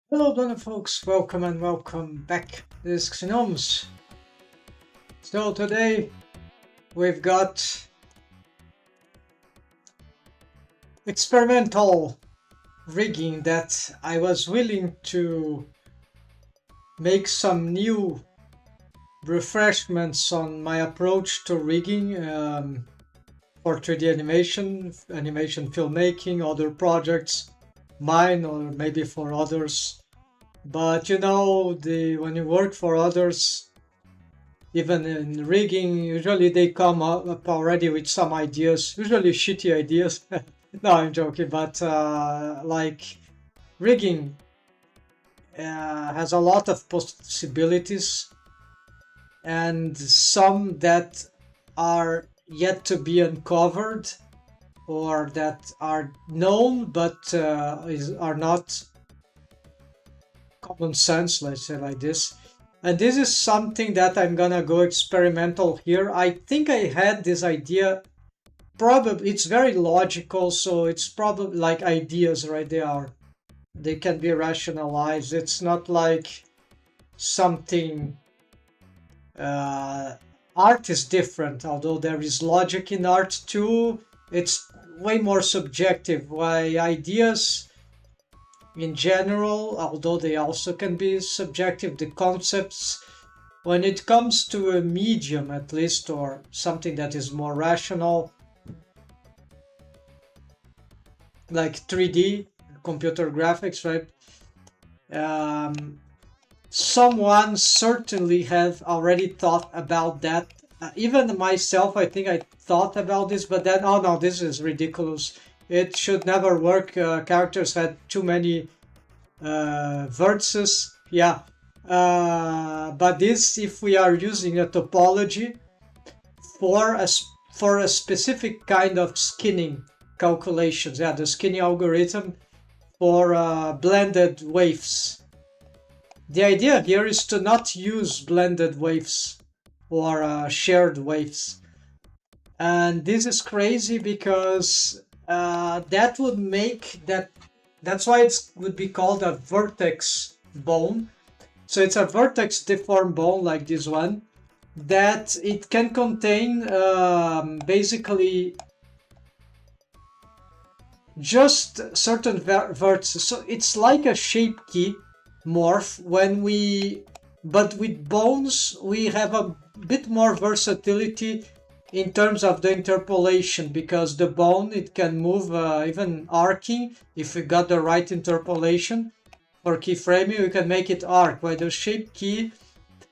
Hello, Donna folks. Welcome and welcome back. This is Pxy-STUDY. So today we've got experimental rigging that I was willing to make some new refreshments on my approach to rigging for 3D animation filmmaking, other projects, mine or maybe for others. But you know, when you work for others, even in rigging, usually they come up already with some ideas, usually shitty ideas. No, I'm joking, but like rigging has a lot of possibilities and some that are yet to be uncovered or that are known but are not common sense, let's say like this. And this is something that I'm gonna go experimental here. I think I had this idea, probably it's very logical, so it's probably like ideas, right? They can be rationalized. It's not like something art is different, although there is logic in art too. It's way more subjective. Why ideas in general, although they also can be subjective, the concepts, when it comes to a medium at least, or something that is more rational, like 3D, computer graphics, right? Someone certainly have already thought about that. Even myself, I think I thought about this, but then, oh no, this is ridiculous. It should never work. Characters had too many vertices. Yeah. But this, if we are using a topology for a specific kind of skinning calculations, yeah, the skinning algorithm for blended waves. The idea here is to not use blended waves or shared waves. And this is crazy because that would make that's why it would be called a vertex bone. So it's a vertex deformed bone like this one, that it can contain basically just certain vertices. So it's like a shape key morph but with bones we have a bit more versatility in terms of the interpolation, because the bone, it can move even arcing. If we got the right interpolation for keyframing, we can make it arc. While the shape key,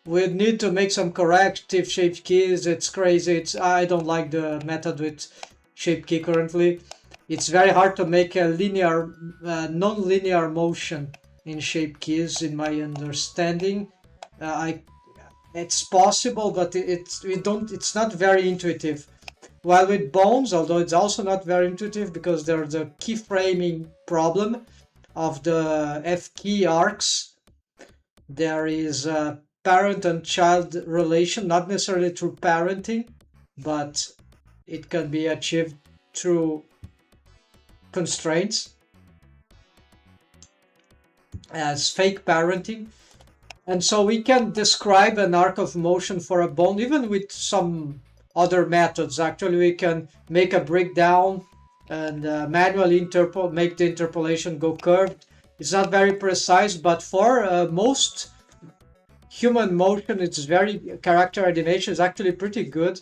we need to make some corrective shape keys. It's crazy. I don't like the method with shape key currently. It's very hard to make a linear non-linear motion in shape keys, in my understanding. It's possible, but it's not very intuitive. While with bones, although it's also not very intuitive, because there's a keyframing problem of the F key arcs. There is a parent and child relation, not necessarily through parenting, but it can be achieved through constraints as fake parenting. And so we can describe an arc of motion for a bone even with some other methods. Actually, we can make a breakdown and manually make the interpolation go curved. It's not very precise, but for most human motion, it's very character animation is actually pretty good.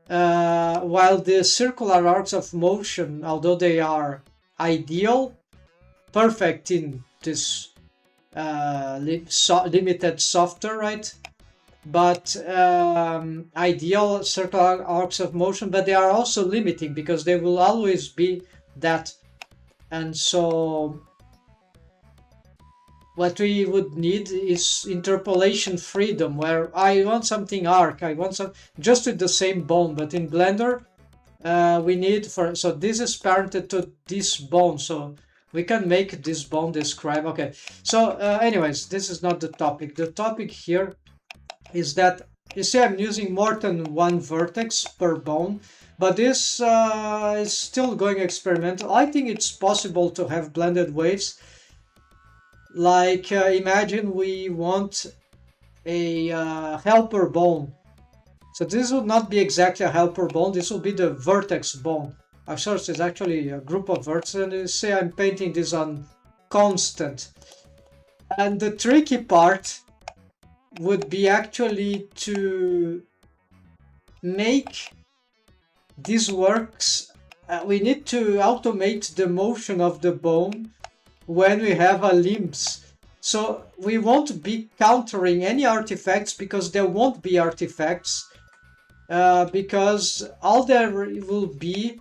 While the circular arcs of motion, although they are ideal, perfect in this limited software, right? But ideal circular arcs of motion, but they are also limiting because they will always be that. And so what we would need is interpolation freedom, where I want something arc, I want some just with the same bone, but in Blender we need so this is parented to this bone, so we can make this bone describe. Okay, so anyways, this is not the topic. The topic here is that, you see, I'm using more than one vertex per bone, but this is still going experimental. I think it's possible to have blended waves Like imagine we want a helper bone. So this would not be exactly a helper bone, this will be the vertex bone. I'm sure it's actually a group of vertices, and you say I'm painting this on constant. And the tricky part would be actually to make this works. We need to automate the motion of the bone when we have a limbs. So we won't be countering any artifacts because there won't be artifacts. Because all there will be,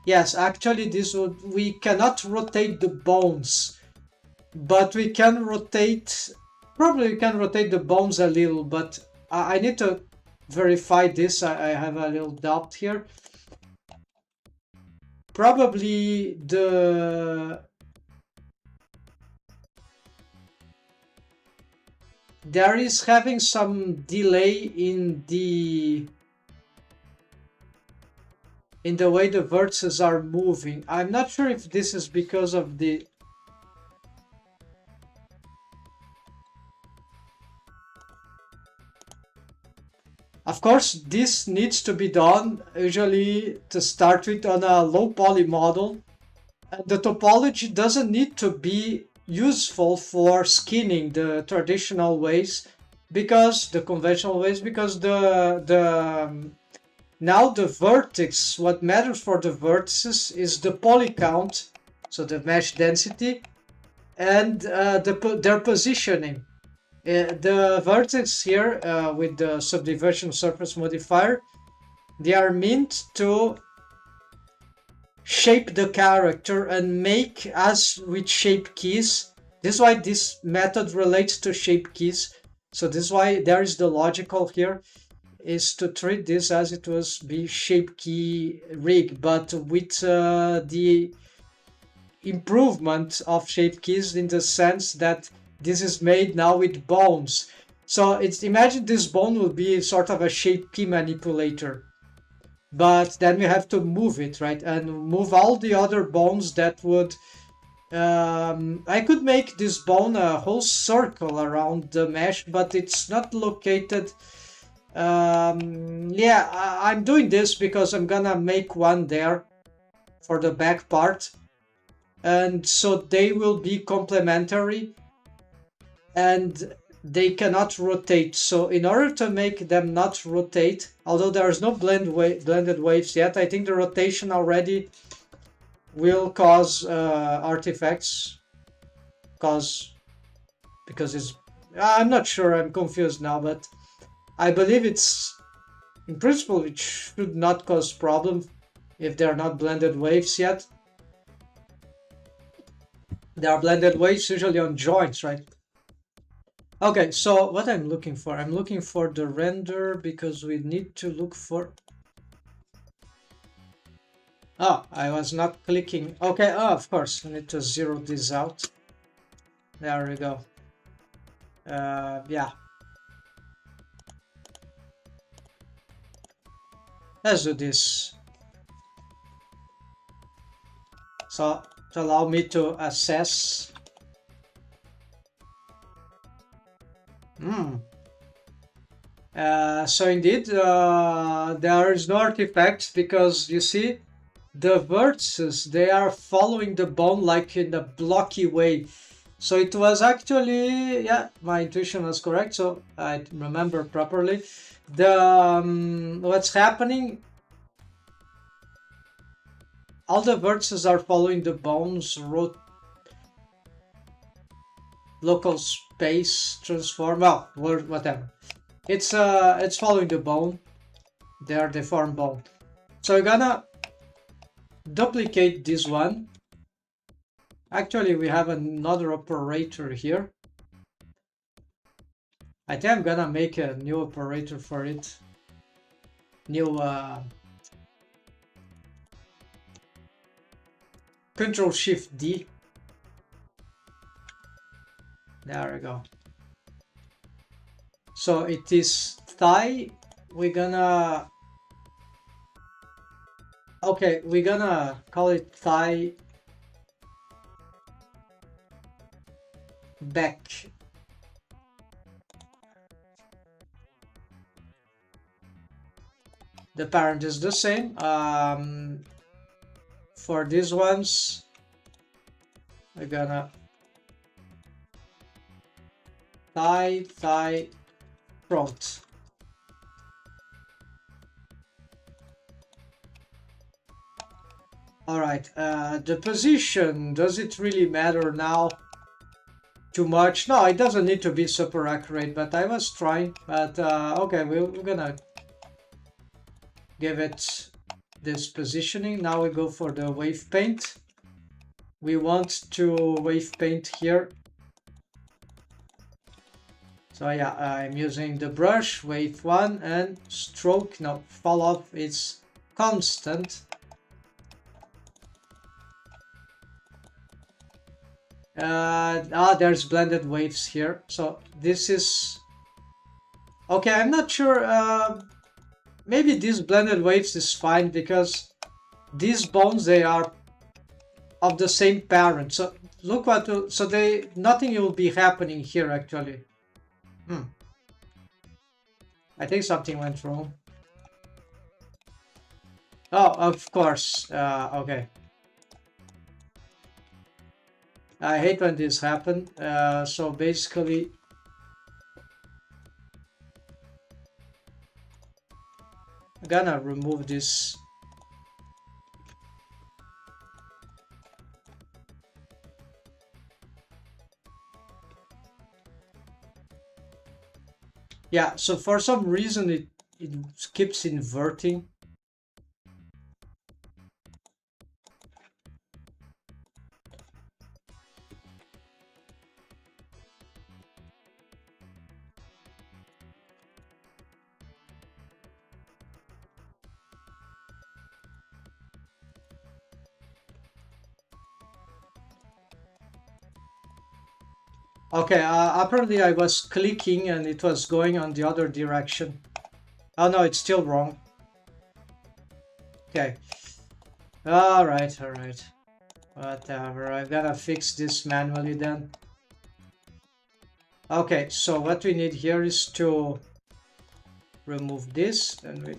yes, actually we cannot rotate the bones, but we can rotate, probably we can rotate the bones a little, but I need to verify this. I have a little doubt here. Probably there is having some delay in the way the vertices are moving. I'm not sure if this is because of the Of course, this needs to be done usually to start with on a low poly model. The topology doesn't need to be useful for skinning the traditional ways, because the conventional ways, because now the vertex, what matters for the vertices is the poly count, so the mesh density, and their positioning. The vertex here with the subdivision surface modifier, they are meant to shape the character and make as with shape keys. This is why this method relates to shape keys. So this is why there is the logical here is to treat this as it was be shape key rig, but with the improvement of shape keys in the sense that this is made now with bones. So it's, imagine this bone will be sort of a shape key manipulator, but then we have to move it, right? And move all the other bones that would I could make this bone a whole circle around the mesh, but it's not located. Yeah, I'm doing this because I'm gonna make one there for the back part, and so they will be complementary and they cannot rotate. So in order to make them not rotate, although there is no blended waves yet, I think the rotation already will cause artifacts. Because it's, I'm not sure, I'm confused now, but I believe it's, in principle, it should not cause problem if they are not blended waves yet. There are blended waves usually on joints, right? Okay, so what I'm looking for the render, because we need to look for... Oh, I was not clicking. Okay, oh, of course, I need to zero this out. There we go. Yeah. Let's do this. So, to allow me to assess. So indeed, there is no artifacts, because you see, the vertices, they are following the bone like in a blocky way. So it was actually, yeah, my intuition was correct, so I remember properly. The what's happening, all the vertices are following the bone's local space transform, well, whatever. It's following the bone. They are deformed bone. So we're gonna duplicate this one. Actually, we have another operator here. I think I'm gonna make a new operator for it. New Control-Shift-D. There we go. So it is thigh. We're gonna... Okay, we're gonna call it thigh back. The parent is the same. For these ones, we're gonna thigh, front. All right, the position, does it really matter now too much? No, it doesn't need to be super accurate, but I was trying. But okay, we're gonna give it this positioning. Now we go for the wave paint. We want to wave paint here. So yeah, I'm using the brush, wave 1, and stroke, no, fall off is constant. There's blended waves here. So this is... Okay, I'm not sure. Maybe these blended waves is fine because these bones, they are of the same parent. So look what... So nothing will be happening here actually. I think something went wrong. Oh, of course. Okay. I hate when this happens. So basically, I'm gonna remove this. Yeah, so for some reason it keeps inverting. Okay, apparently I was clicking and it was going on the other direction. Oh no, it's still wrong. Okay. Alright. Whatever, I gotta fix this manually then. Okay, so what we need here is to remove this, and we...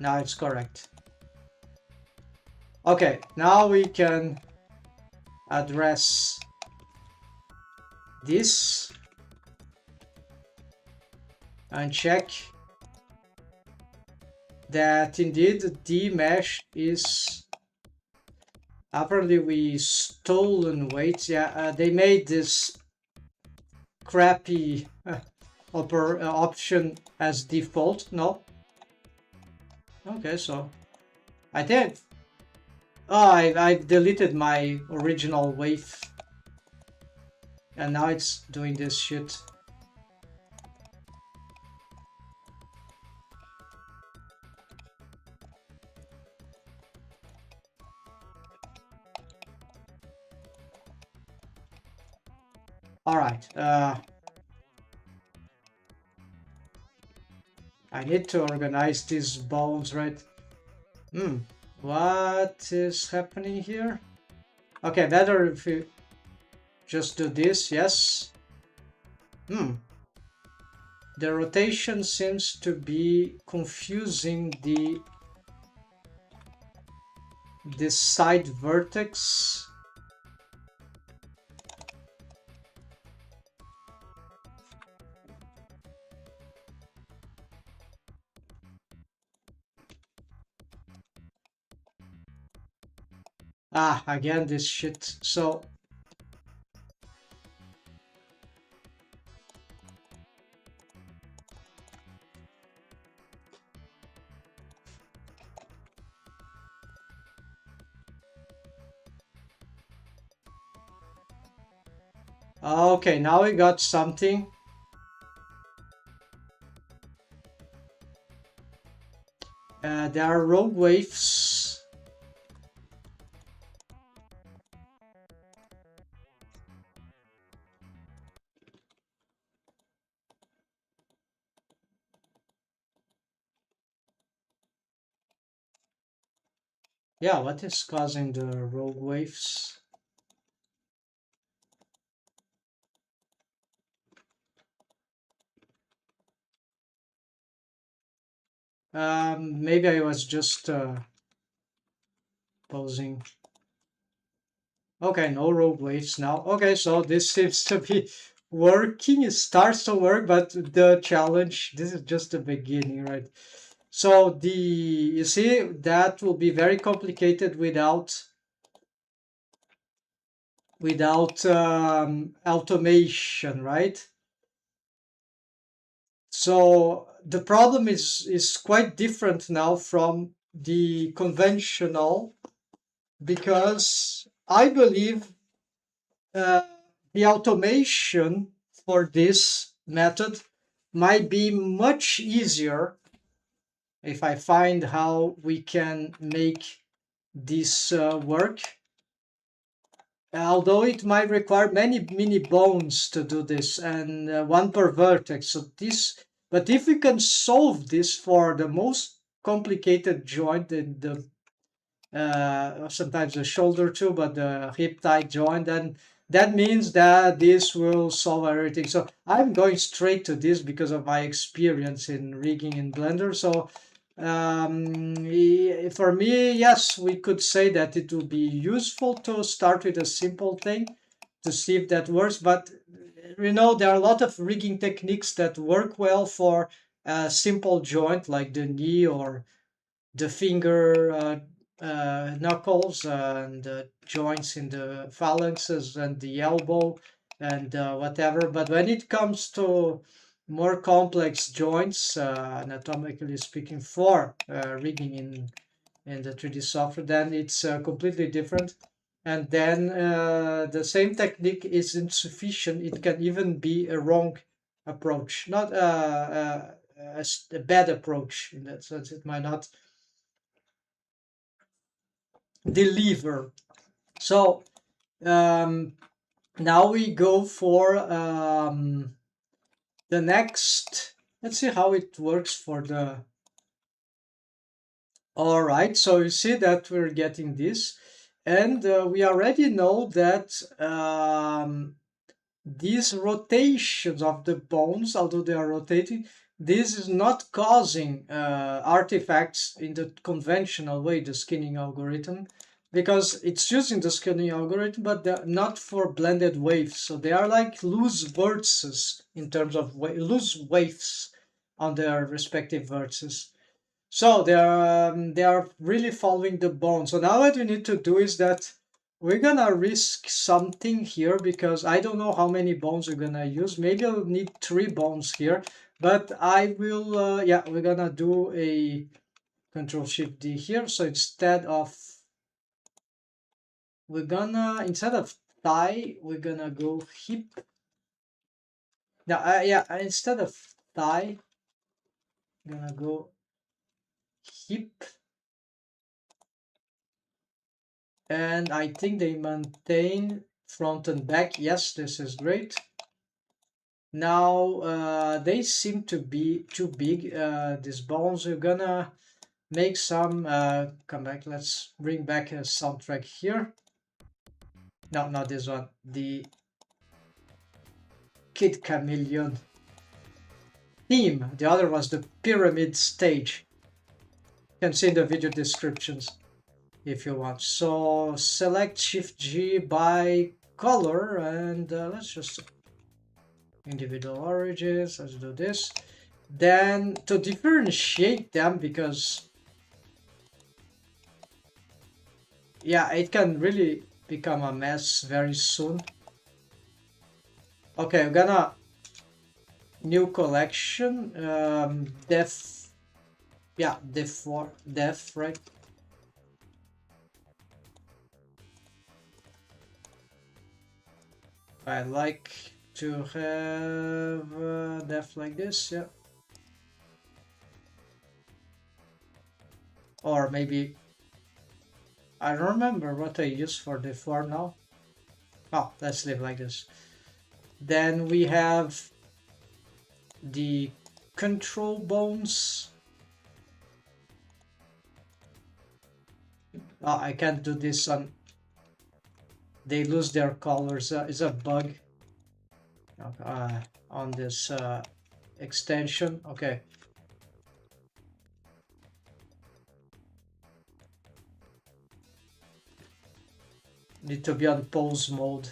Now it's correct. Okay, now we can address this and check that indeed the mesh is... Apparently we stolen weight. Yeah, they made this crappy option as default. No. Okay, so I think... Oh, I deleted my original wave. And now it's doing this shit. Alright, I need to organize these bones, right? What is happening here? Okay, better if we just do this, yes. The rotation seems to be confusing this side vertex. Again this shit. So okay, now we got something. There are rogue waves. Yeah, what is causing the rogue waves? Maybe I was just posing. Okay, no rogue waves now. Okay, so this seems to be working. It starts to work, but the challenge, this is just the beginning, right? So you see, that will be very complicated without automation, right? So the problem is quite different now from the conventional, because I believe uh, the automation for this method might be much easier if I find how we can make this work. Although it might require many mini bones to do this, and one per vertex. So this, but if we can solve this for the most complicated joint, the sometimes the shoulder too, but the hip thigh joint, then that means that this will solve everything. So I'm going straight to this because of my experience in rigging in Blender. So for me, yes, we could say that it would be useful to start with a simple thing to see if that works. But there are a lot of rigging techniques that work well for a simple joint like the knee or the finger knuckles and the joints in the phalanxes and the elbow and whatever. But when it comes to more complex joints, anatomically speaking, for rigging in the 3D software, then it's completely different. And then the same technique is insufficient. It can even be a wrong approach, not a bad approach in that sense. It might not deliver. So now we go for the next. Let's see how it works for the. All right, so you see that we're getting this, and we already know that these rotations of the bones, although they are rotating, this is not causing artifacts in the conventional way, the skinning algorithm, because it's using the skinning algorithm, but they're not for blended waves. So they are like loose vertices in terms of loose waves on their respective vertices. So they are really following the bone. So now what we need to do is that we're gonna risk something here, because I don't know how many bones we're gonna use. Maybe I'll need 3 bones here, but I will, yeah, we're gonna do a Control-Shift-D here. So instead of thigh, we're gonna go hip. Now, yeah, instead of thigh, I'm gonna go hip. And I think they maintain front and back. Yes, this is great. Now they seem to be too big, these bones. We're gonna make some come back. Let's bring back a soundtrack here. No, not this one, the Kid Chameleon theme. The other was the pyramid stage. You can see in the video descriptions if you want. So select Shift G by color, and let's just individual origins. Let's do this. Then to differentiate them, because yeah, it can really become a mess very soon. Okay, I'm gonna new collection, def, yeah, def, right? I like to have def like this, yeah. Or maybe I don't remember what I use for the form now. Oh, let's leave like this. Then we have the control bones. Oh, I can't do this on. They lose their colors. Is a bug on this extension. Okay. Need to be on pose mode.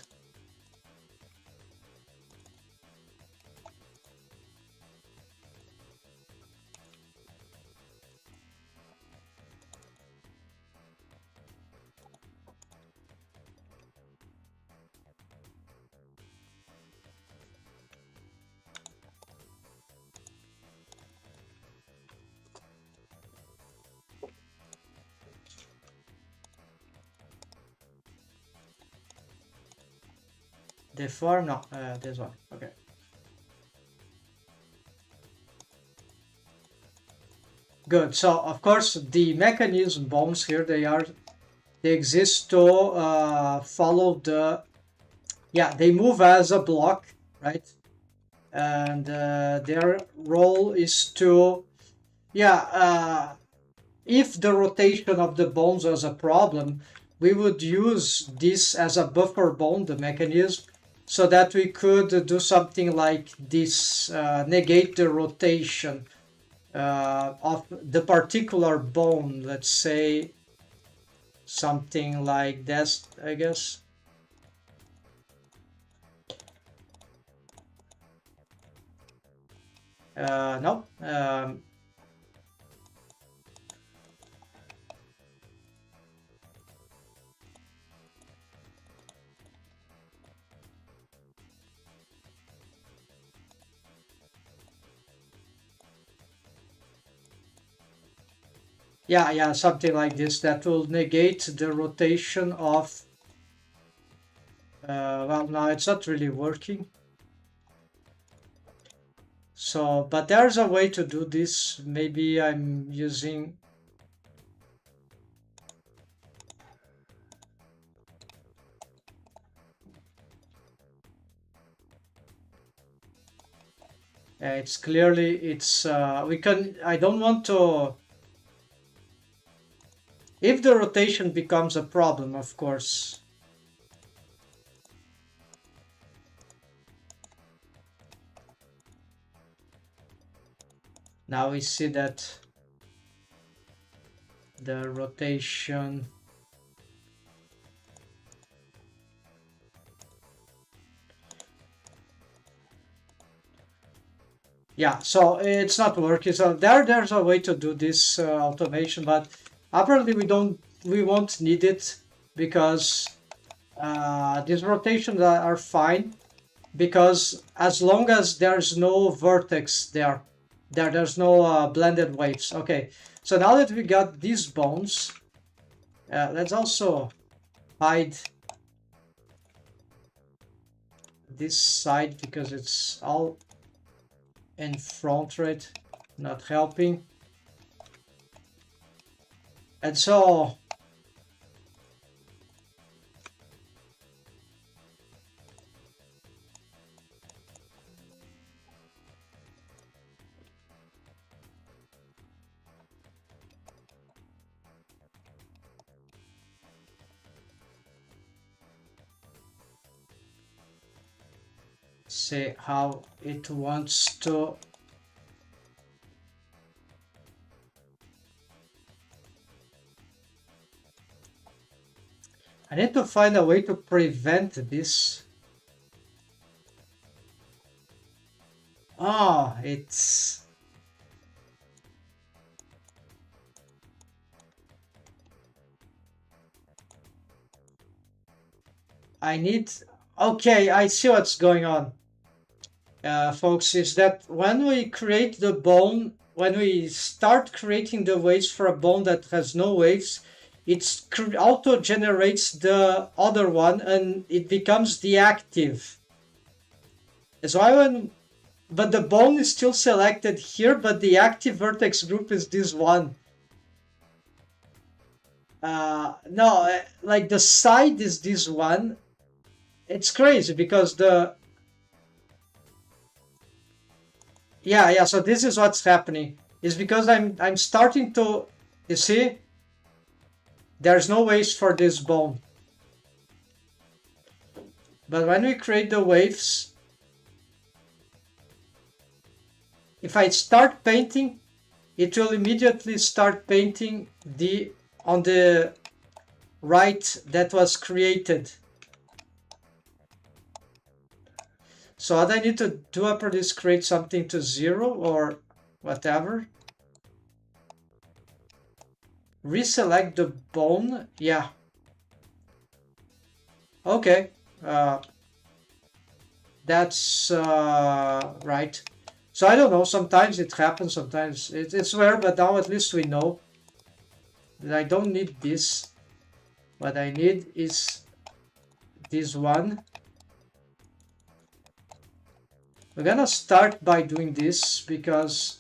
Deform? No, this one. Okay. Good. So of course the mechanism bones here, they exist to follow the, yeah, they move as a block, right? And their role is to, yeah, if the rotation of the bones was a problem, we would use this as a buffer bone, the mechanism, so that we could do something like this, negate the rotation of the particular bone. Let's say something like this, I guess. No. Yeah, something like this that will negate the rotation of. Well, no, it's not really working. So, but there's a way to do this. Maybe I'm using. It's clearly, it's, we can, I don't want to, if the rotation becomes a problem, of course. Now we see that the rotation. Yeah, so it's not working. So there's a way to do this automation, but apparently we won't need it because these rotations are fine, because as long as there's no vertex there's no blended waves. Okay, so now that we got these bones, let's also hide this side because it's all in front, right? Not helping. And so see how it wants to. I need to find a way to prevent this. Oh, it's. I need. Okay, I see what's going on. Folks, is that when we create the bone, when we start creating the waves for a bone that has no waves, it auto generates the other one and it becomes deactive. That's why but the bone is still selected here, but the active vertex group is this one. No, like the side is this one. It's crazy because the. Yeah, so this is what's happening. Is because I'm starting to, you see, There's no waves for this bone. But when we create the waves, if I start painting, it will immediately start painting on the right that was created. So what I need to do after this, create something to 0 or whatever. Reselect the bone. Yeah. Okay. That's right. So I don't know. Sometimes it happens. Sometimes it's rare. But now at least we know that I don't need this. What I need is this one. We're gonna start by doing this because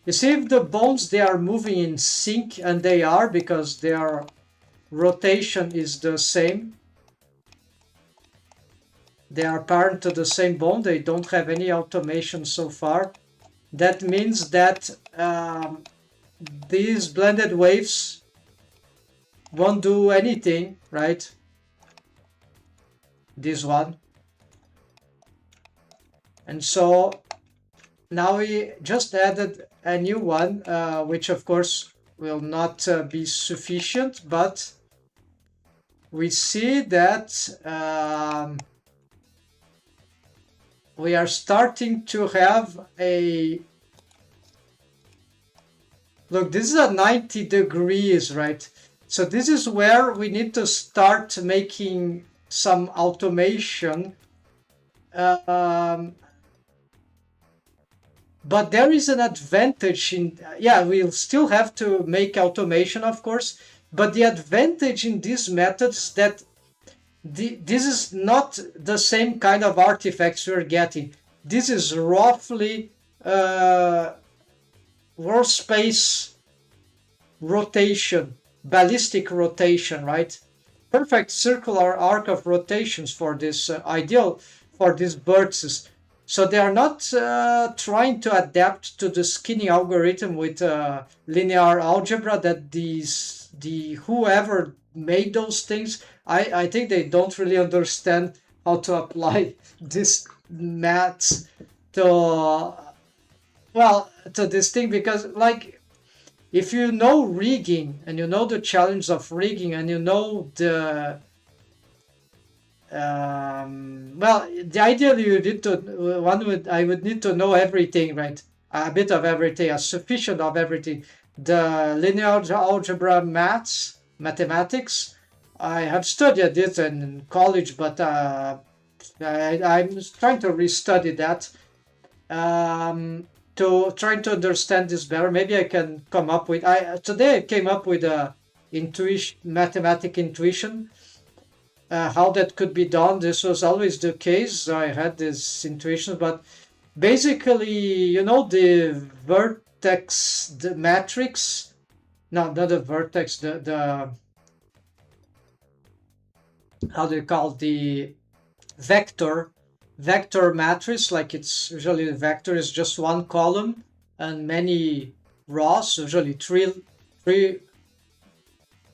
you see if the bones, they are moving in sync, and they are because their rotation is the same. They are parent to the same bone. They don't have any automation so far. That means that these blended waves won't do anything, right? This one. And so now we just added a new one, which of course will not be sufficient, but we see that we are starting to have a... Look, this is a 90 degrees, right? So this is where we need to start making some automation. But there is an advantage in, yeah, we'll still have to make automation, of course, but the advantage in these methods that this is not the same kind of artifacts we're getting. This is roughly world space rotation, ballistic rotation, right? Perfect circular arc of rotations for this ideal for these birds. So they are not trying to adapt to the skinning algorithm with linear algebra that whoever made those things, I think they don't really understand how to apply this maths to this thing, because like if you know rigging and you know the challenge of rigging and you know the the ideally you need to I would need to know everything, right? A bit of everything, a sufficient of everything. The linear algebra mathematics, I have studied it in college, but I'm trying to restudy that to trying to understand this better. Maybe I can come up with today I came up with a mathematic intuition. How that could be done. This was always the case. I had this intuition, but basically, you know, the vertex, the matrix, no, not the vertex, the how do you call the vector matrix? Like it's usually the vector is just one column and many rows, usually three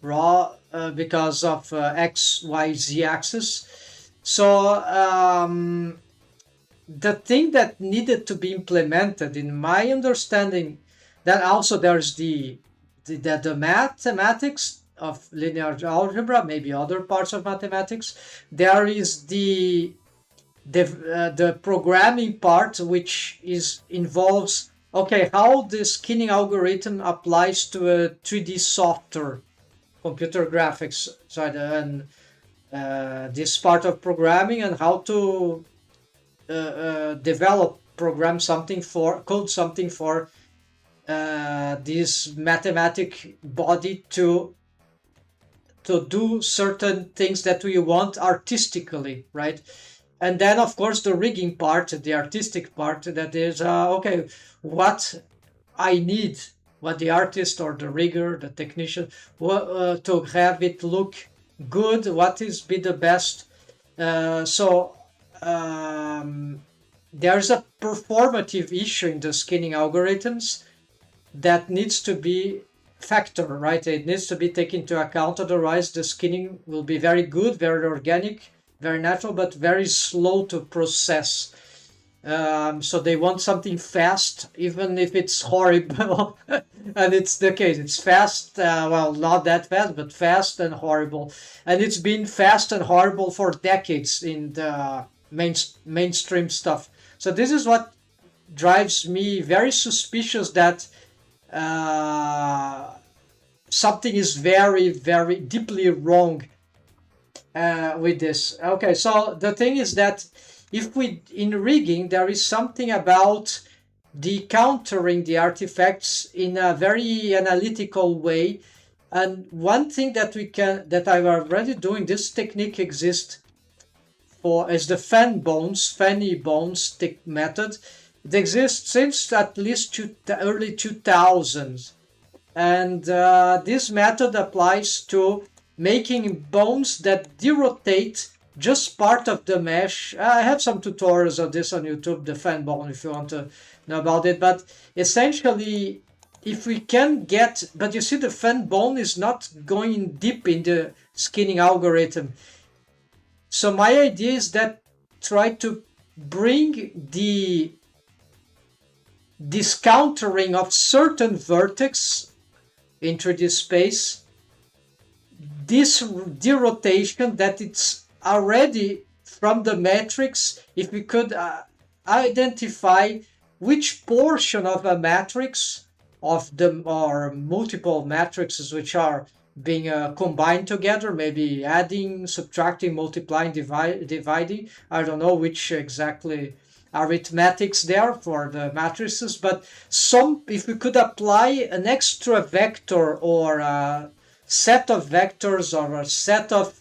raw because of x, y, z axis. So the thing that needed to be implemented, in my understanding, that also there's the mathematics of linear algebra, maybe other parts of mathematics. There is the programming part, which involves how the skinning algorithm applies to a 3D software, computer graphics side, and this part of programming, and how to code something for this mathematic body to do certain things that we want artistically, right? And then of course the rigging part, the artistic part, that is what I need, what the artist or the rigger, the technician, to have it look good, what is be the best. There's a performative issue in the skinning algorithms that needs to be factor, right? It needs to be taken into account, otherwise the skinning will be very good, very organic, very natural, but very slow to process. So they want something fast, even if it's horrible. And it's the case. It's fast, well, not that fast, but fast and horrible. And it's been fast and horrible for decades in the mainstream stuff. So this is what drives me very suspicious that something is very, very deeply wrong with this. Okay, so the thing is that if we, in rigging, there is something about decountering the artifacts in a very analytical way. And one thing that I'm already doing, this technique exists for, is the fanny bones method. It exists since at least early 2000s. And this method applies to making bones that derotate just part of the mesh. I have some tutorials of this on YouTube, the fan bone, if you want to know about it. But essentially, if we can get, but you see the fan bone is not going deep in the skinning algorithm. So my idea is that try to bring the discountering of certain vertex into this space, this derotation that it's already from the matrix. If we could identify which portion of a matrix of the or multiple matrices which are being combined together, maybe adding, subtracting, multiplying, dividing, I don't know which exactly arithmetics there for the matrices, but if we could apply an extra vector or a set of vectors or a set of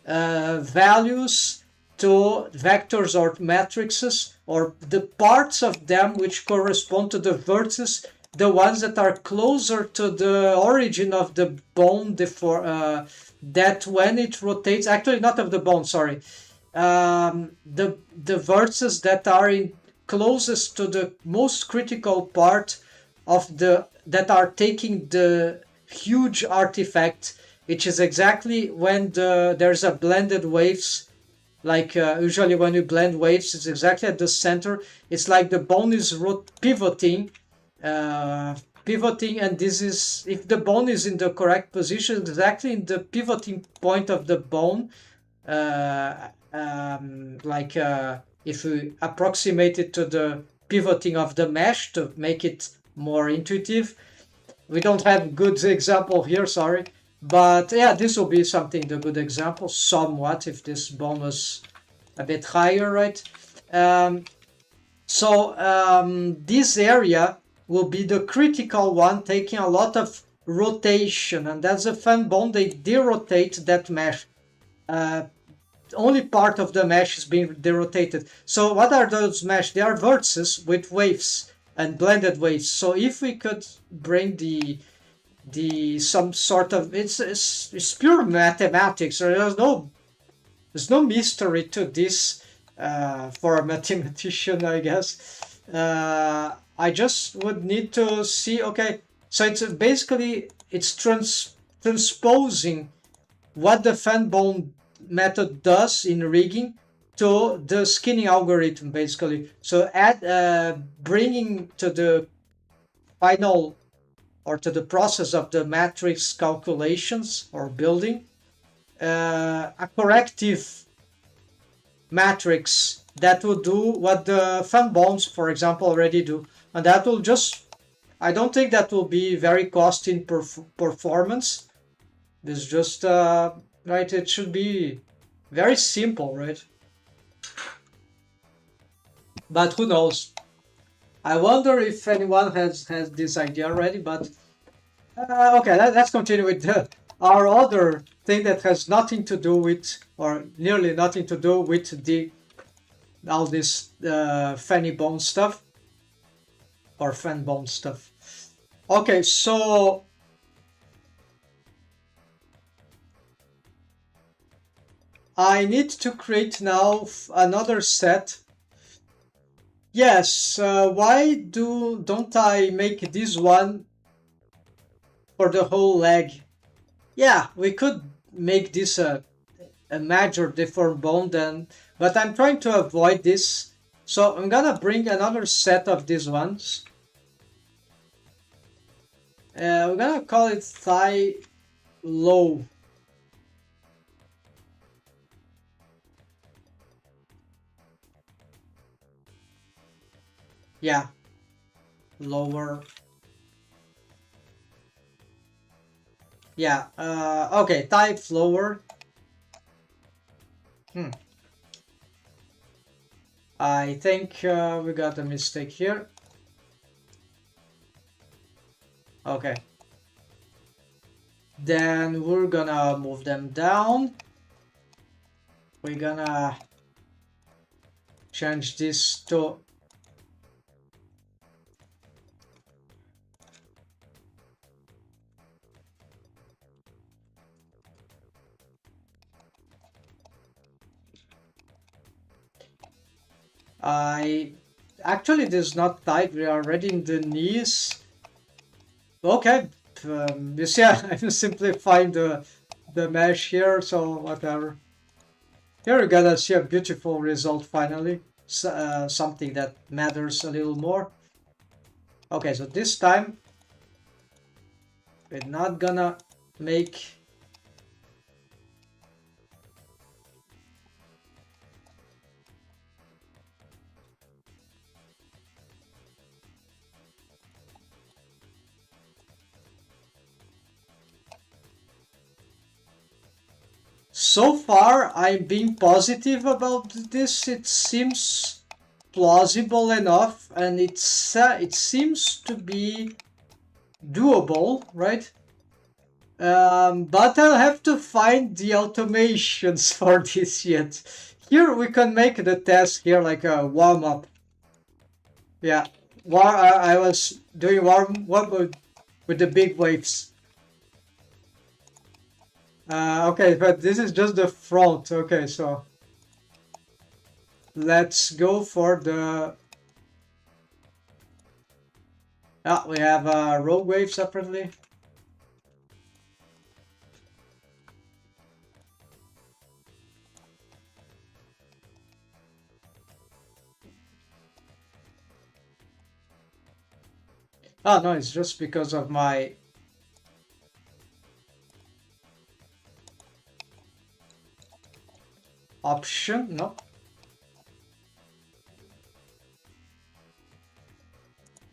values to vectors or matrices, or the parts of them which correspond to the vertices, the ones that are closer to the origin of the bone, that when it rotates, actually not of the bone, sorry, the vertices that are closest to the most critical part of that are taking the huge artifact, which is exactly when there's a blended waves. Like usually when we blend waves, it's exactly at the center. It's like the bone is pivoting, and this is, if the bone is in the correct position, exactly in the pivoting point of the bone. If we approximate it to the pivoting of the mesh to make it more intuitive. We don't have good example here, sorry. But yeah, this will be something, the good example, somewhat, if this bone was a bit higher, right? This area will be the critical one, taking a lot of rotation, and that's a fan bone. They derotate that mesh. Only part of the mesh is being derotated. So what are those mesh? They are vertices with waves and blended waves. So if we could bring some sort of, it's pure mathematics. There's no mystery to this for a mathematician, I guess. I just would need to see. Okay, so it's basically transposing what the fan bone method does in rigging to the skinning algorithm, basically. So bringing to the final, or to the process of the matrix calculations or building, a corrective matrix that will do what the fan bones, for example, already do. And that will I don't think that will be very costly in performance. It's just, right, it should be very simple, right? But who knows? I wonder if anyone has this idea already, but okay, let's continue with our other thing that has nothing to do with, or nearly nothing to do with all this fanny bone stuff, or fan bone stuff. Okay, so I need to create now another set. Yes, why don't I make this one for the whole leg. Yeah, we could make this a major deformed bone then, but I'm trying to avoid this. So I'm gonna bring another set of these ones. We're gonna call it thigh low. Yeah, lower. Yeah, okay, type lower. I think we got a mistake here. Okay. Then we're gonna move them down. We're gonna change this to actually this is not tight, we are already in the knees. Okay, you see I'm simplifying the mesh here, so whatever. Here we're gonna see a beautiful result finally, something that matters a little more. Okay, so this time we're not gonna make so far I'm being positive about this. It seems plausible enough, and it seems to be doable, right? But I'll have to find the automations for this yet. Here we can make the test here like a warm up. Yeah, I was doing warm up with the big waves. Okay, but this is just the front. Okay, so let's go for the. We have a rogue wave separately. Oh no, it's just because of my option. No.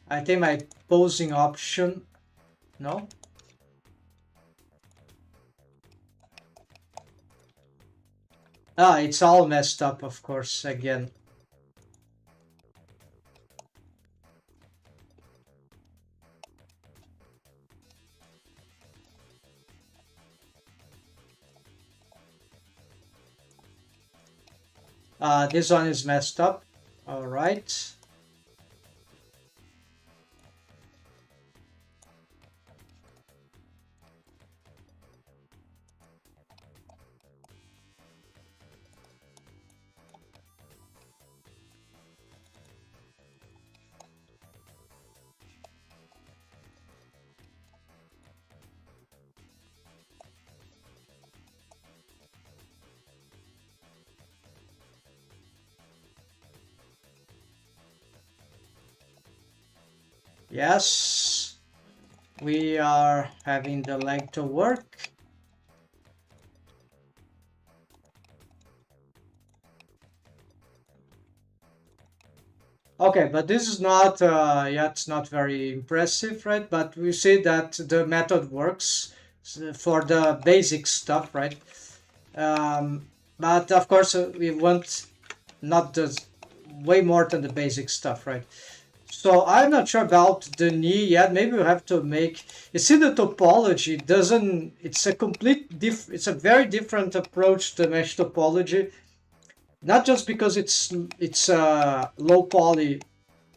I think my posing option. No. It's all messed up, of course, again. This one is messed up. All right. Yes, we are having the leg to work. Okay, but this is not yet not very impressive, right? But we see that the method works for the basic stuff, right? But of course, we want not the way more than the basic stuff, right? So I'm not sure about the knee yet. Maybe we have to make. You see, the topology doesn't. It's a It's a very different approach to mesh topology. Not just because it's low poly,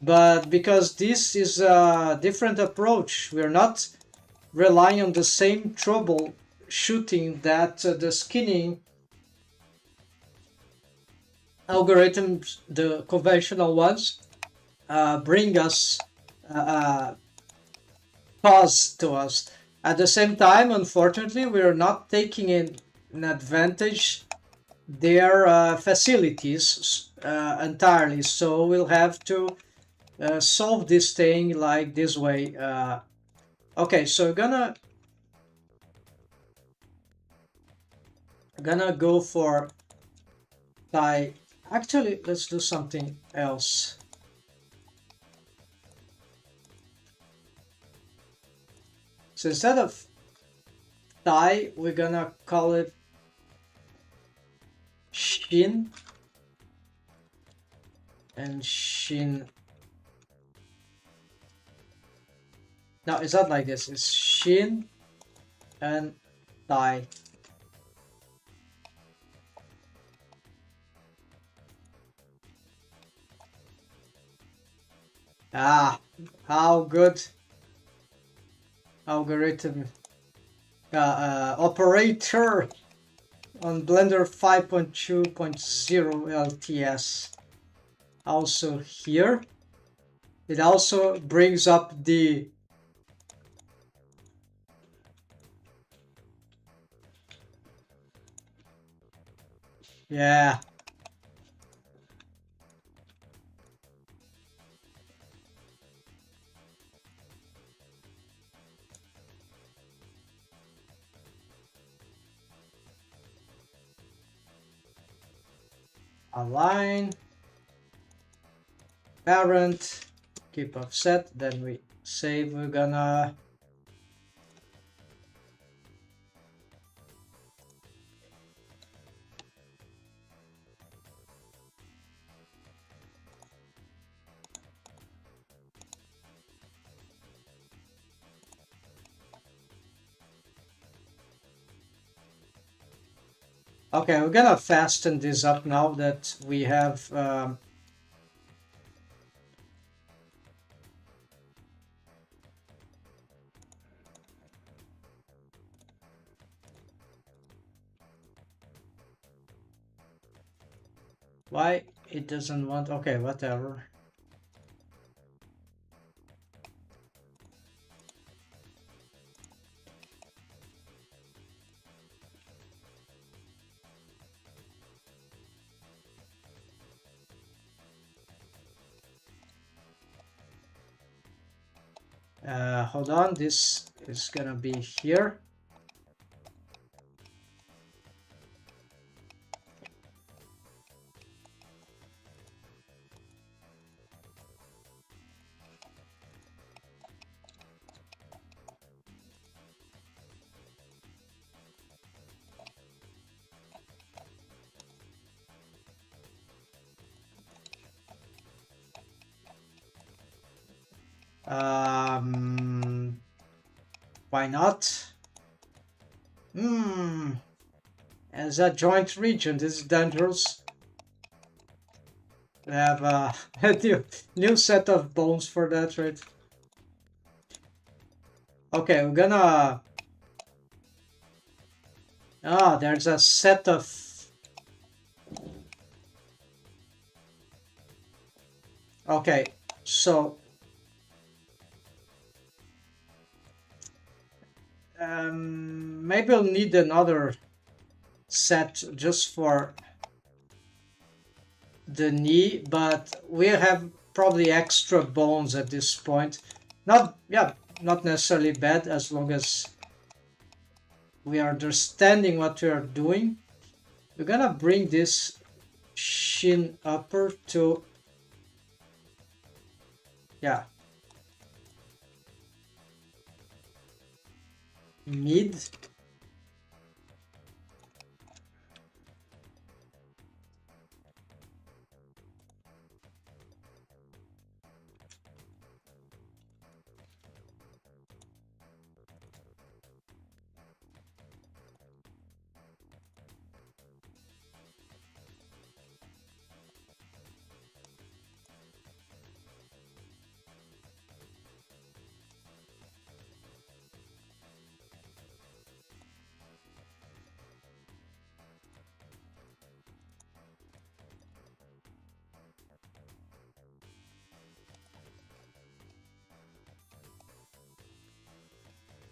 but because this is a different approach. We're not relying on the same troubleshooting that the skinning algorithms, the conventional ones, bring us cause to us. At the same time, unfortunately, we're not taking in advantage their facilities entirely. So we'll have to solve this thing like this way. Okay, so gonna go for die. Actually, let's do something else. So instead of die, we're gonna call it shin and shin. No, it's not like this. It's shin and die. Ah, how good algorithm operator on Blender 5.2.0 LTS. Also here, it also brings up the yeah. Align, parent, keep offset, then we save. We're gonna okay, we're gonna fasten this up now that we have why it doesn't want, okay, whatever. Hold on, this is gonna be here. Why not? As a joint region, this is dangerous. We have a new set of bones for that, right? Okay, we're gonna... Ah, there's a set of... Okay, so... maybe I'll need another set just for the knee, but we have probably extra bones at this point. Not necessarily bad as long as we are understanding what we are doing. We're gonna bring this shin upper to mid.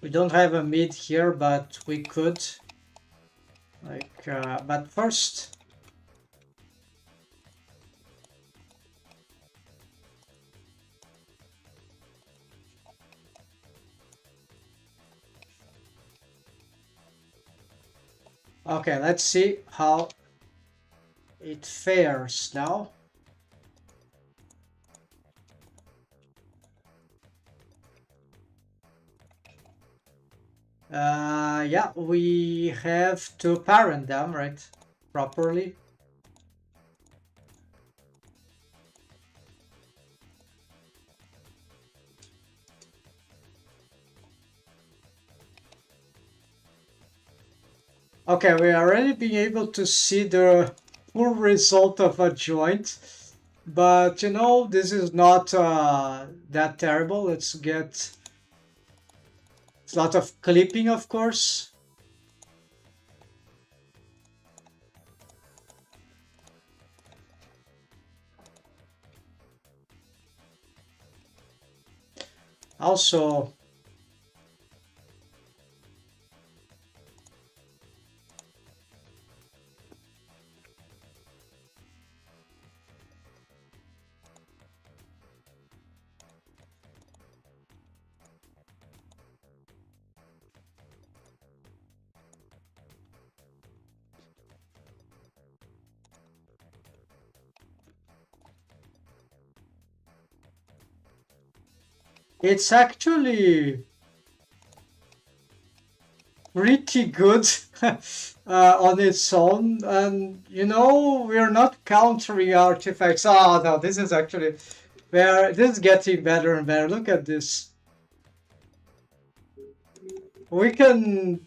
We don't have a mid here, but we could. Like, but first. Okay, let's see how it fares now. Yeah, we have to parent them, right? Properly. Okay, we are already being able to see the full result of a joint. But, you know, this is not that terrible. Let's get a lot of clipping, of course. Also, it's actually pretty good on its own. And, you know, we're not countering artifacts. Oh, no, this is actually where this is getting better and better. Look at this. We can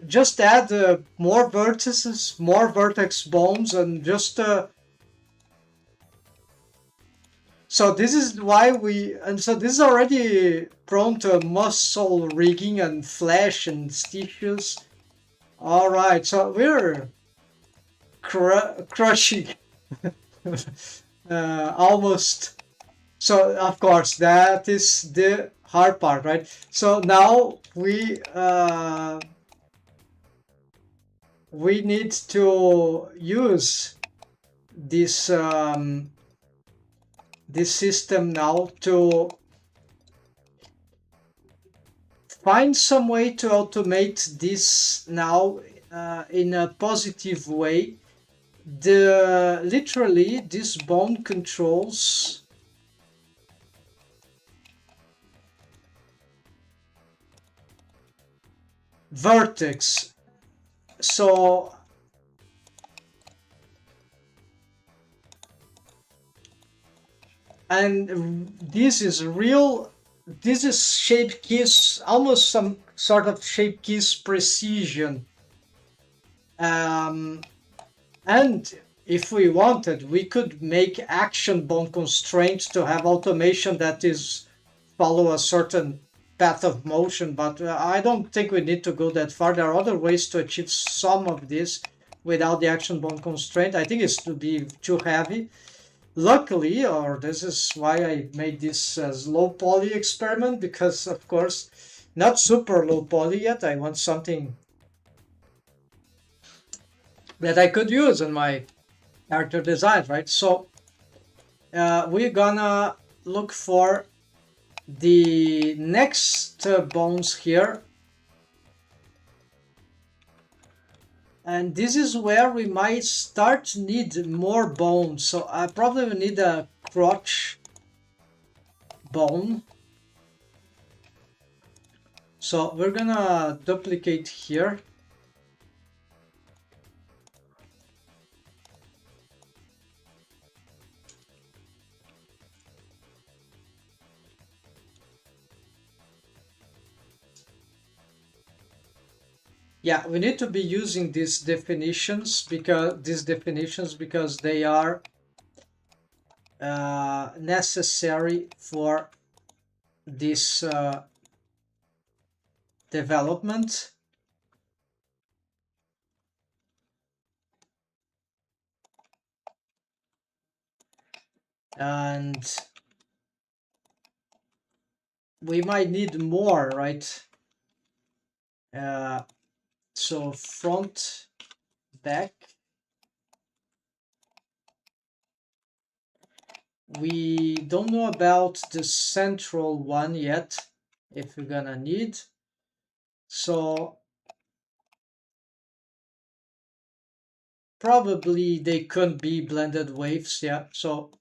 just add more vertices, more vertex bones, and just so this is why so this is already prone to muscle rigging and flesh and stitches. All right, so we're crushing almost. So of course that is the hard part, right? So now we need to use this this system now to find some way to automate this now in a positive way. Literally this bone controls vertex. So and this is real, this is shape keys, almost some sort of shape keys precision. And if we wanted, we could make action bone constraints to have automation that is follow a certain path of motion, but I don't think we need to go that far. There are other ways to achieve some of this without the action bone constraint. I think it's to be too heavy. Luckily, or this is why I made this as low poly experiment, because of course, not super low poly yet. I want something that I could use in my character design, right? So we're gonna look for the next bones here. And this is where we might start to need more bones. So I probably will need a crotch bone. So we're gonna duplicate here. Yeah, we need to be using these definitions because they are necessary for this development. And we might need more, right? So front, back. We don't know about the central one yet, if we're gonna need. So probably they couldn't be blended waves, yeah. So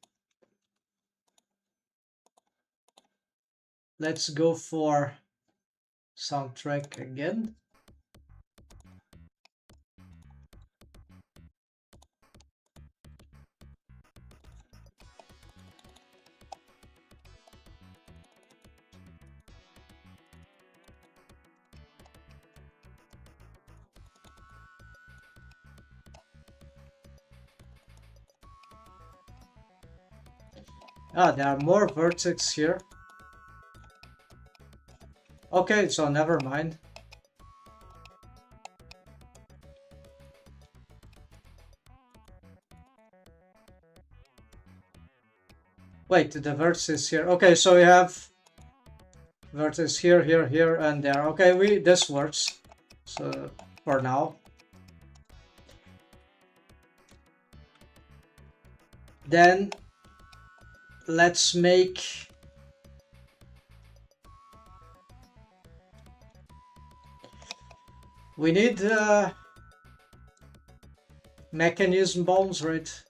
let's go for soundtrack again. Ah, there are more vertex here. Okay, so never mind. Wait, the vertex is here. Okay, so we have vertex here, here, here, and there. Okay, this works. So for now. Then let's make we need mechanism bones, right?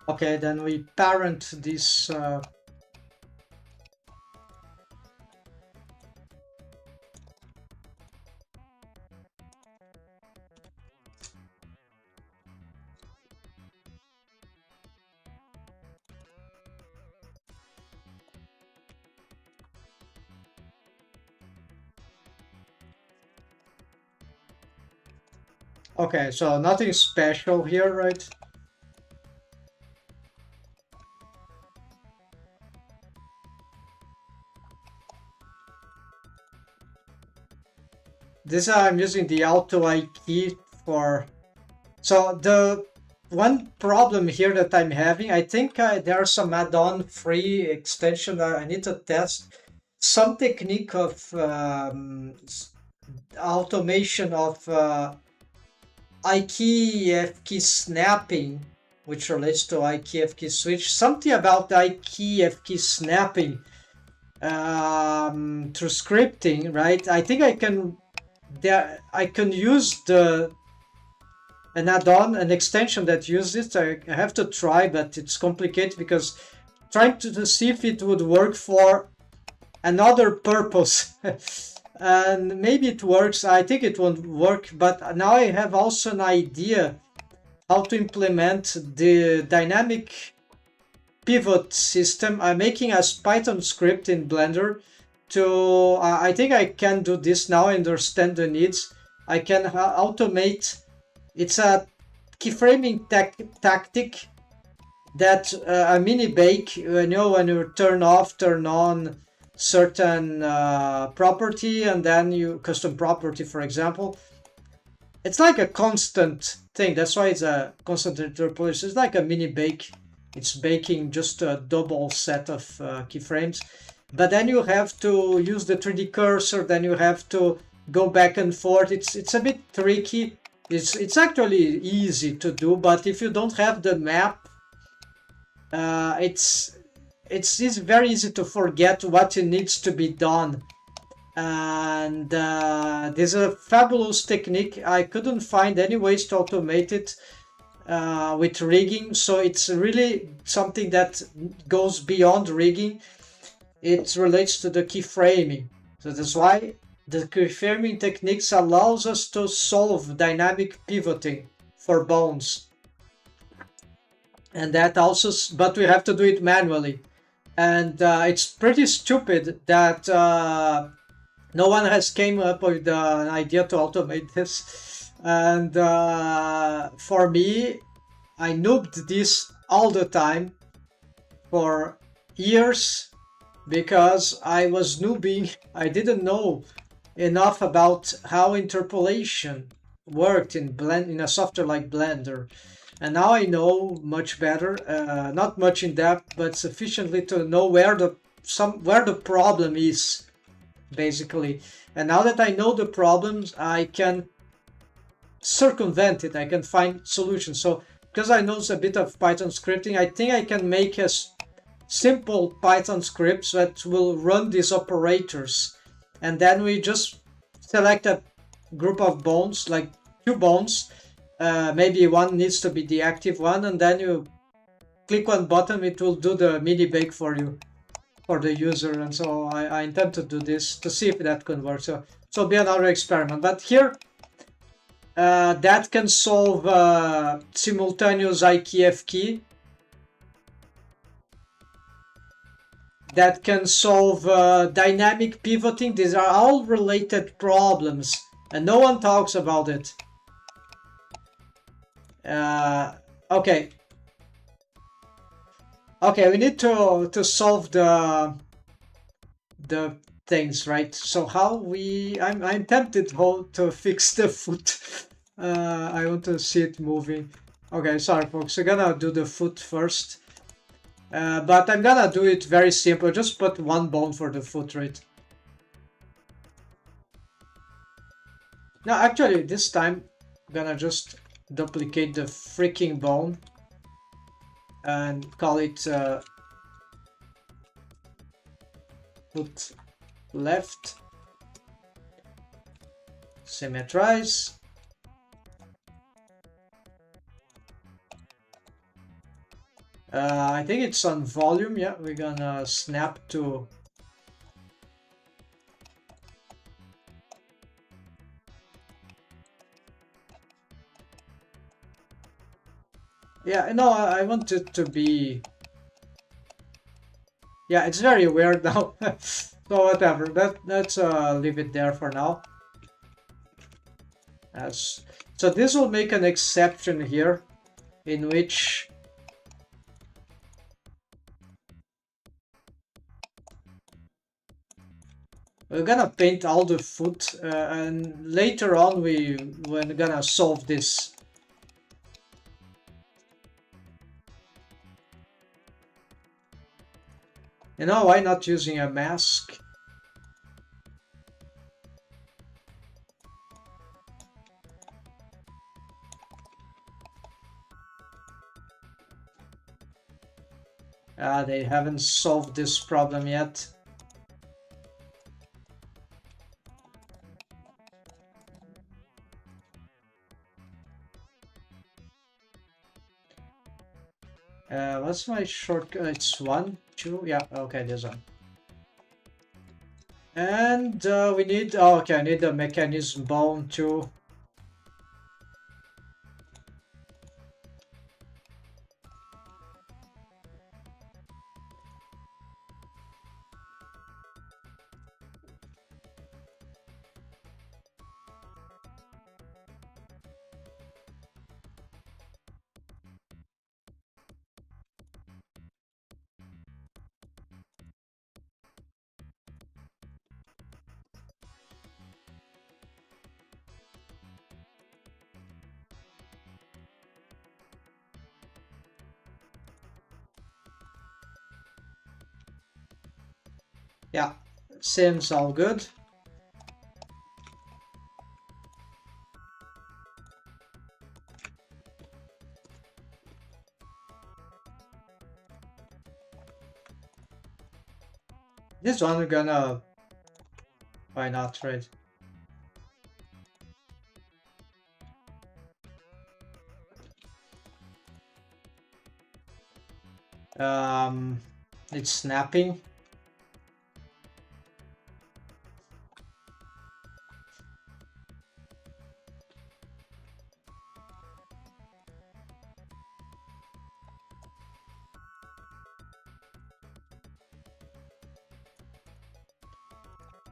Okay, then we parent this okay, so nothing special here, right? This I'm using the auto I key for. So the one problem here that I'm having, I think there's some add-on free extension that I need to test. Some technique of automation of I key F key snapping, which relates to I key F key switch. Something about I key F key snapping through scripting, right? I think I can use an add-on, an extension that uses it. I have to try, but it's complicated because trying to see if it would work for another purpose. And maybe it works. I think it won't work, but now I have also an idea how to implement the dynamic pivot system. I'm making a Python script in Blender to I think I can do this now. I understand the needs. I can automate It's a keyframing tactic that a mini bake, when you turn off, turn on certain property, and then you custom property, for example. It's like a constant thing. That's why it's a constant interpolation. It's like a mini bake. It's baking just a double set of keyframes. But then you have to use the 3D cursor. Then you have to go back and forth. It's a bit tricky. It's actually easy to do, but if you don't have the map, it's very easy to forget what needs to be done. And there's a fabulous technique. I couldn't find any ways to automate it with rigging, so it's really something that goes beyond rigging. It relates to the keyframing, so that's why the keyframing techniques allows us to solve dynamic pivoting for bones. And that also, but we have to do it manually, and it's pretty stupid that no one has came up with an idea to automate this. And for me, I noobed this all the time for years because I was noobing. I didn't know enough about how interpolation worked in a software like Blender. And now I know much better, not much in depth, but sufficiently to know where the problem is, basically. And now that I know the problems, I can circumvent it. I can find solutions. So because I know a bit of Python scripting, I think I can make a simple Python scripts that will run these operators. And then we just select a group of bones, like 2 bones. Maybe one needs to be the active one, and then you click one button, it will do the mini bake for you, for the user. And so I intend to do this to see if that can work. So it'll be another experiment. But here, that can solve simultaneous IKF key. That can solve dynamic pivoting. These are all related problems, and no one talks about it. Okay. Okay, we need to solve the things, right? So how I'm tempted to fix the foot. I want to see it moving. Okay, sorry folks, we're gonna do the foot first. But I'm gonna do it very simple. Just put 1 bone for the foot, right? No, actually, this time I'm gonna just duplicate the freaking bone and call it foot left. Symmetrize. I think it's on volume. Yeah, we're gonna snap to yeah, no, I want it to be, yeah, it's very weird now. So whatever, let's leave it there for now. So this will make an exception here in which we're gonna paint all the foot, and later on we're gonna solve this. You know, why not using a mask? They haven't solved this problem yet. What's my shortcut? It's 1, 2, yeah, okay, there's 1. And we need, oh, okay, I need a mechanism bone too. Yeah, seems all good. This one we're gonna, why not, right? It's snapping.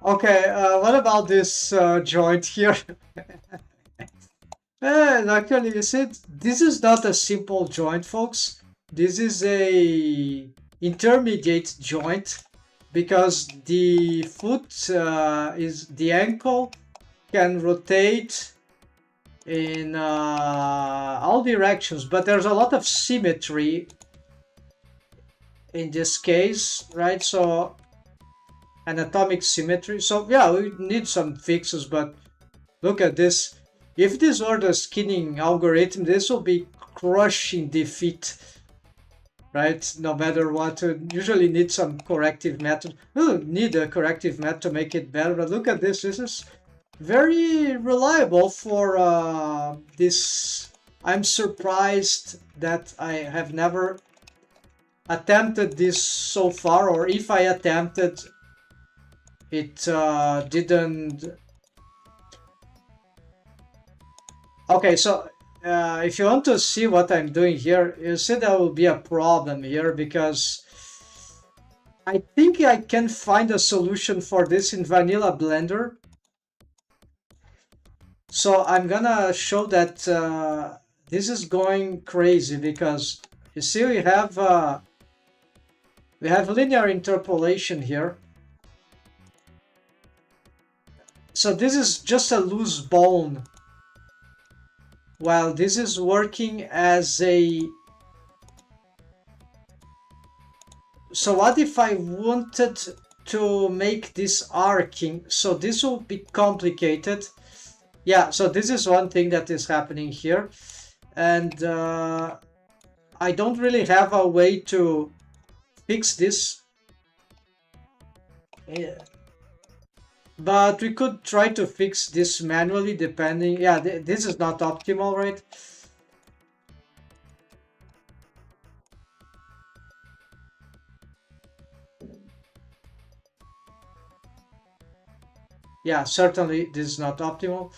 Okay, what about this joint here? Actually, you see, this is not a simple joint, folks. This is a intermediate joint because the foot is the ankle can rotate in all directions, but there's a lot of symmetry in this case, right? So anatomic symmetry. So yeah, we need some fixes, but look at this. If this were the skinning algorithm, this will be crushing defeat, right? No matter what, usually need some corrective method. We'll need a corrective method to make it better, but look at this. This is very reliable for this. I'm surprised that I have never attempted this so far, or if I attempted, it didn't. Okay, so if you want to see what I'm doing here, you see there will be a problem here because I think I can find a solution for this in Vanilla Blender. So I'm gonna show that this is going crazy because you see we have linear interpolation here. So this is just a loose bone, while this is working as a... So what if I wanted to make this arcing? So this will be complicated. Yeah, so this is one thing that is happening here. And I don't really have a way to fix this. Yeah. But we could try to fix this manually depending... Yeah, this is not optimal, right? Yeah, certainly this is not optimal.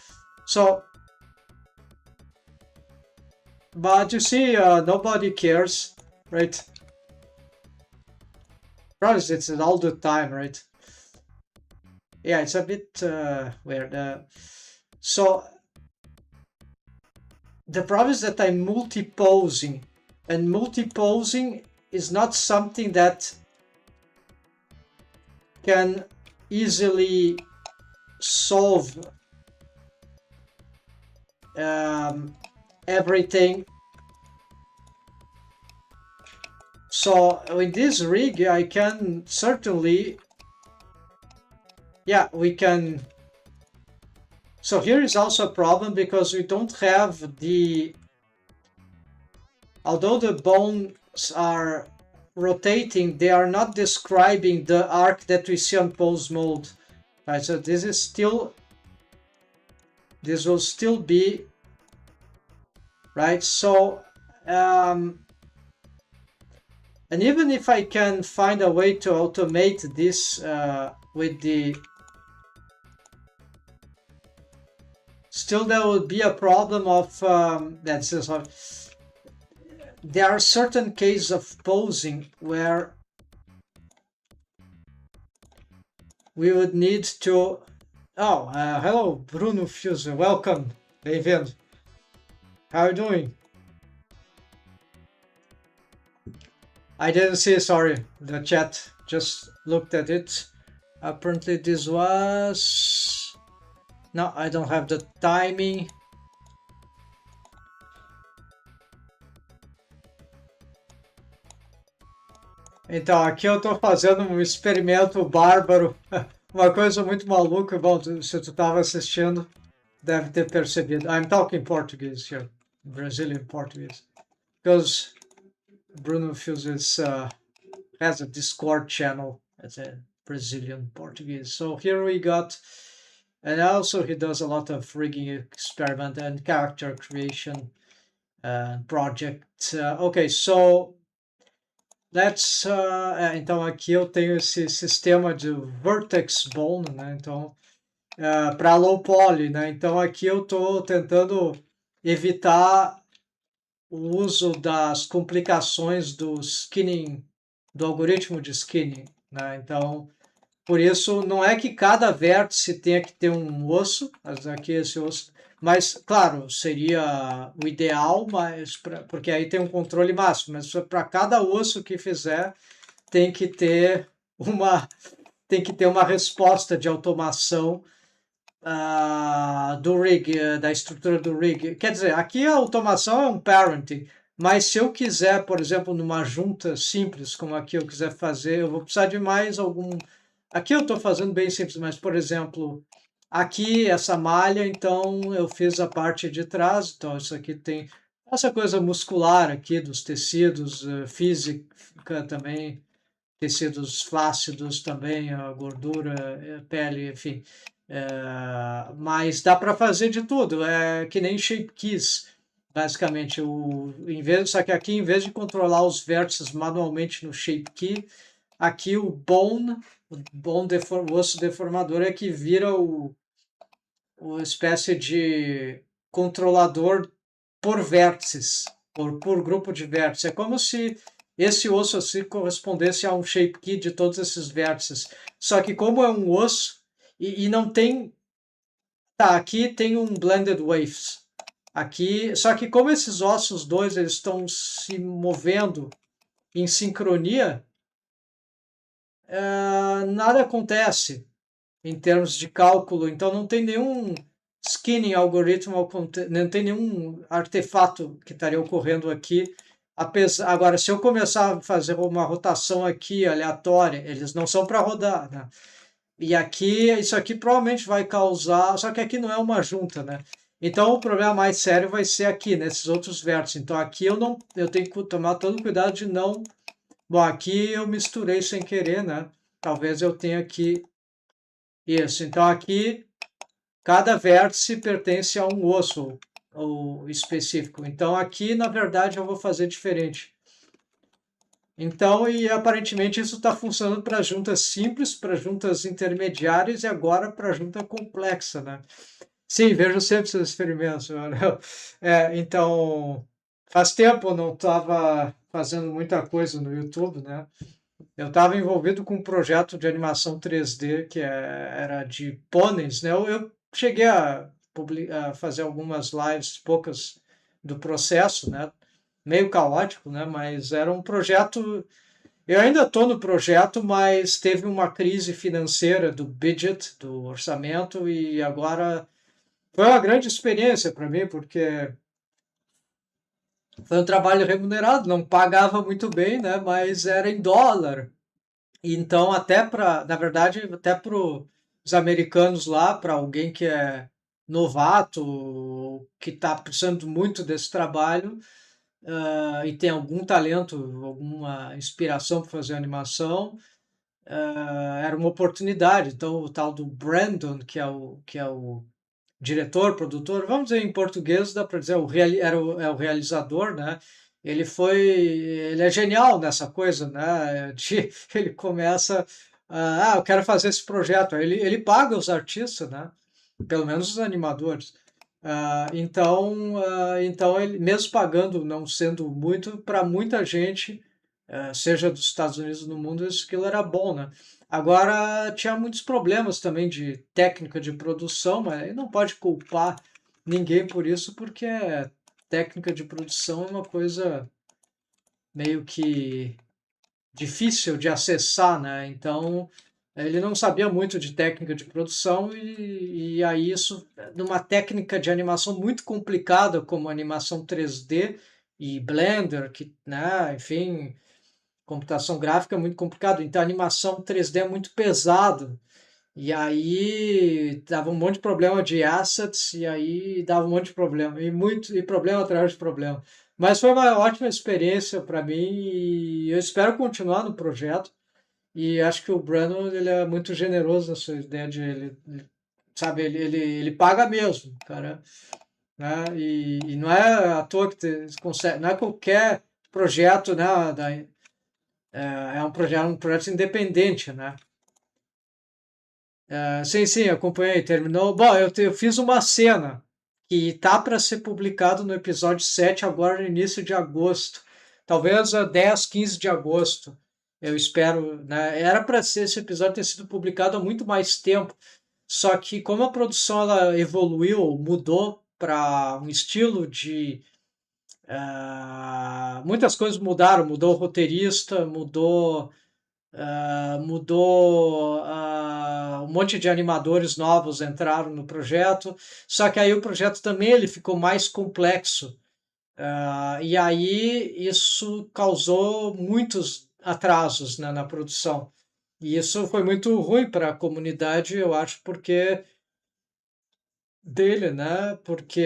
So, but you see, nobody cares, right? Probably it's all the time, right? Yeah, it's a bit weird. So the problem is that I'm multi-posing, and multi-posing is not something that can easily solve everything. So with this rig, I can certainly... Yeah, we can... So here is also a problem because we don't have the... Although the bones are rotating, they are not describing the arc that we see on pose mode. Right, so this is still... This will still be... Right, so... and even if I can find a way to automate this with the... Still there will be a problem of... there are certain cases of posing where we would need to... Oh, hello, Bruno Fuse. Welcome, David. How are you doing? I didn't see, sorry, the chat. Just looked at it. Apparently this was... No, I don't have the timing. Então, aqui eu estou fazendo um experimento bárbaro, uma coisa muito maluca. Bom, se tu estava assistindo, deve ter percebido. I'm talking Portuguese here, Brazilian Portuguese, because Bruno uses has a Discord channel as a Brazilian Portuguese. So here we got, and also he does a lot of rigging experiment and character creation project. Okay, so let's. Então aqui eu tenho esse sistema de Vertex Bone, né? Então para low poly, né? Então aqui eu estou tentando evitar o uso das complicações do skinning, do algoritmo de skinning, né? Então, por isso, não é que cada vértice tenha que ter um osso, mas aqui esse osso, mas, claro, seria o ideal, mas porque aí tem um controle máximo, mas para cada osso que fizer, tem que ter uma, tem que ter uma resposta de automação do rig, da estrutura do rig. Quer dizer, aqui a automação é um parenting, mas se eu quiser, por exemplo, numa junta simples, como aqui eu quiser fazer, eu vou precisar de mais algum. Aqui eu estou fazendo bem simples, mas, por exemplo, aqui essa malha, então eu fiz a parte de trás, então isso aqui tem essa coisa muscular aqui dos tecidos, física também, tecidos flácidos também, a gordura, pele, enfim. Mas dá para fazer de tudo, é que nem shape keys, basicamente. Só que aqui, em vez de controlar os vértices manualmente no shape key, aqui o osso deformador é que vira o espécie de controlador por vértices, por grupo de vértices. É como se esse osso assim correspondesse a um shape key de todos esses vértices. Só que como é um osso e não tem. Tá, aqui tem um blended waves. Aqui, só que como esses ossos dois eles estão se movendo em sincronia, nada acontece em termos de cálculo. Então não tem nenhum skinning algoritmo, não tem nenhum artefato que estaria ocorrendo aqui. Agora, se eu começar a fazer uma rotação aqui aleatória, eles não são para rodar, né? E aqui, isso aqui provavelmente vai causar, só que aqui não é uma junta, né? Então o problema mais sério vai ser aqui, nesses outros vértices. Então aqui eu tenho que tomar todo cuidado de não. Bom, aqui eu misturei sem querer, né? Talvez eu tenha que. Isso. Então aqui cada vértice pertence a um osso ou específico. Então aqui, na verdade, eu vou fazer diferente. Então, e aparentemente isso está funcionando para juntas simples, para juntas intermediárias e agora para junta complexa, né? Sim, vejo sempre seus experimentos. Então, faz tempo eu não estava fazendo muita coisa no YouTube, né? Eu estava envolvido com um projeto de animação 3D era de pôneis, né? Eu cheguei a fazer algumas lives, poucas do processo, né? Meio caótico, né? Mas era um projeto. Eu ainda estou no projeto, mas teve uma crise financeira do budget, do orçamento, e agora foi uma grande experiência para mim, porque foi um trabalho remunerado, não pagava muito bem, né? Mas era em dólar. Então, na verdade, até para os americanos lá, para alguém que é novato, que está precisando muito desse trabalho, e tem algum talento, alguma inspiração para fazer animação, era uma oportunidade. Então, o tal do Brandon, que é o diretor, produtor, vamos dizer em português, dá para dizer, é o realizador, né? Ele é genial nessa coisa, né? Ele começa, eu quero fazer esse projeto. Ele paga os artistas, né? Pelo menos os animadores. Então ele, mesmo pagando, não sendo muito, para muita gente, seja dos Estados Unidos ou no mundo, isso aquilo era bom, né? Agora, tinha muitos problemas também de técnica de produção, mas aí não pode culpar ninguém por isso, porque técnica de produção é uma coisa meio que difícil de acessar, né? Então, ele não sabia muito de técnica de produção e aí isso, numa técnica de animação muito complicada como animação 3D e Blender, que, né, enfim, Computação gráfica é muito complicado, então a animação 3D é muito pesado. E aí dava um monte de problema de assets, e aí dava um monte de problema, e problema atrás de problema. Mas foi uma ótima experiência para mim e eu espero continuar no projeto. E acho que o Brandon ele é muito generoso nessa ideia de sabe, ele paga mesmo, cara, né? E não é à toa que consegue, não é qualquer projeto, né? É um projeto independente, né? Sim, sim, acompanhei. Terminou. Bom, eu fiz uma cena que tá para ser publicado no episódio 7 agora no início de agosto. Talvez a 10, 15 de agosto. Eu espero, né? Era para ser esse episódio ter sido publicado há muito mais tempo. Só que como a produção ela evoluiu, mudou para um estilo de muitas coisas mudaram, mudou o roteirista, um monte de animadores novos entraram no projeto, só que aí o projeto também ele ficou mais complexo. E aí isso causou muitos atrasos, né, na produção. E isso foi muito ruim para a comunidade, eu acho, porque dele, né? Porque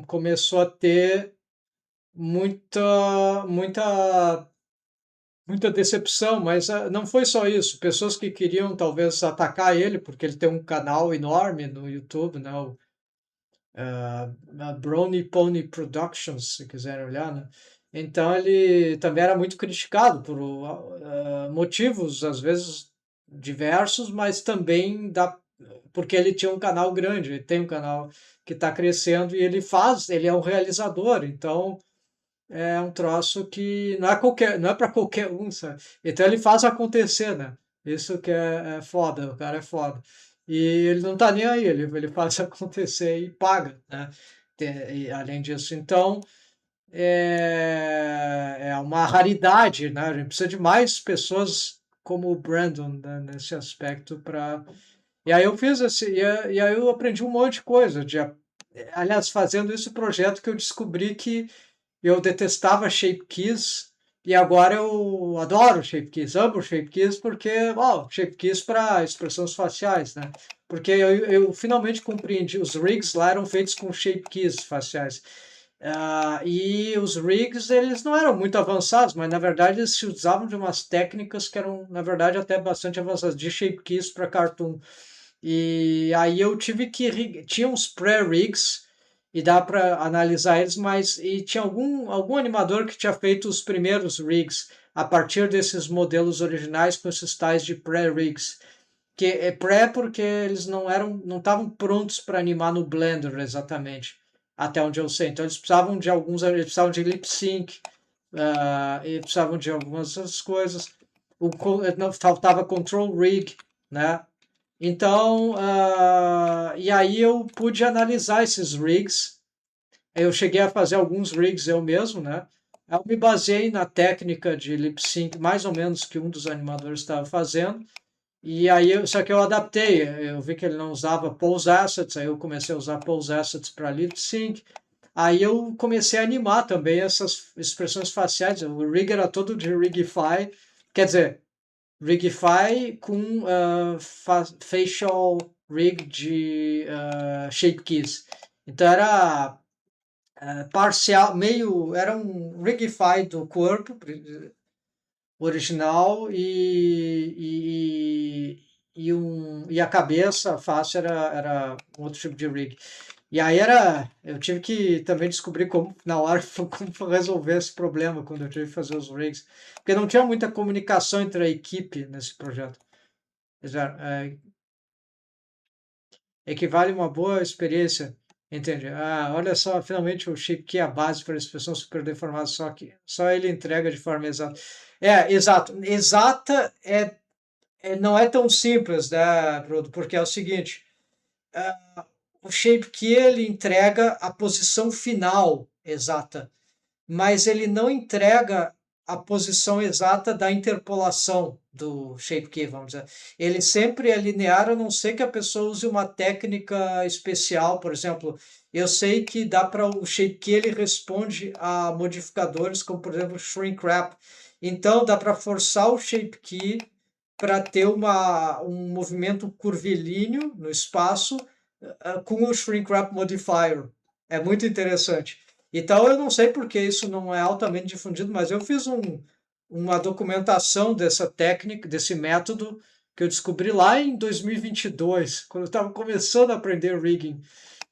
começou a ter muita muita decepção, mas não foi só isso. Pessoas que queriam talvez atacar ele, porque ele tem um canal enorme no YouTube, né? A Brony Pony Productions, se quiserem olhar, né? Então ele também era muito criticado por motivos, às vezes, diversos, mas também porque ele tinha um canal grande, ele tem um canal que está crescendo e ele é um realizador, então é um troço que não é para qualquer um, sabe? Então ele faz acontecer, né? Isso que é foda, o cara é foda. E ele não tá nem aí, ele faz acontecer e paga, né? E, além disso, então é uma raridade, né? A gente precisa de mais pessoas como o Brandon, né, nesse aspecto para. E aí eu fiz e aí eu aprendi um monte de coisa, aliás, fazendo esse projeto que eu descobri que eu detestava shape keys e agora eu adoro shape keys, amo shape keys porque, shape keys para expressões faciais, né? Porque eu finalmente compreendi, os rigs lá eram feitos com shape keys faciais. E os rigs, eles não eram muito avançados, mas na verdade eles se usavam de umas técnicas que eram, na verdade, até bastante avançadas, de shape keys para cartoon. E aí eu tive que. Tinha uns pré-rigs e dá para analisar eles, mas e tinha algum animador que tinha feito os primeiros rigs a partir desses modelos originais com esses tais de pré-rigs. Que é pré porque eles não estavam prontos para animar no Blender exatamente, até onde eu sei. Então eles precisavam de lip sync, e precisavam de algumas outras coisas. Não, faltava control rig, né? Então, e aí eu pude analisar esses rigs. Eu cheguei a fazer alguns rigs eu mesmo, né? Eu me baseei na técnica de lip sync, mais ou menos que um dos animadores estava fazendo. E aí, só que eu adaptei. Eu vi que ele não usava pose assets, aí eu comecei a usar pose assets para lip sync. Aí eu comecei a animar também essas expressões faciais. O rig era todo de rigify, quer dizer, Rigify com facial rig de shape keys. Então era parcial, meio, era um rigify do corpo original e a cabeça, a face era um outro tipo de rig. E aí eu tive que também descobrir como, na hora, como resolver esse problema quando eu tive que fazer os rigs, porque não tinha muita comunicação entre a equipe nesse projeto. Equivale a uma boa experiência, entende? Olha só, finalmente o chip que é a base para a expressão super deformada, só que só ele entrega de forma exata. Exato. Exata não é tão simples, né, Bruno? Porque é o seguinte, o shape que ele entrega a posição final exata, mas ele não entrega a posição exata da interpolação do shape key, vamos dizer. Ele sempre é linear, a não ser que a pessoa use uma técnica especial, por exemplo, eu sei que dá para o shape key ele responde a modificadores como, por exemplo, shrink wrap, Então dá para forçar o shape key para ter um movimento curvilíneo no espaço com o shrink wrap modifier. É muito interessante. Então eu não sei porque isso não é altamente difundido, mas eu fiz uma documentação dessa técnica, desse método que eu descobri lá em 2022, quando eu estava começando a aprender rigging.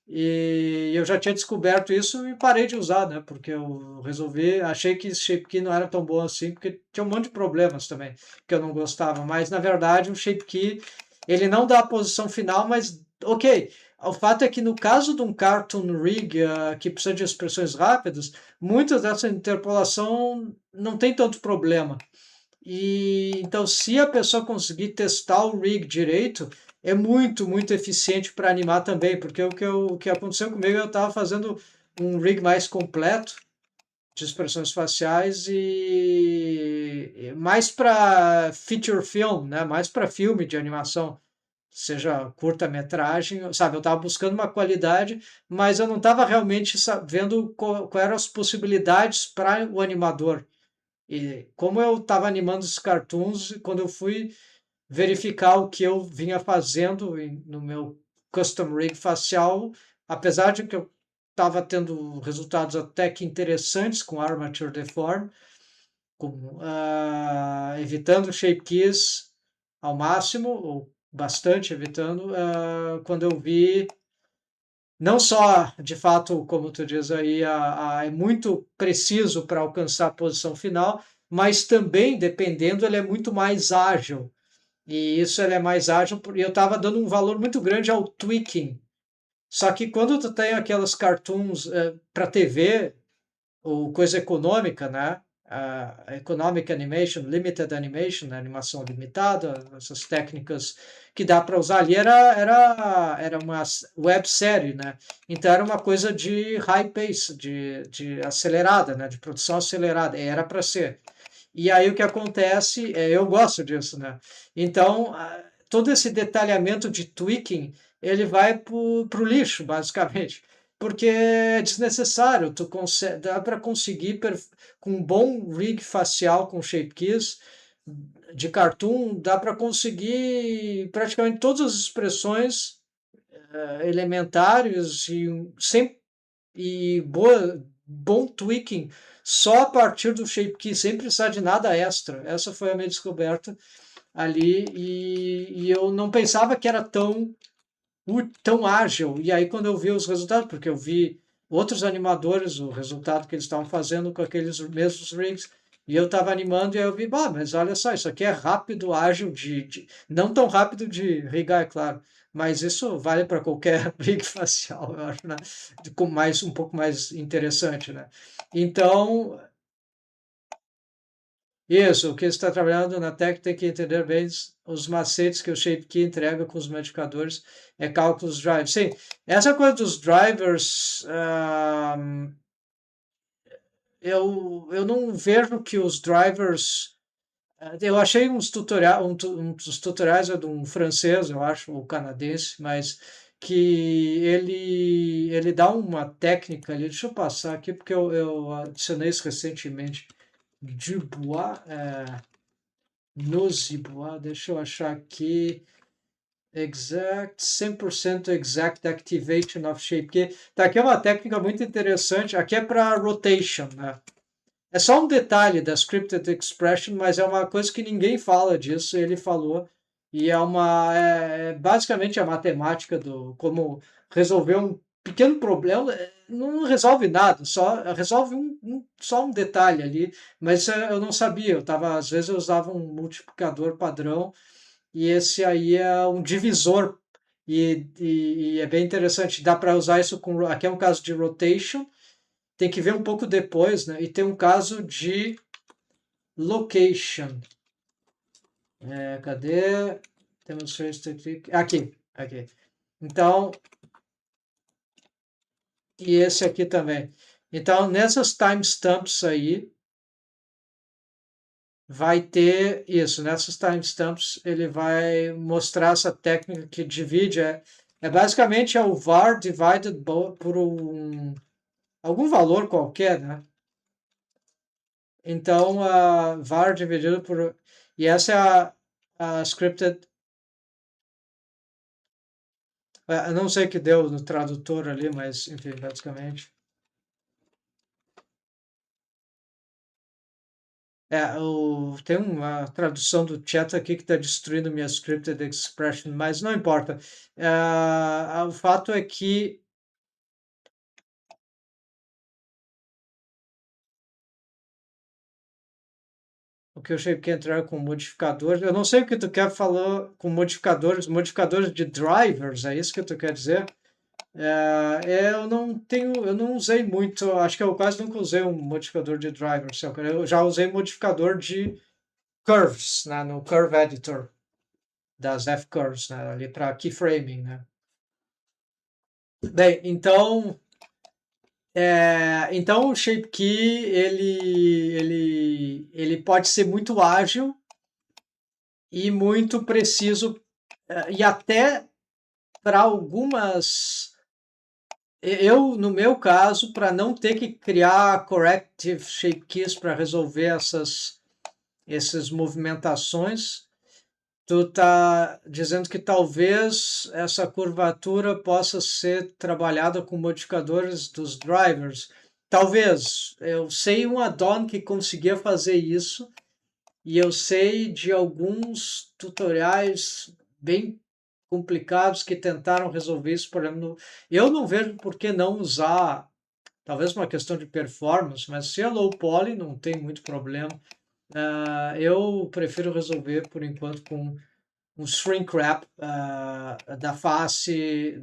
E eu já tinha descoberto isso e parei de usar, né? Porque eu resolvi, achei que esse shape key não era tão bom assim, porque tinha um monte de problemas também que eu não gostava. Mas na verdade o shape key ele não dá a posição final, mas ok. O fato é que no caso de um cartoon rig que precisa de expressões rápidas, muitas dessa interpolação não tem tanto problema. E então, se a pessoa conseguir testar o rig direito, é muito, muito eficiente para animar também, porque o que aconteceu comigo, eu estava fazendo um rig mais completo de expressões faciais e mais para feature film, né? Mais para filme de animação, seja curta-metragem, sabe? Eu estava buscando uma qualidade, mas eu não estava realmente vendo quais eram as possibilidades para o animador. E como eu estava animando os cartoons, quando eu fui verificar o que eu vinha fazendo no meu custom rig facial, apesar de que eu estava tendo resultados até que interessantes com Armature Deform, evitando shape keys ao máximo, ou bastante evitando, quando eu vi não só, de fato, como tu diz aí, é muito preciso para alcançar a posição final, mas também, dependendo, ele é muito mais ágil. E isso ele é mais ágil, e eu estava dando um valor muito grande ao tweaking. Só que quando tu tem aquelas cartoons para TV, ou coisa econômica, né? A economic animation, limited animation, né? Animação limitada, essas técnicas que dá para usar ali era uma websérie, né? Então era uma coisa de high pace, de acelerada, né? De produção acelerada, era para ser. E aí o que acontece, eu gosto disso, né? Então, todo esse detalhamento de tweaking, ele vai para o lixo, basicamente, porque é desnecessário. Dá para conseguir com um bom rig facial com shape keys de cartoon, dá para conseguir praticamente todas as expressões elementares e bom tweaking só a partir do shape key, sem precisar de nada extra. Essa foi a minha descoberta ali e eu não pensava que era tão ágil. E aí, quando eu vi os resultados, porque eu vi outros animadores, o resultado que eles estavam fazendo com aqueles mesmos rigs, e eu estava animando e aí eu vi, bah, mas olha só, isso aqui é rápido, ágil, não tão rápido de rigar, é claro, mas isso vale para qualquer rig facial, eu acho, né? Com um pouco mais interessante, né? Então, isso, o que está trabalhando na tech tem que entender bem os macetes que o ShapeKey entrega com os modificadores, cálculos drivers. Sim, essa coisa dos drivers, eu não vejo que os drivers. Eu achei uns tutoriais de um francês, eu acho, ou canadense, mas que ele dá uma técnica ali. Deixa eu passar aqui, porque eu adicionei isso recentemente. Dubois. Nosibois, deixa eu achar aqui. Exact, 100% exact activation of shape. Que tá aqui é uma técnica muito interessante. Aqui é para rotation, né? É só um detalhe da scripted expression, mas é uma coisa que ninguém fala disso. Ele falou e basicamente a matemática do como resolver um pequeno problema. Não resolve nada, só resolve só um detalhe ali. Mas eu não sabia. Às vezes eu usava um multiplicador padrão e esse aí é um divisor e é bem interessante. Dá para usar isso com. Aqui é um caso de rotation. Tem que ver um pouco depois, né? E tem um caso de location. Cadê? Temos aqui. Então, e esse aqui também. Então, nessas timestamps aí, vai ter isso. Nessas timestamps, ele vai mostrar essa técnica que divide. Basicamente o var divided por algum valor qualquer, né? Então, var dividido por... E essa é a scripted... Eu não sei o que deu no tradutor ali, mas, enfim, basicamente... tem uma tradução do chat aqui que está destruindo minha scripted expression, mas não importa. O fato é que o que eu achei que ia entrar com modificadores, eu não sei o que tu quer falar com modificadores de drivers, é isso que tu quer dizer? Eu não usei muito, acho que eu quase nunca usei um modificador de drivers. Eu já usei modificador de curves, né, no Curve Editor das F-curves, né, ali para keyframing, né? Bem, então o Shape Key ele pode ser muito ágil e muito preciso e até para algumas no meu caso, para não ter que criar corrective shape keys para resolver essas movimentações, tu tá dizendo que talvez essa curvatura possa ser trabalhada com modificadores dos drivers. Talvez. Eu sei um add-on que conseguia fazer isso e eu sei de alguns tutoriais bem complicados que tentaram resolver esse problema. Eu não vejo por que não usar, talvez uma questão de performance, mas se é low poly não tem muito problema. Eu prefiro resolver por enquanto com um shrink wrap da face,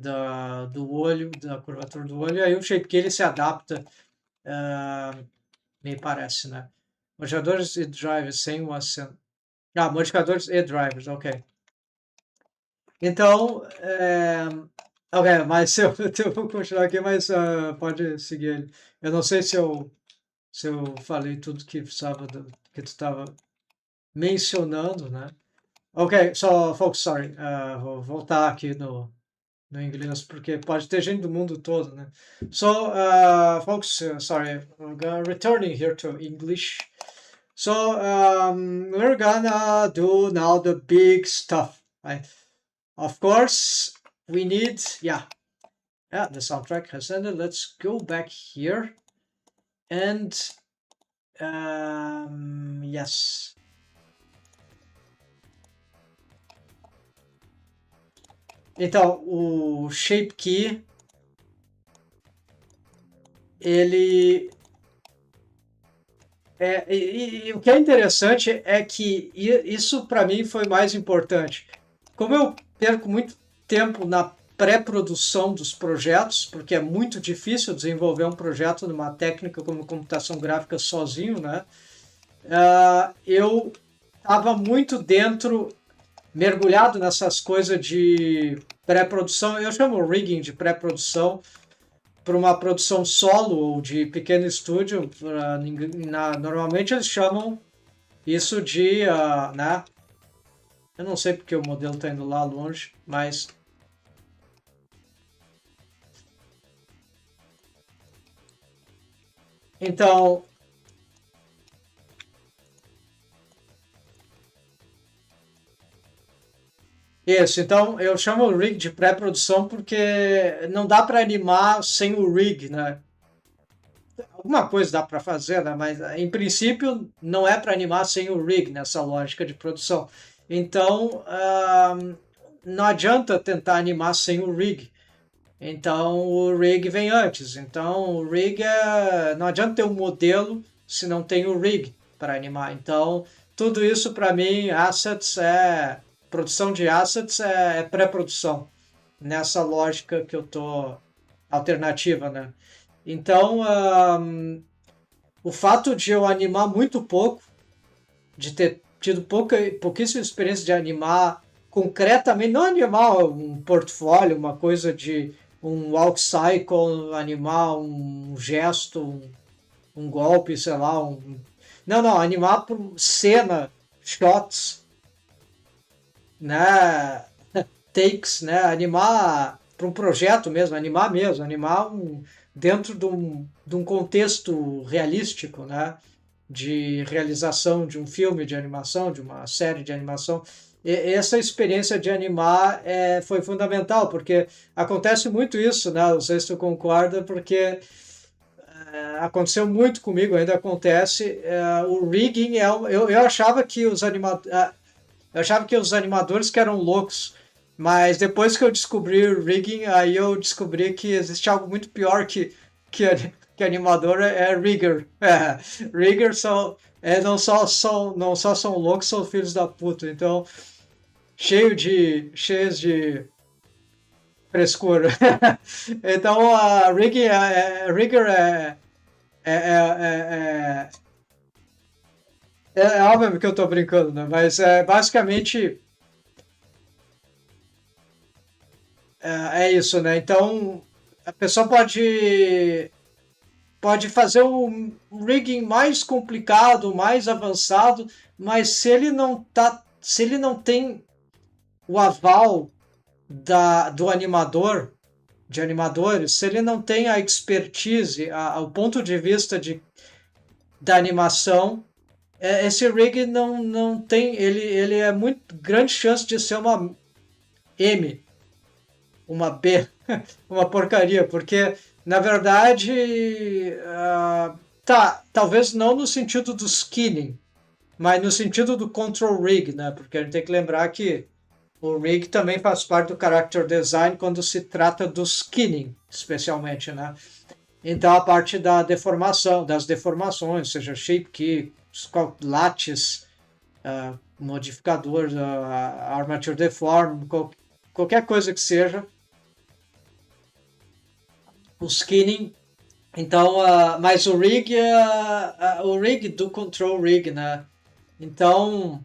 do olho, da curvatura do olho, e aí o shape que ele se adapta, me parece, né? Modificadores e drivers sem o acento. Modificadores e drivers, ok. Então, ok, mas eu vou continuar aqui, mas pode seguir ele. Eu não sei se eu falei tudo que precisava que tu estava mencionando, né? Ok, so folks, sorry, vou voltar aqui no inglês, porque pode ter gente do mundo todo, né? So, folks, sorry, returning here to English. So, we're gonna do now the big stuff, right? Of course, we need, the soundtrack has ended. Let's go back here. And, yes. Então, o Shape Key, ele... e o que é interessante é que isso para mim foi mais importante. Como eu perco muito tempo na pré-produção dos projetos, porque é muito difícil desenvolver um projeto numa técnica como computação gráfica sozinho, né? Eu estava muito dentro, mergulhado nessas coisas de pré-produção. Eu chamo rigging de pré-produção para uma produção solo ou de pequeno estúdio. Normalmente eles chamam isso de, né? Eu não sei porque o modelo está indo lá longe, mas... Então... Isso, então eu chamo o rig de pré-produção porque não dá para animar sem o rig, né? Alguma coisa dá para fazer, né? Mas em princípio não é para animar sem o rig nessa lógica de produção. Então não adianta tentar animar sem o rig. Então o rig vem antes. Então o rig não adianta ter um modelo se não tem o rig para animar. Então tudo isso para mim, assets produção de assets é pré-produção nessa lógica que eu tô alternativa, né? Então o fato de eu animar muito pouco, de ter tido pouquíssima experiência de animar concretamente, não animar um portfólio, uma coisa de um walk cycle, animar um gesto, um golpe, sei lá, não, animar por cena, shots, né, takes, né, animar para um projeto mesmo, animar dentro de um contexto realístico, né? de realização de um filme de animação, de uma série de animação. Essa experiência de animar foi fundamental, porque acontece muito isso, né? Não sei se tu concorda, porque aconteceu muito comigo, ainda acontece. O rigging eu achava que eu achava que os animadores que eram loucos, mas depois que eu descobri o rigging, aí eu descobri que existe algo muito pior que, que animador é rigger. Rigger não só são loucos, são filhos da puta. Então, cheios de frescura. Então, a rigging rigger é, é óbvio que eu tô brincando, né? Mas basicamente é isso, né? Então, a pessoa pode fazer um rigging mais complicado, mais avançado, mas se ele não tem o aval do animador, de animadores, se ele não tem a expertise, o ponto de vista da animação, esse rig não tem, ele é muito grande chance de ser uma M, uma B, uma porcaria, porque na verdade, talvez não no sentido do skinning, mas no sentido do control rig, né? Porque a gente tem que lembrar que o rig também faz parte do character design quando se trata do skinning, especialmente, né? Então a parte da deformação, das deformações, seja shape key, lattice, modificador, armature deform, qualquer coisa que seja, o skinning. Então, mas o rig do control rig, né? Então,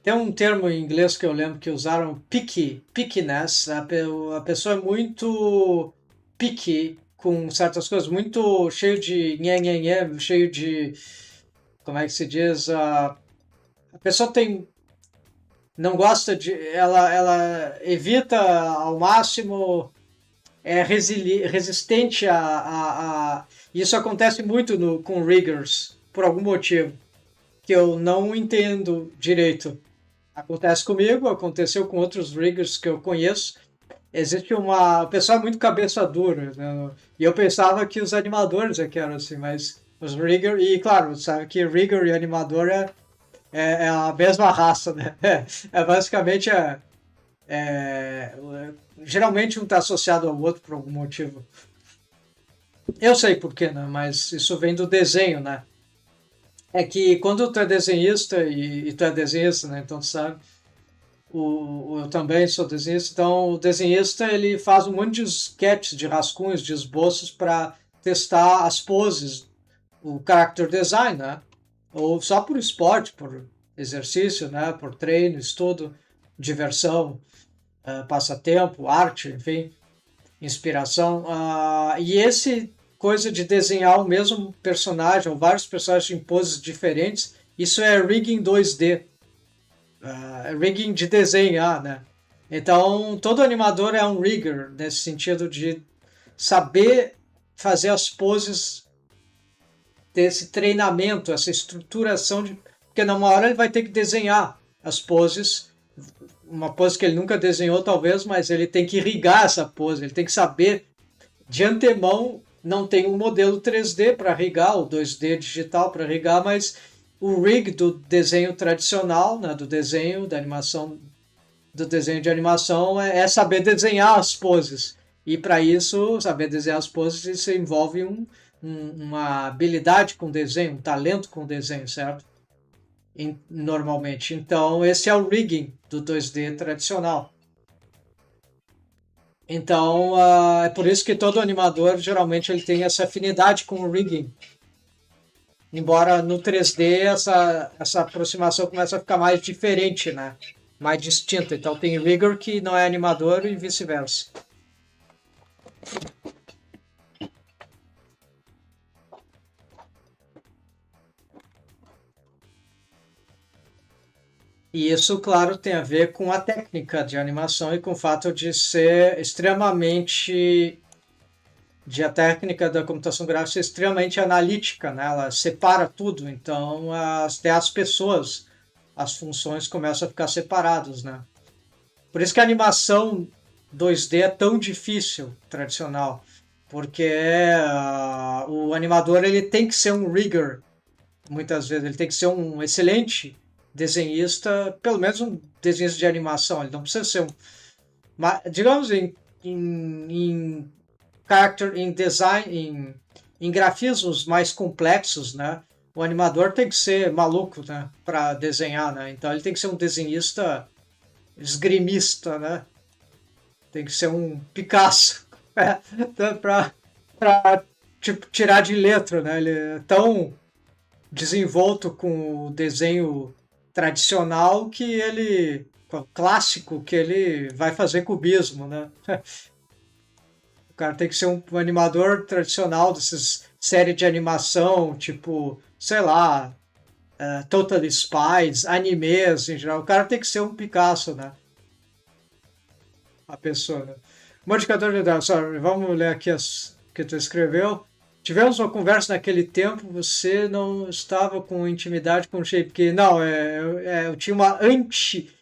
tem um termo em inglês que eu lembro que usaram, pickiness. A pessoa é muito picky com certas coisas, muito cheio de nhe, cheio de, como é que se diz? A pessoa não gosta de, ela evita ao máximo, é resistente isso acontece muito com riggers, por algum motivo, que eu não entendo direito. Acontece comigo, aconteceu com outros riggers que eu conheço. Existe uma pessoa muito cabeça dura, né? E eu pensava que os animadores é que eram assim, mas os riggers, e claro, sabe que rigger e animador é a mesma raça, né? Basicamente geralmente um está associado ao outro por algum motivo. Eu sei por quê, né? Mas isso vem do desenho, né? É que quando tu é desenhista, e tu é desenhista, né? Então tu sabe, eu também sou desenhista, então o desenhista ele faz um monte de sketches, de rascunhos, de esboços para testar as poses, o character design, né? Ou só por esporte, por exercício, né? Por treino, estudo, diversão, passatempo, arte, enfim, inspiração. E esse coisa de desenhar o mesmo personagem, ou vários personagens em poses diferentes, isso é rigging 2D, rigging de desenhar, né? Então, todo animador é um rigger, nesse sentido de saber fazer as poses desse treinamento, essa estruturação de. Porque numa hora ele vai ter que desenhar as poses, uma pose que ele nunca desenhou, talvez, mas ele tem que irrigar essa pose, ele tem que saber de antemão. Não tem um modelo 3D para rigar, ou 2D digital para rigar, mas o rig do desenho tradicional, né, do desenho, da animação, do desenho de animação, é saber desenhar as poses. E para isso, saber desenhar as poses, isso envolve uma habilidade com desenho, um talento com desenho, certo? Normalmente. Então, esse é o rigging do 2D tradicional. Então, é por isso que todo animador, geralmente, ele tem essa afinidade com o rigging. Embora no 3D essa aproximação começa a ficar mais diferente, né? Mais distinta. Então tem rigger que não é animador e vice-versa. E isso, claro, tem a ver com a técnica de animação e com o fato de ser extremamente de a técnica da computação gráfica ser extremamente analítica, né? Ela separa tudo, então até as pessoas, as funções começam a ficar separadas, né? Por isso que a animação 2D é tão difícil, tradicional, porque o animador ele tem que ser um rigger, muitas vezes, ele tem que ser um excelente desenhista, pelo menos um desenhista de animação, ele não precisa ser um, digamos, em character, em design, em grafismos mais complexos, né? O animador tem que ser maluco, né, para desenhar, né? Então ele tem que ser um desenhista esgrimista, né? Tem que ser um Picasso, né? Para tipo, tirar de letra, né? Ele é tão desenvolto com o desenho tradicional que ele clássico que ele vai fazer cubismo, né? O cara tem que ser um animador tradicional dessas séries de animação, tipo, sei lá, Totally Spies, animes em geral. O cara tem que ser um Picasso, né? A pessoa, né? Modificador de dados, sorry, vamos ler aqui as que tu escreveu. Tivemos uma conversa naquele tempo, você não estava com intimidade com o Shape. Não, eu tinha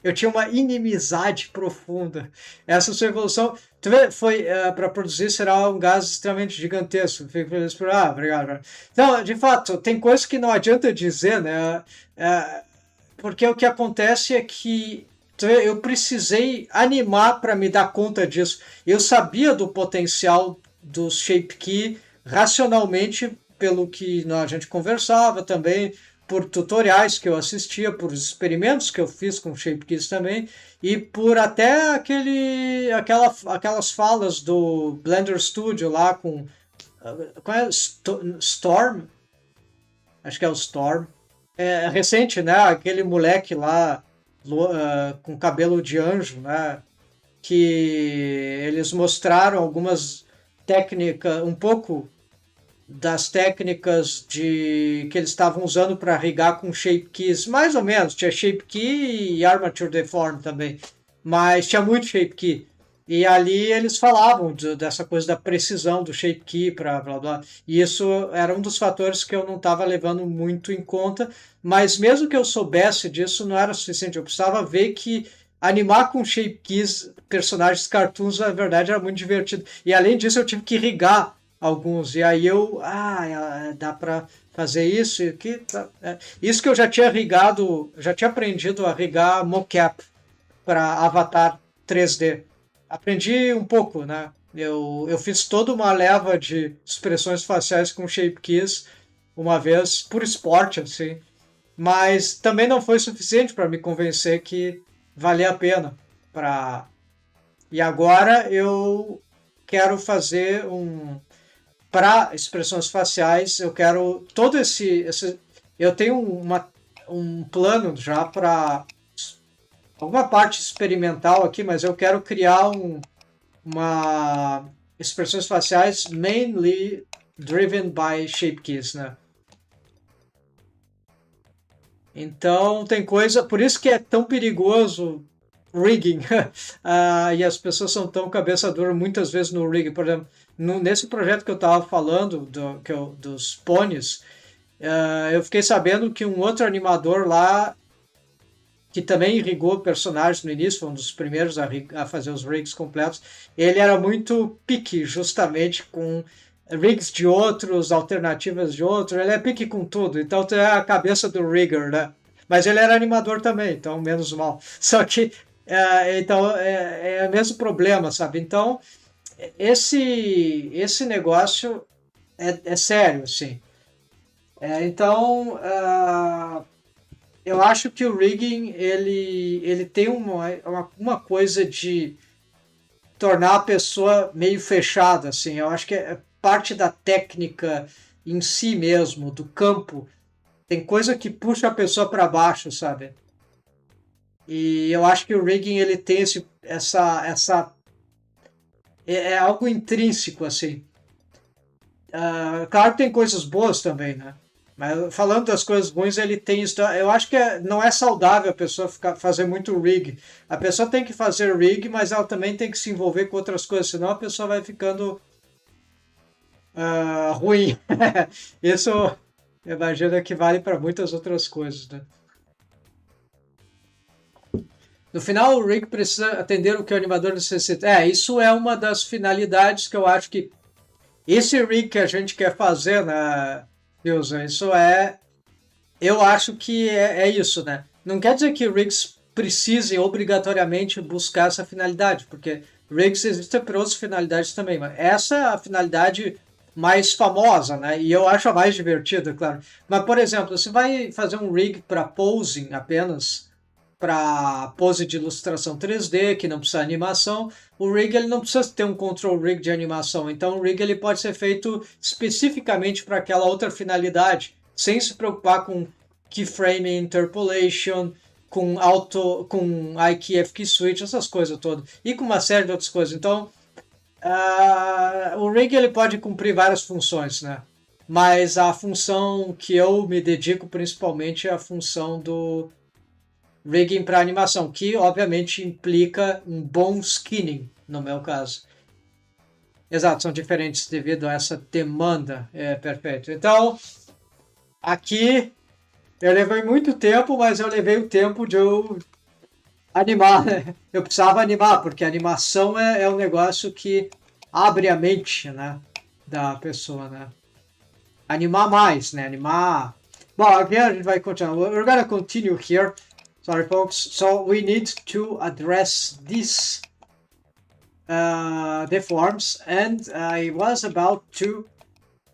eu tinha uma inimizade profunda. Essa sua evolução, tu vê, foi para produzir será um gás extremamente gigantesco. Fico feliz por, obrigado. Não, de fato, tem coisas que não adianta dizer, né? Porque o que acontece é que eu precisei animar para me dar conta disso. Eu sabia do potencial do Shape Key racionalmente, pelo que a gente conversava também, por tutoriais que eu assistia, por experimentos que eu fiz com Shape Keys também, e por até aquelas falas do Blender Studio lá com. Qual é? Storm? Acho que é o Storm. É recente, né? Aquele moleque lá com cabelo de anjo, né? Que eles mostraram algumas técnicas, um pouco das técnicas de que eles estavam usando para rigar com shape keys, mais ou menos, tinha shape key e armature deform também, mas tinha muito shape key. E ali eles falavam dessa coisa da precisão do shape key para blá blá. E isso era um dos fatores que eu não estava levando muito em conta, mas mesmo que eu soubesse disso, não era suficiente. Eu precisava ver que animar com shape keys personagens cartoons, na verdade, era muito divertido. E além disso, eu tive que irrigar alguns. E aí dá para fazer isso e aqui. Tá, Isso que eu já tinha rigado, já tinha aprendido a rigar mocap para Avatar 3D. Aprendi um pouco, né? Eu fiz toda uma leva de expressões faciais com shape keys uma vez por esporte, assim, mas também não foi suficiente para me convencer que valia a pena. Pra... E agora eu quero fazer para expressões faciais, eu quero todo eu tenho um plano já para alguma parte experimental aqui, mas eu quero criar uma expressões faciais mainly driven by shape keys, né? Então tem coisa, por isso que é tão perigoso rigging. E as pessoas são tão cabeça dura muitas vezes no rigging. Por exemplo, nesse projeto que eu estava falando dos pôneis, eu fiquei sabendo que um outro animador lá que também irrigou personagens no início, foi um dos primeiros a fazer os rigs completos, ele era muito picky justamente com rigs de outros, alternativas de outros, ele é picky com tudo, então é a cabeça do rigger, né? Mas ele era animador também, então menos mal. Só que então é o mesmo problema, sabe? Então esse negócio é sério, assim. Então eu acho que o rigging ele tem uma coisa de tornar a pessoa meio fechada, assim. Eu acho que é parte da técnica em si mesmo, do campo. Tem coisa que puxa a pessoa para baixo, sabe? E eu acho que o rigging ele tem essa é algo intrínseco, assim. Claro que tem coisas boas também, né? Mas falando das coisas ruins, ele tem isso. Eu acho que não é saudável a pessoa fazer muito rig. A pessoa tem que fazer rig, mas ela também tem que se envolver com outras coisas, senão a pessoa vai ficando ruim. Isso imagino que vale para muitas outras coisas, né? No final, o rig precisa atender o que o animador necessita. Isso é uma das finalidades que eu acho que esse rig que a gente quer fazer, né, Ilza, eu acho que é isso, né? Não quer dizer que rigs precisem obrigatoriamente buscar essa finalidade, porque rigs existem para outras finalidades também, mas essa é a finalidade mais famosa, né? E eu acho a mais divertida, claro. Mas, por exemplo, você vai fazer um rig para posing apenas, para pose de ilustração 3D, que não precisa de animação, o rig ele não precisa ter um control rig de animação. Então, o rig ele pode ser feito especificamente para aquela outra finalidade, sem se preocupar com keyframe interpolation, com IKEF key switch, essas coisas todas, e com uma série de outras coisas. Então, o rig ele pode cumprir várias funções, né? Mas a função que eu me dedico principalmente é a função do rigging para animação, que obviamente implica um bom skinning, no meu caso. Exato, são diferentes devido a essa demanda. Perfeito. Então, aqui eu levei muito tempo, mas eu levei o tempo de eu animar. Eu precisava animar, porque a animação é um negócio que abre a mente, né, da pessoa, né? Animar mais, né? Animar. Bom, aqui a gente vai continuar. We're gonna continue here. Sorry, folks. So we need to address this deforms, and I was about to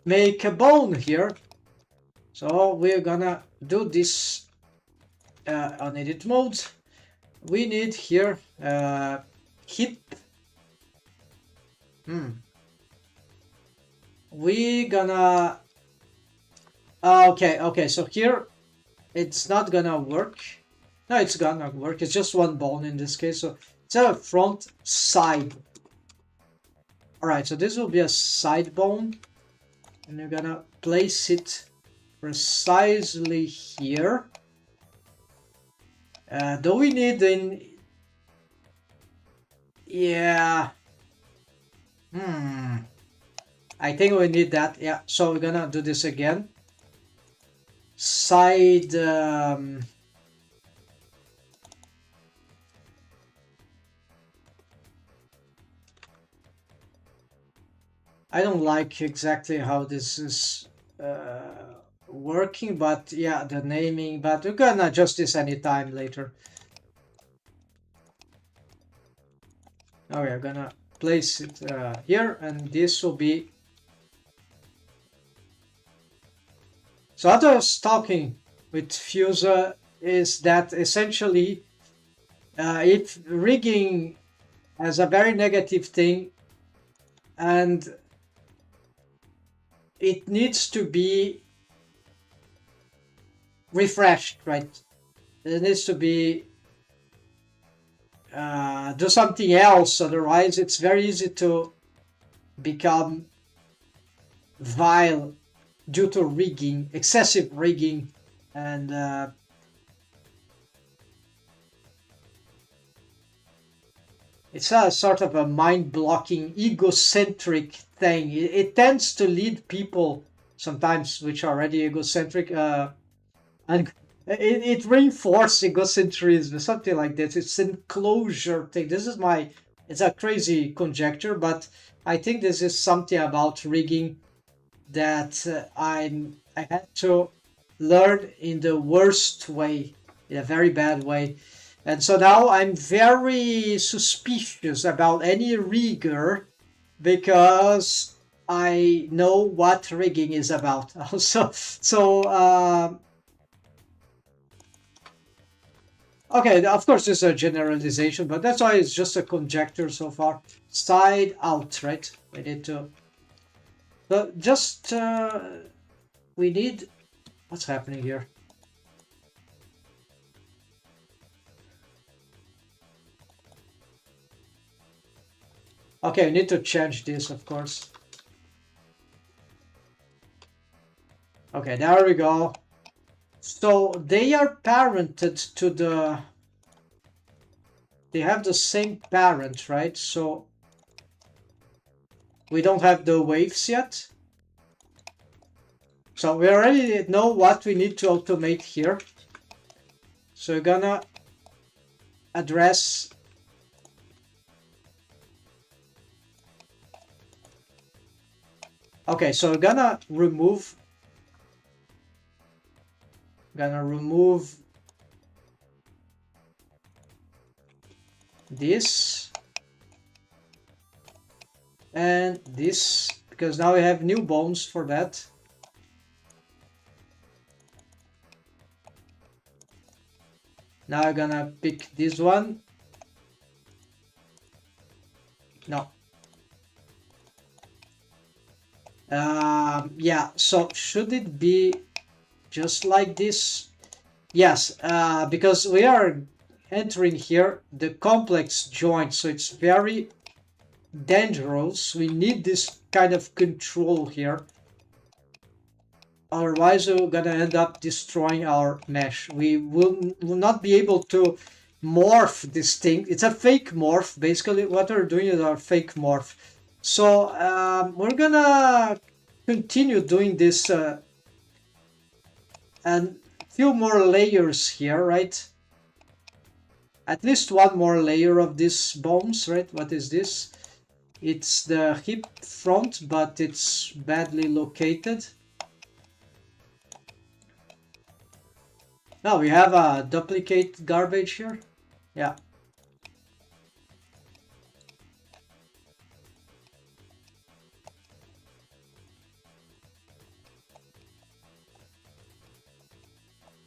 make a bone here. So we're gonna do this on edit mode. We need here hip. We gonna okay, so here it's not gonna work. No, it's gonna work. It's just one bone in this case, so it's a front side. Alright, so this will be a side bone, and you're gonna place it precisely here. Do we need in... Yeah. I think we need that. Yeah, so we're gonna do this again. Side... I don't like exactly how this is working, but yeah, the naming, but we're gonna adjust this anytime later. Okay, I'm gonna place it here, and this will be... So what I was talking with Fuse is that essentially if rigging has a very negative thing, and it needs to be refreshed, right? It needs to be do something else, otherwise it's very easy to become vile due to rigging, excessive rigging, and it's a sort of a mind-blocking, egocentric thing. It tends to lead people sometimes, which are already egocentric, and it reinforces egocentrism, something like this. It's enclosure thing. This is it's a crazy conjecture, but I think this is something about rigging that I had to learn in the worst way, in a very bad way. And so now I'm very suspicious about any rigger because I know what rigging is about. Okay, of course this is a generalization, but that's why it's just a conjecture so far. Side out, right? We need to... But just... we need... What's happening here? Okay, I need to change this, of course. Okay, there we go. So they are parented to the... They have the same parent, right? So we don't have the waves yet. So we already know what we need to automate here. So we're gonna address okay, so we're gonna remove this and this, because now we have new bones for that. Now I'm gonna pick this one. No. Yeah, so should it be just like this? Yes, because we are entering here the complex joint, so it's very dangerous. We need this kind of control here. Otherwise, we're gonna end up destroying our mesh. We will not be able to morph this thing. It's a fake morph. Basically, what we're doing is our fake morph. So we're gonna continue doing this and few more layers here, right? At least one more layer of these bones, right? What is this? It's the hip front, but it's badly located. Now we have a duplicate garbage here. Yeah.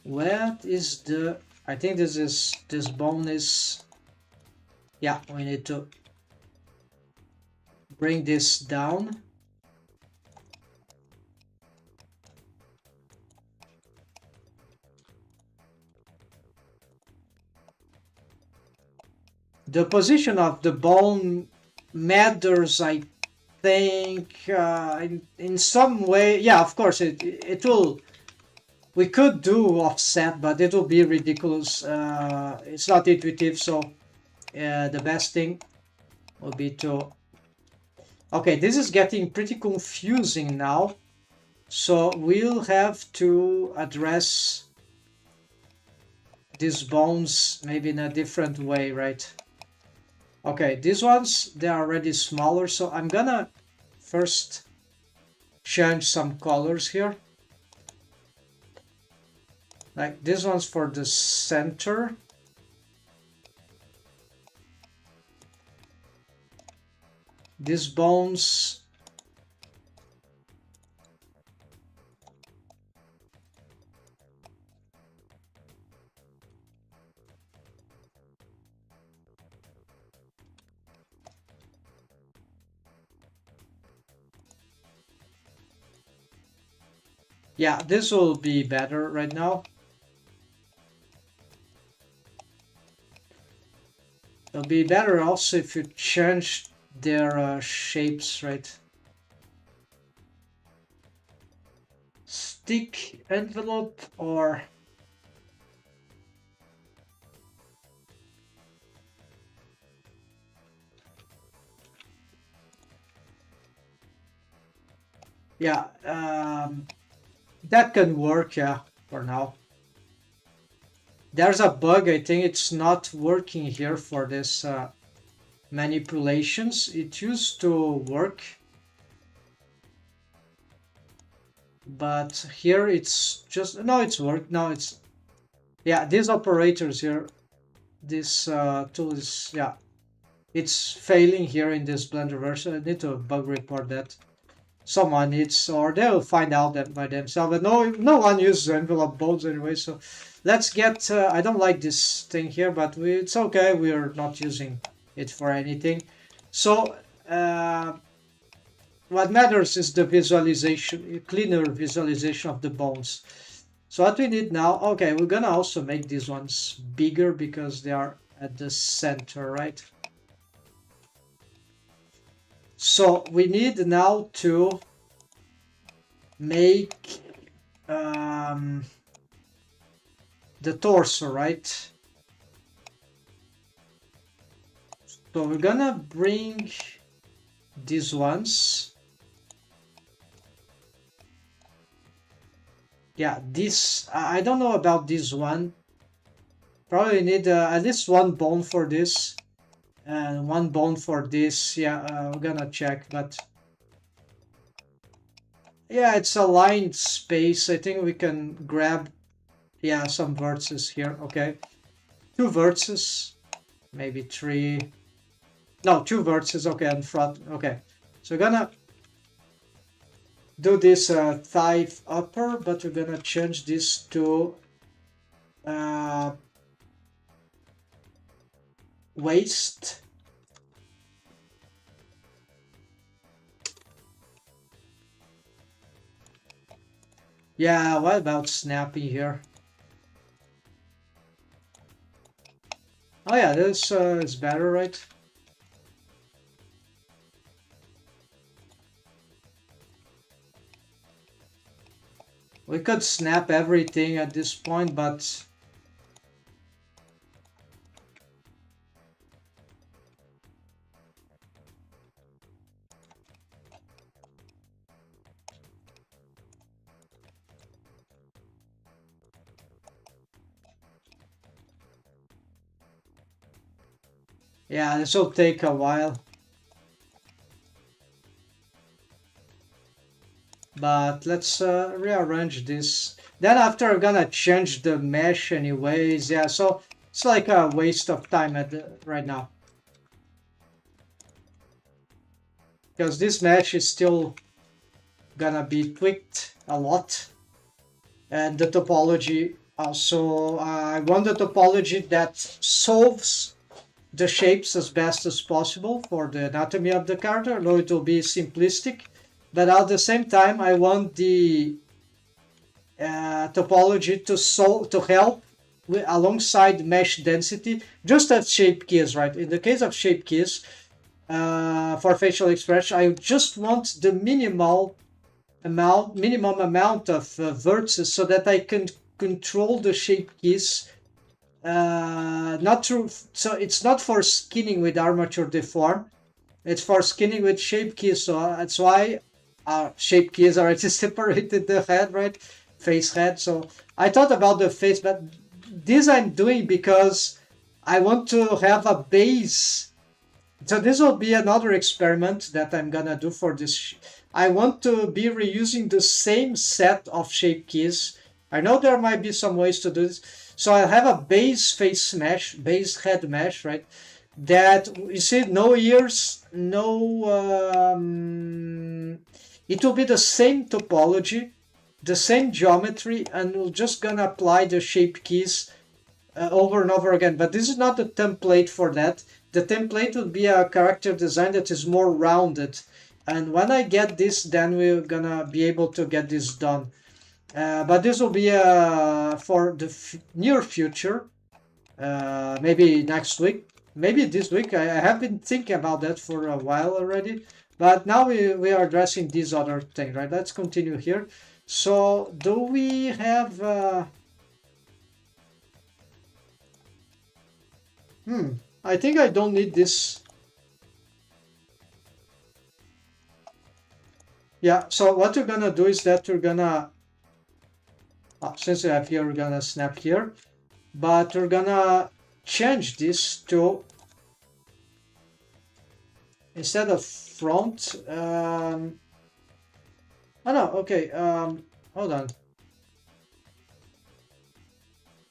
What is the... I think this bone is... Yeah, we need to bring this down. The position of the bone matters, I think, in some way. Yeah, of course, it will... We could do offset, but it will be ridiculous. It's not intuitive, so the best thing will be to... Okay, this is getting pretty confusing now. So we'll have to address these bones maybe in a different way, right? Okay, these ones, they are already smaller, so I'm gonna first change some colors here. Like this one's for the center. These bones... Yeah, this will be better right now. It'll be better also if you change their shapes, right? Stick envelope or... Yeah, that can work, yeah, for now. There's a bug, I think it's not working here for this manipulations. It used to work, but here it's just... No, it's worked. Now it's... Yeah, these operators here, this tool is... Yeah, it's failing here in this Blender version. I need to bug report that. Someone needs, or they'll find out that by themselves. But no one uses envelope bones anyway, so let's get... I don't like this thing here, but it's okay. We're not using it for anything. So what matters is the visualization, cleaner visualization of the bones. So what we need now... Okay, we're gonna also make these ones bigger because they are at the center, right? So we need now to make the torso, right? So we're gonna bring these ones. Yeah, this, I don't know about this one. Probably need at least one bone for this and one bone for this. Yeah, we're gonna check, but yeah, it's a lined space. I think we can grab, yeah, some vertices here. Okay, two vertices, maybe three. No, two vertices. Okay, and front. Okay, so we're gonna do this thigh upper, but we're gonna change this to uh, waist. Yeah, what about snappy here? Oh yeah, this is better, right? We could snap everything at this point, but yeah, this will take a while. But let's rearrange this. Then after I'm gonna change the mesh anyways. Yeah, so it's like a waste of time right now. Because this mesh is still gonna be tweaked a lot. And the topology also, I want the topology that solves the shapes as best as possible for the anatomy of the character, though it will be simplistic. But at the same time, I want the topology to help alongside mesh density, just as shape keys, right? In the case of shape keys, for facial expression, I just want the minimum amount of vertices so that I can control the shape keys. Not through, so it's not for skinning with armature deform. It's for skinning with shape keys. So that's why shape keys are already separated the head, right? Face head. So I thought about the face, but this I'm doing because I want to have a base. So this will be another experiment that I'm gonna do for this. I want to be reusing the same set of shape keys. I know there might be some ways to do this. So I have a base face mesh, base head mesh, right? That you see, no ears, no. It will be the same topology, the same geometry, and we're just gonna apply the shape keys over and over again. But this is not the template for that. The template would be a character design that is more rounded. And when I get this, then we're gonna be able to get this done. But this will be for the near future, maybe next week, maybe this week. I have been thinking about that for a while already. But now we are addressing this other thing, right? Let's continue here. So do we have... I think I don't need this. Yeah, so what we're gonna do is that we're gonna, since we have here, we're gonna snap here, but we're gonna change this to, instead of front, oh no, okay, hold on.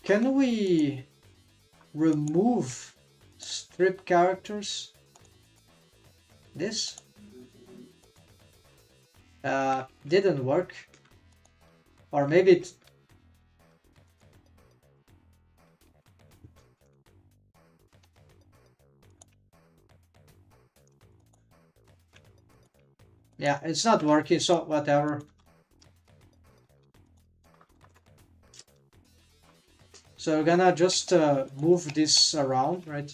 Can we remove strip characters? This didn't work, or maybe it, yeah, it's not working, so whatever. So we're gonna just move this around, right?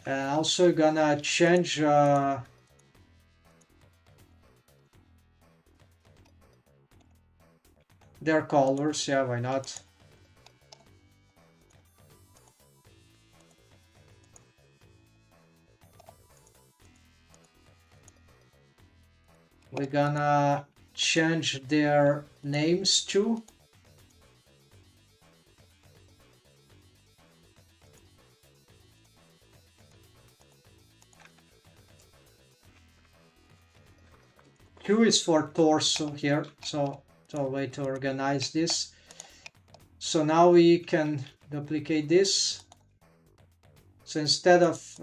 And also gonna change their colors. Yeah, why not? we're gonna change their names too. Q is for torso here, so a way to organize this. So now we can duplicate this. So instead of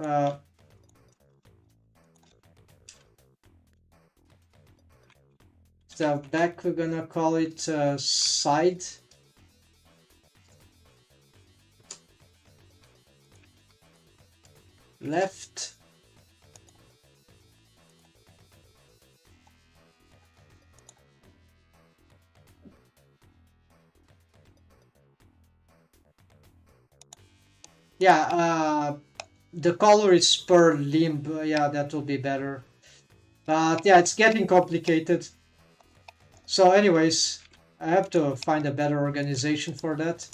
the back, we're gonna call it side. Left. Yeah, the color is per limb. Yeah, that will be better. But yeah, it's getting complicated. So anyways, I have to find a better organization for that.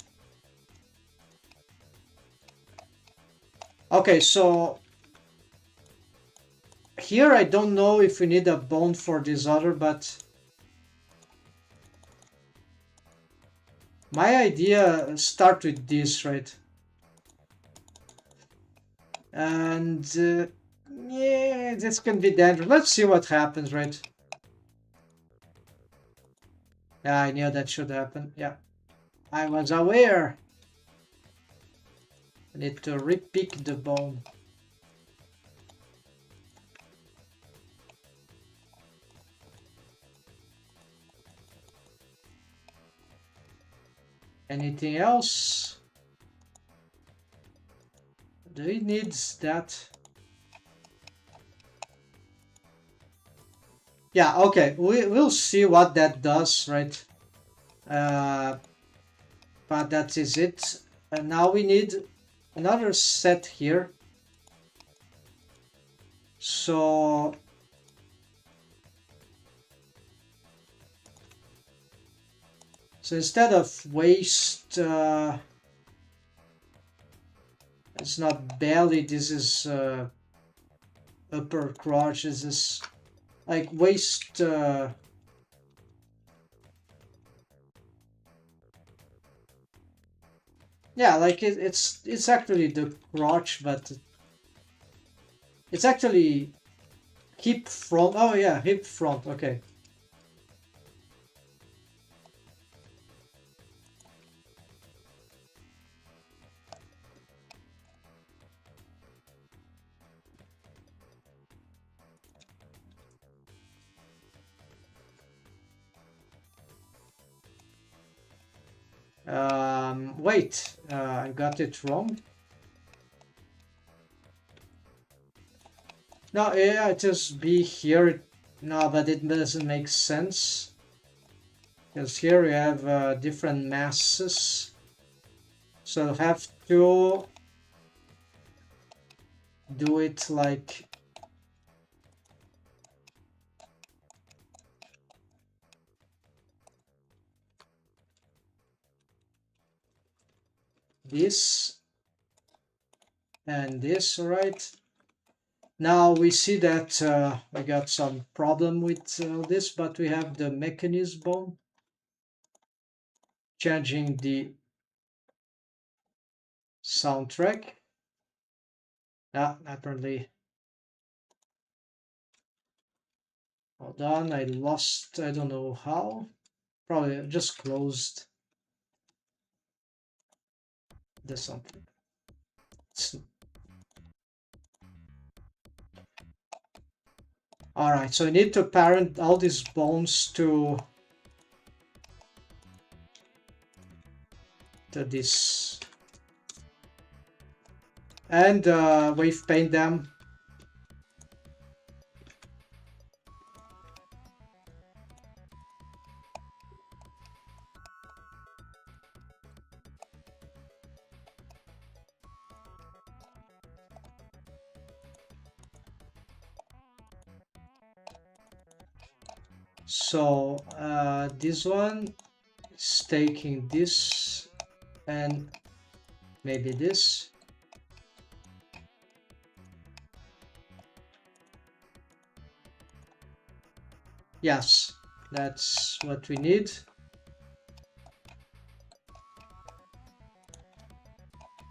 Okay, so here I don't know if we need a bone for this other, but my idea start with this, right? And yeah, this can be dangerous. Let's see what happens, right? Yeah, I knew that should happen. Yeah, I was aware. I need to repick the bone. Anything else? Do we need that? Yeah, okay, we'll see what that does, right? But that is it. And now we need another set here. So instead of waist, it's not belly, this is upper crotch, this is like waist. Yeah, like it's actually the crotch, but it's actually hip front. Oh yeah, hip front. Okay. Wait, I got it wrong. No, yeah, it just be here. No, but it doesn't make sense. Because here we have different masses. So I have to do it like this and this, right? Now we see that we got some problem with this, but we have the mechanism bone. Changing the soundtrack. Apparently. Hold on, I lost, I don't know how. Probably just closed the something. Alright, so I need to parent all these bones to this. And wave paint them. So this one is taking this and maybe this. Yes, that's what we need.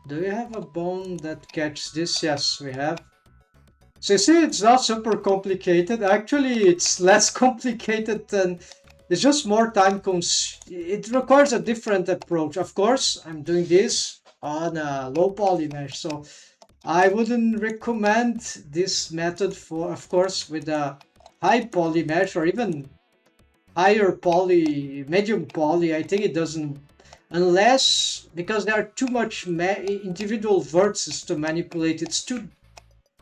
Do we have a bone that catches this? Yes, we have. So you see, it's not super complicated. Actually, it's less complicated than... It's just more time it requires a different approach. Of course, I'm doing this on a low poly mesh, so I wouldn't recommend this method for, of course, with a high poly mesh or even higher poly, medium poly. I think it doesn't, unless, because there are too much individual vertices to manipulate. It's too,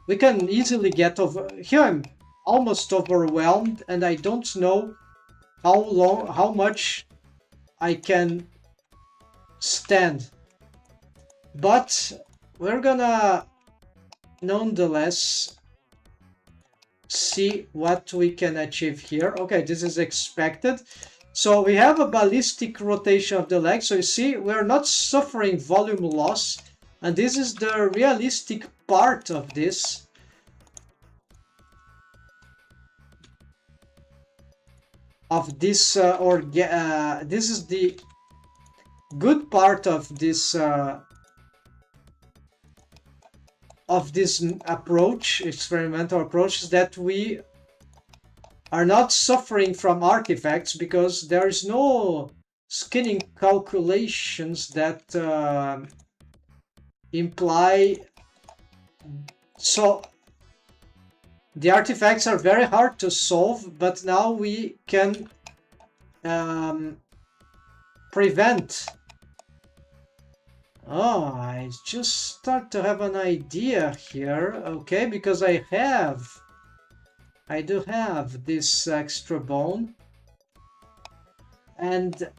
we can easily get over. Here I'm almost overwhelmed, and I don't know how much I can stand. But we're gonna nonetheless see what we can achieve here. Okay, this is expected. So we have a ballistic rotation of the leg. So you see, we're not suffering volume loss. And this is the realistic part of this. This is the good part of this approach, experimental approach, is that we are not suffering from artifacts because there is no skinning calculations that imply. So the artifacts are very hard to solve, but now we can prevent. Oh, I just start to have an idea here. Okay, because I do have this extra bone. And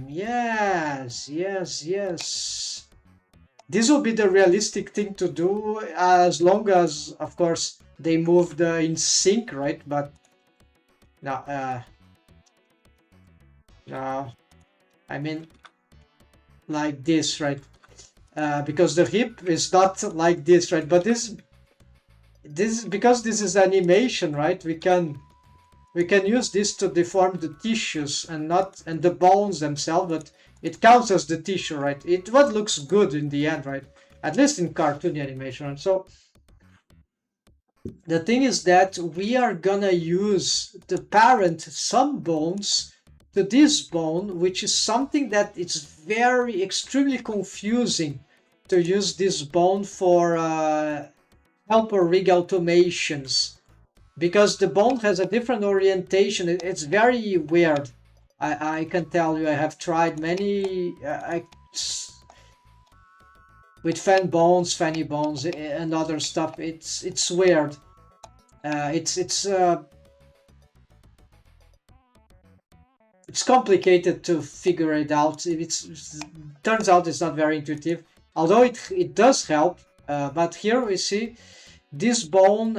yes. This will be the realistic thing to do, as long as, of course, they moved in sync, right? But no, I mean, like this, right? Because the hip is not like this, right? But this because this is animation, right? We can use this to deform the tissues and the bones themselves, but it counts as the tissue, right? What looks good in the end, right? At least in cartoon animation. And so the thing is that we are gonna use the parent some bones to this bone, which is something that it's very extremely confusing to use this bone for helper rig automations, because the bone has a different orientation. It's very weird. I can tell you, I have tried many with fanny bones and other stuff. It's weird. It's complicated to figure it out. Turns out it's not very intuitive, although it does help. But here we see this bone.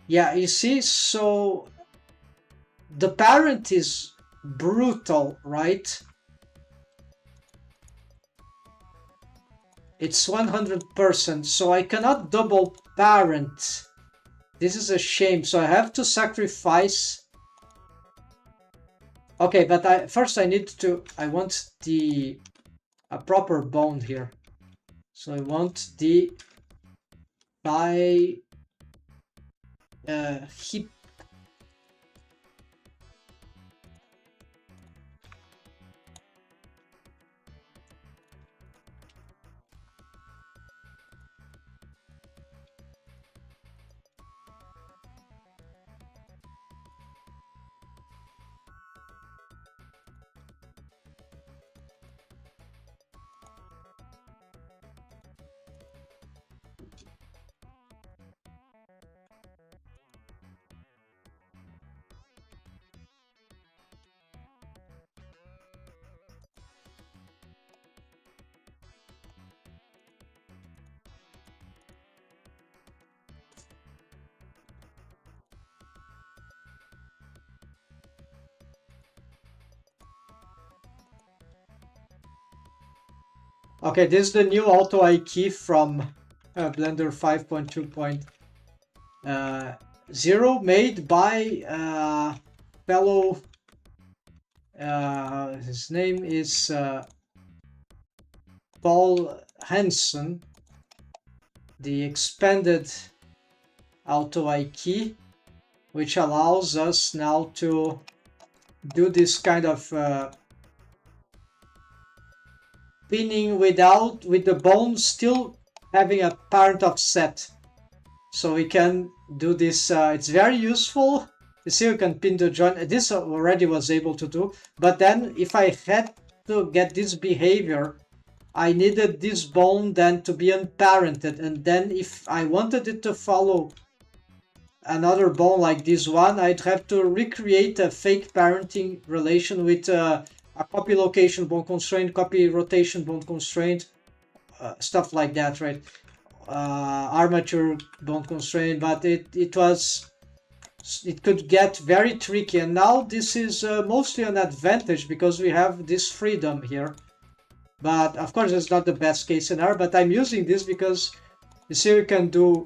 Yeah, you see, so the parent is brutal, right? It's 100%, so I cannot double parent. This is a shame, so I have to sacrifice. Okay, but first I want a proper bone here. So I want the hip. Okay, this is the new auto I key from Blender 5.2. 0 made by fellow, his name is Paul Hansen, the expanded auto-I key, which allows us now to do this kind of pinning with the bone still having a parent offset. So we can do this, it's very useful. You see, you can pin the joint. This already was able to do, but then if I had to get this behavior, I needed this bone then to be unparented, and then if I wanted it to follow another bone like this one, I'd have to recreate a fake parenting relation with a copy location bone constraint, copy rotation bone constraint, stuff like that, right? Armature bone constraint, but it could get very tricky, and now this is mostly an advantage because we have this freedom here. But of course it's not the best case scenario, but I'm using this because you see we can do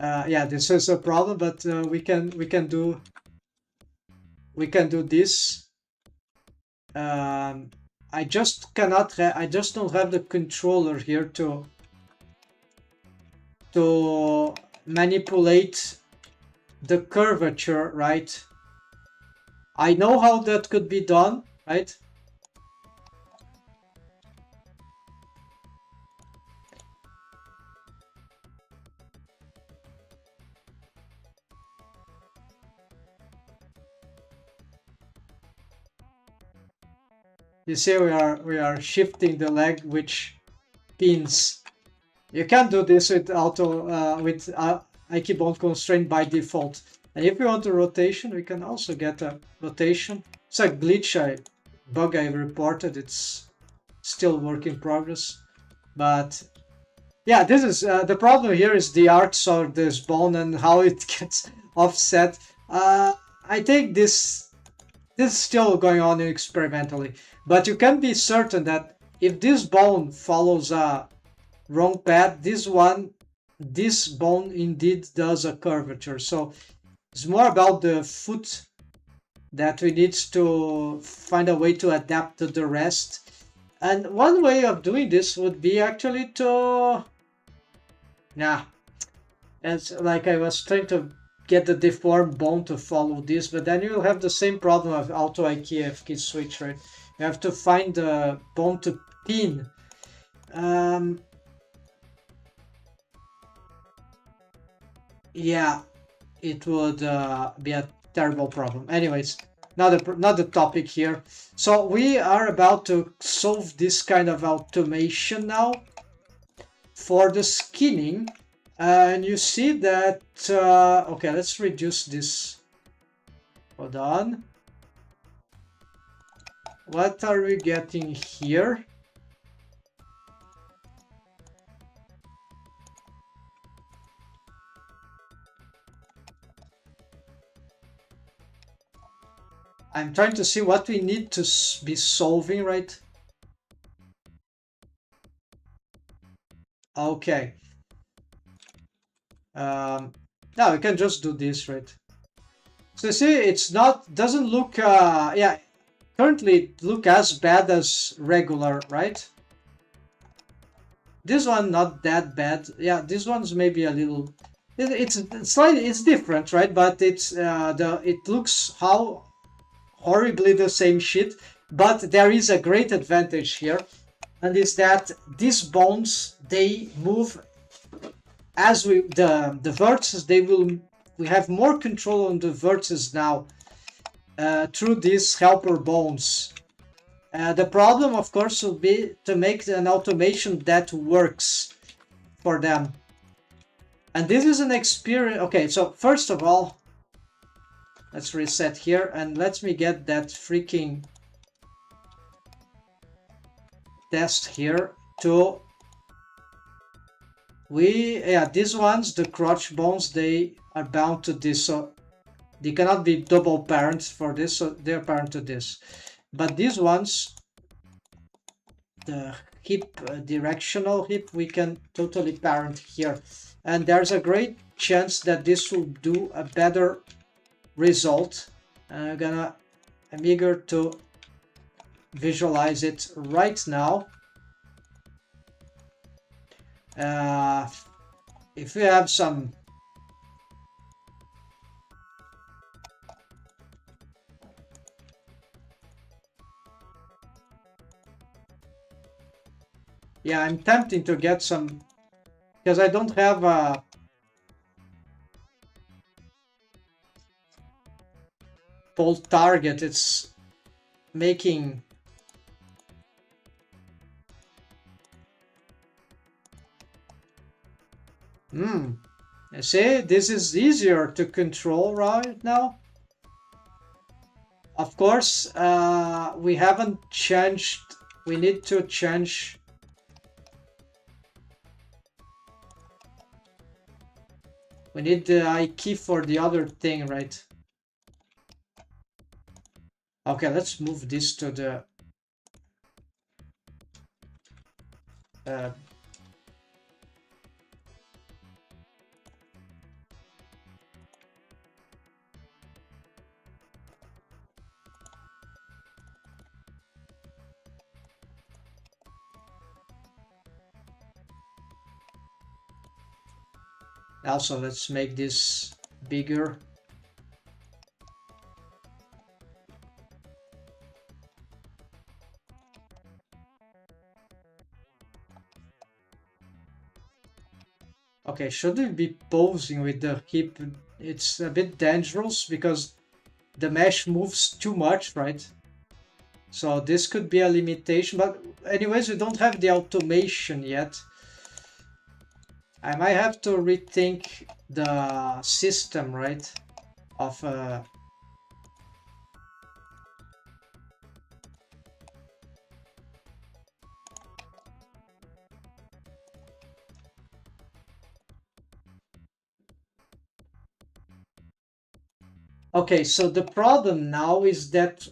yeah, this is a problem, but we can do this. I just cannot I just don't have the controller here to manipulate the curvature, right? I know how that could be done, right? You see, we are shifting the leg, which pins. You can't do this with Ike bone constraint by default. And if we want a rotation, we can also get a rotation. It's a glitch, bug I reported. It's still work in progress. But yeah, this is the problem here is the arcs of this bone and how it gets offset. I think this is still going on experimentally, but you can be certain that if this bone follows a wrong path, this bone indeed does a curvature. So it's more about the foot that we need to find a way to adapt to the rest. And one way of doing this would be actually to, yeah, it's like I was trying to get the deformed bone to follow this, but then you'll have the same problem of auto-I key F key switch, right? You have to find the bone to pin. Yeah, it would be a terrible problem. Anyways, not the topic here. So we are about to solve this kind of automation now for the skinning. And you see that, okay, let's reduce this. Hold on. What are we getting here? I'm trying to see what we need to be solving, right? Okay. Now we can just do this, right? So you see, it's not, doesn't look, yeah, currently it look as bad as regular, right? This one not that bad. Yeah, this one's maybe a little, it's slightly, it's different, right? But it's it looks how horribly the same shit. But there is a great advantage here, and is that these bones, they move as the vertices, we have more control on the vertices now through these helper bones. The problem, of course, will be to make an automation that works for them. And this is an experience. Okay, so first of all, let's reset here and let me get that freaking test here to these ones, the crotch bones, they are bound to this, so they cannot be double parents for this, so they're parent to this. But these ones, the hip, directional hip, we can totally parent here. and there's a great chance that this will do a better result. I'm eager to visualize it right now. If we have some yeah, I'm tempting to get some, because I don't have a bold target. It's making you see, this is easier to control right now. Of course, we haven't changed. We need to change. We need the I key for the other thing, right? Okay, let's move this to the also, let's make this bigger. Okay, should we be posing with the hip? It's a bit dangerous because the mesh moves too much, right? So this could be a limitation, but anyways, we don't have the automation yet. I might have to rethink the system, right? Of okay, so the problem now is that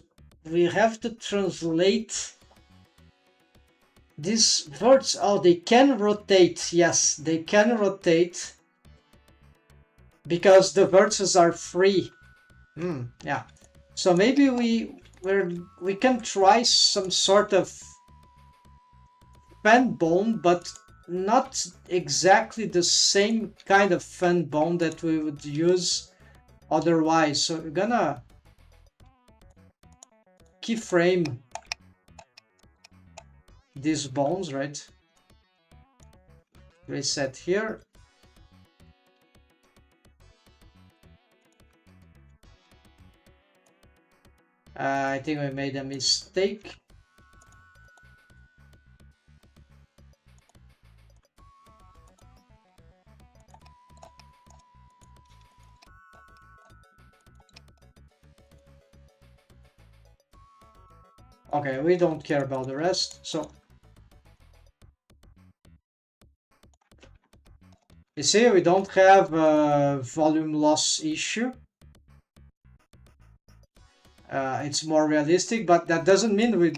we have to translate these verts. Oh, they can rotate. Yes, they can rotate because the vertices are free. Yeah. So maybe we can try some sort of fan bone, but not exactly the same kind of fan bone that we would use otherwise. So we're gonna keyframe these bones, right? Reset here. I think we made a mistake. Okay, we don't care about the rest. So you see, we don't have a volume loss issue. It's more realistic, but that doesn't mean we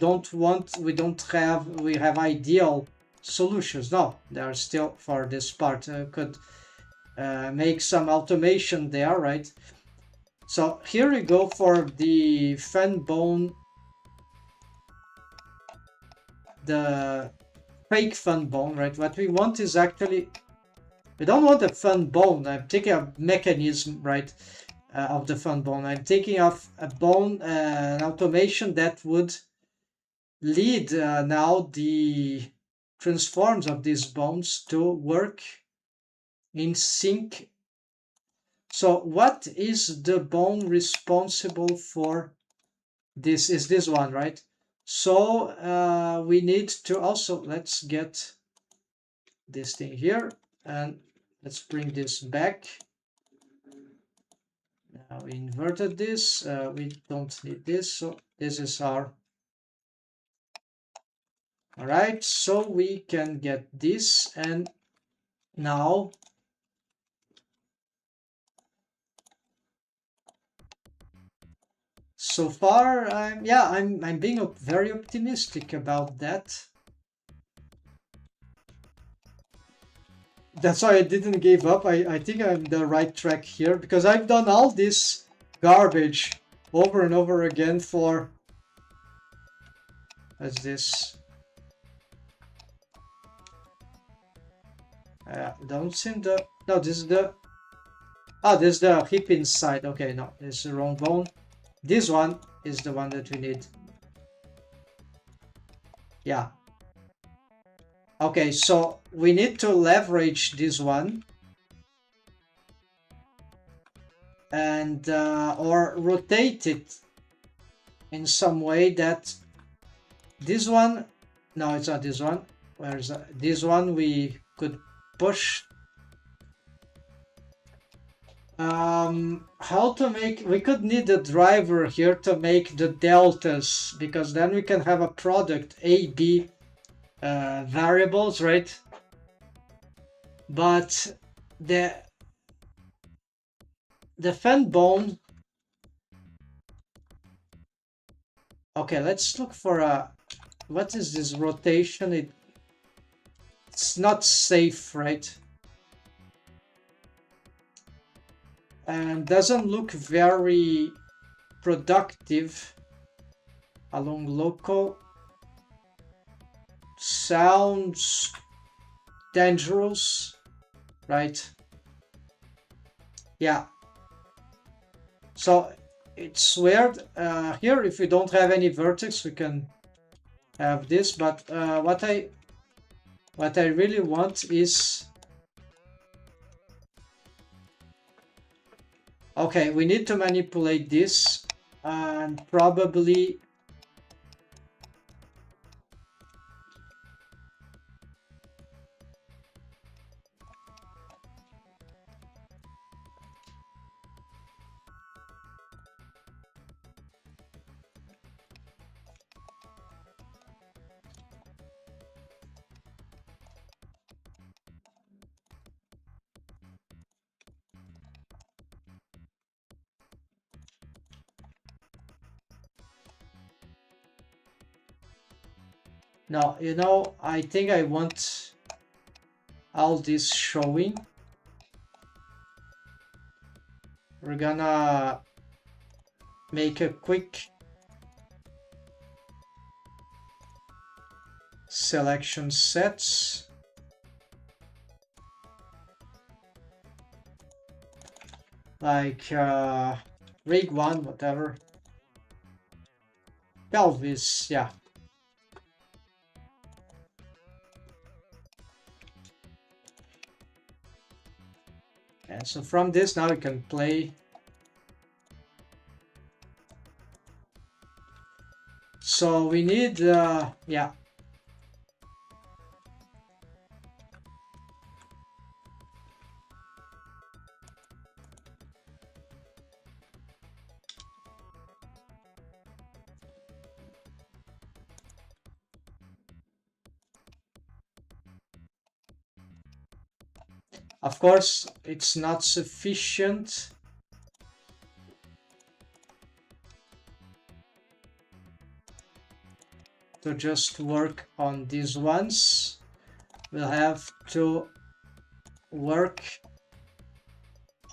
have ideal solutions. No, there are still, for this part, could make some automation there, right? So here we go for the fan bone, the fake fan bone, right? What we want is actually, we don't want a fan bone. I'm taking a mechanism, right, of the fan bone. I'm taking off a bone, an automation that would lead now the transforms of these bones to work in sync. So what is the bone responsible for this? Is this one, right? So we need to also, let's get this thing here and let's bring this back. Now we inverted this, we don't need this, so this is our, all right, so we can get this, and now so far I'm being very optimistic about that. That's why I didn't give up. I think I'm the right track here because I've done all this garbage over and over again for... What's this? Don't seem the... No, this is the... Ah, this is the hip inside. Okay, no, this is the wrong bone. This one is the one that we need. Yeah. Okay, so we need to leverage this one. And or rotate it in some way that this one... No, it's not this one. Where's this one? We could push. How to make... We could need a driver here to make the deltas, because then we can have a product A, B variables, right? But the fan bone... Okay, let's look for a... What is this rotation? It's not safe, right? And doesn't look very productive along local. Sounds dangerous, right? Yeah. So it's weird. Here, if we don't have any vertex, we can have this. But what I really want is... Okay, we need to manipulate this and probably... No, you know, I think I want all this showing. We're gonna make a quick selection sets. Like rig 1, whatever. Pelvis, yeah. And so from this now we can play. So we need, yeah. Of course, it's not sufficient. To just work on these ones. We'll have to work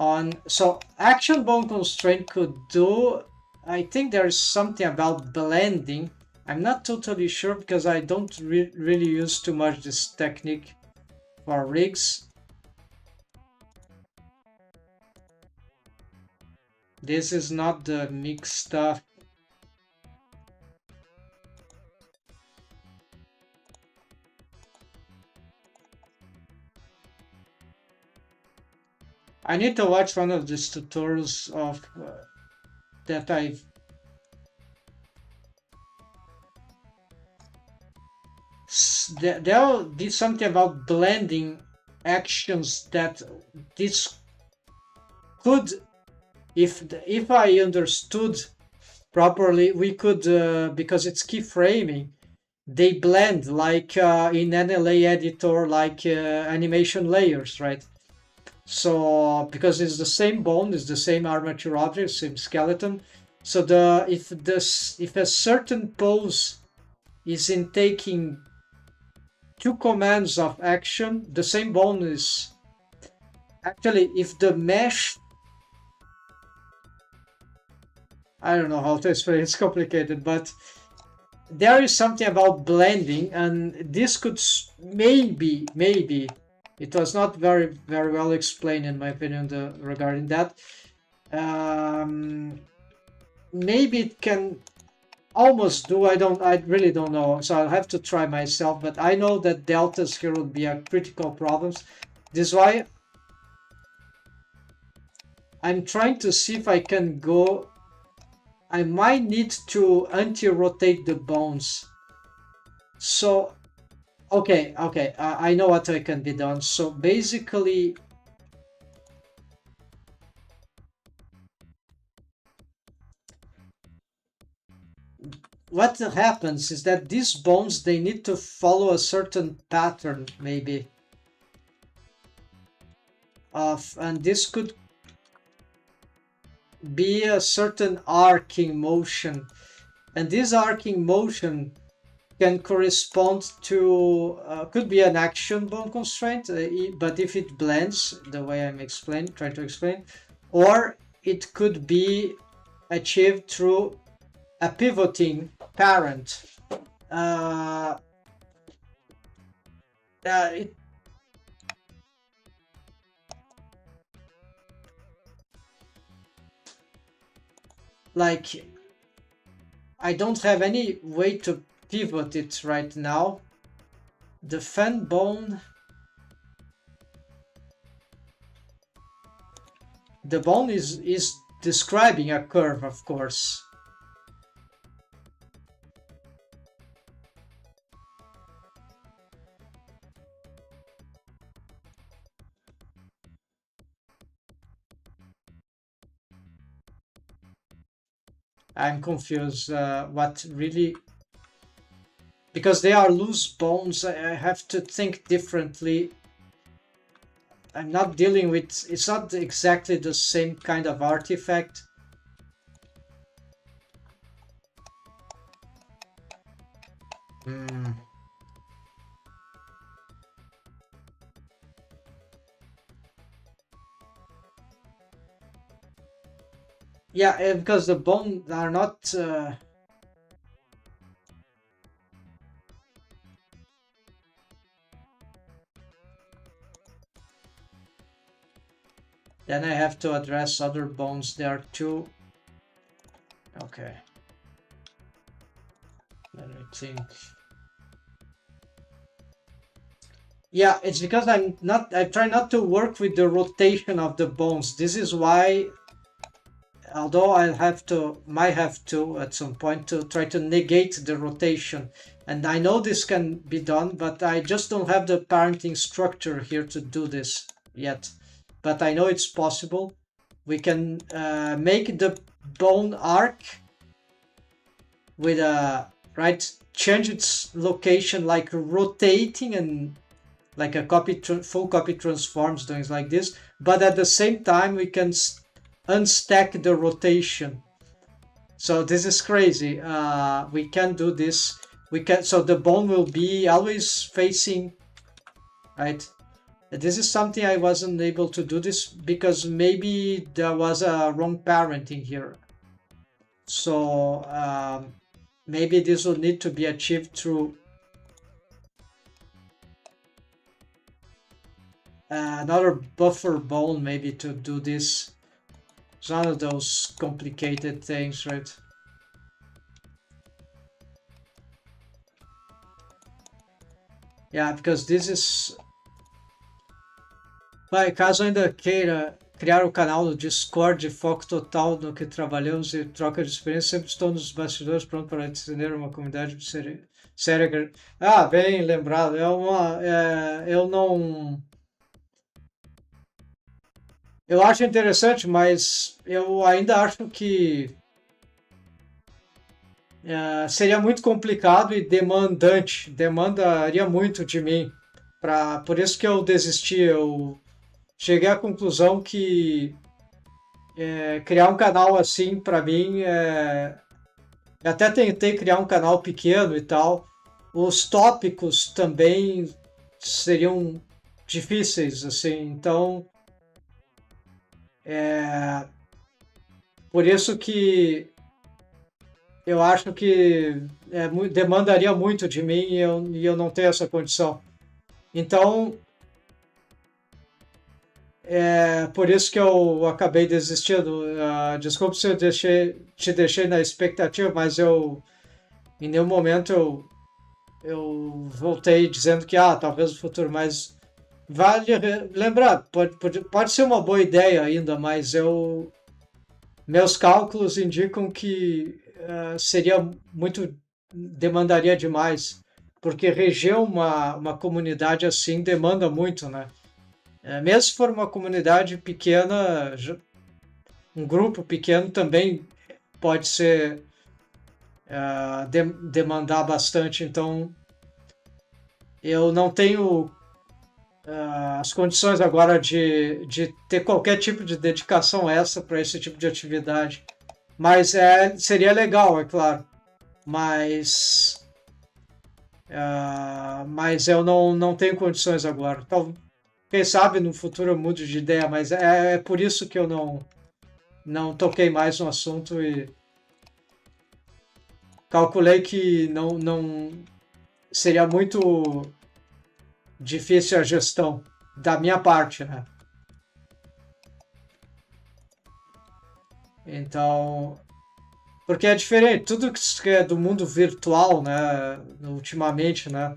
on... So action bone constraint could do... I think there's something about blending. I'm not totally sure because I don't really use too much this technique for rigs. This is not the mix stuff. I need to watch one of these tutorials of that I've... There'll be something about blending actions that this could... If I understood properly, we could, because it's keyframing, they blend like in NLA editor, like animation layers, right? So because it's the same bone, it's the same armature object, same skeleton. So if a certain pose is taking two commands of action, the same bone is actually, if the mesh, I don't know how to explain, it's complicated, but there is something about blending, and this could maybe, it was not very well explained in my opinion regarding that. Maybe it can almost do. I really don't know, so I'll have to try myself, but I know that deltas here would be a critical problems. This is why I'm trying to see if I can go. I might need to anti-rotate the bones. So okay, I know what I can be done. So basically, what happens is that these bones, they need to follow a certain pattern, maybe, and this could be a certain arcing motion, and this arcing motion can correspond to could be an action bone constraint, but if it blends the way I'm trying to explain, or it could be achieved through a pivoting parent. Like, I don't have any way to pivot it right now. The fan bone, the bone is describing a curve, of course. I'm confused. What really? Because they are loose bones, I have to think differently. I'm not dealing with. It's not exactly the same kind of artifact. Yeah, because the bones are not. Then I have to address other bones there too. Okay. Let me think. Yeah, it's because I try not to work with the rotation of the bones. This is why, although might have to at some point to try to negate the rotation. And I know this can be done, but I just don't have the parenting structure here to do this yet. But I know it's possible. We can make the bone arc with change its location, like rotating, and like a full copy transforms, things like this. But at the same time, we can unstack the rotation. So this is crazy. We can do this. So the bone will be always facing, right? This is something I wasn't able to do this because maybe there was a wrong parenting here. So maybe this will need to be achieved through another buffer bone, maybe, to do this. It's one of those complicated things, right? Yeah, because this is... Vai, caso ainda queira criar o canal no Discord, foco total no que trabalhamos e troca de experiência, sempre estou nos bastidores pronto para atender uma comunidade séria. Ah, bem lembrado. Eu não... Eu acho interessante, mas eu ainda acho que seria muito complicado e demandante. Demandaria muito de mim. Por isso que eu desisti. Eu cheguei à conclusão que criar um canal assim, para mim, eu até tentei criar um canal pequeno e tal. Os tópicos também seriam difíceis, assim. Então, É, por isso que eu acho que demandaria muito de mim e eu não tenho essa condição. Então, é por isso que eu acabei desistindo. Desculpe se eu te deixei na expectativa, mas em nenhum momento eu voltei dizendo que talvez o futuro, mas vale lembrar, pode ser uma boa ideia ainda, mas meus cálculos indicam que seria muito, demandaria demais, porque reger uma comunidade assim demanda muito, né? Mesmo se for uma comunidade pequena, um grupo pequeno também pode ser demandar bastante, então eu não tenho as condições agora de ter qualquer tipo de dedicação extra para esse tipo de atividade. Mas seria legal, é claro. Mas, mas eu não tenho condições agora. Então, quem sabe no futuro eu mude de ideia, mas é por isso que eu não toquei mais no assunto e calculei que não seria muito difícil a gestão da minha parte, né? Então, porque é diferente, tudo que é do mundo virtual, né, ultimamente, né,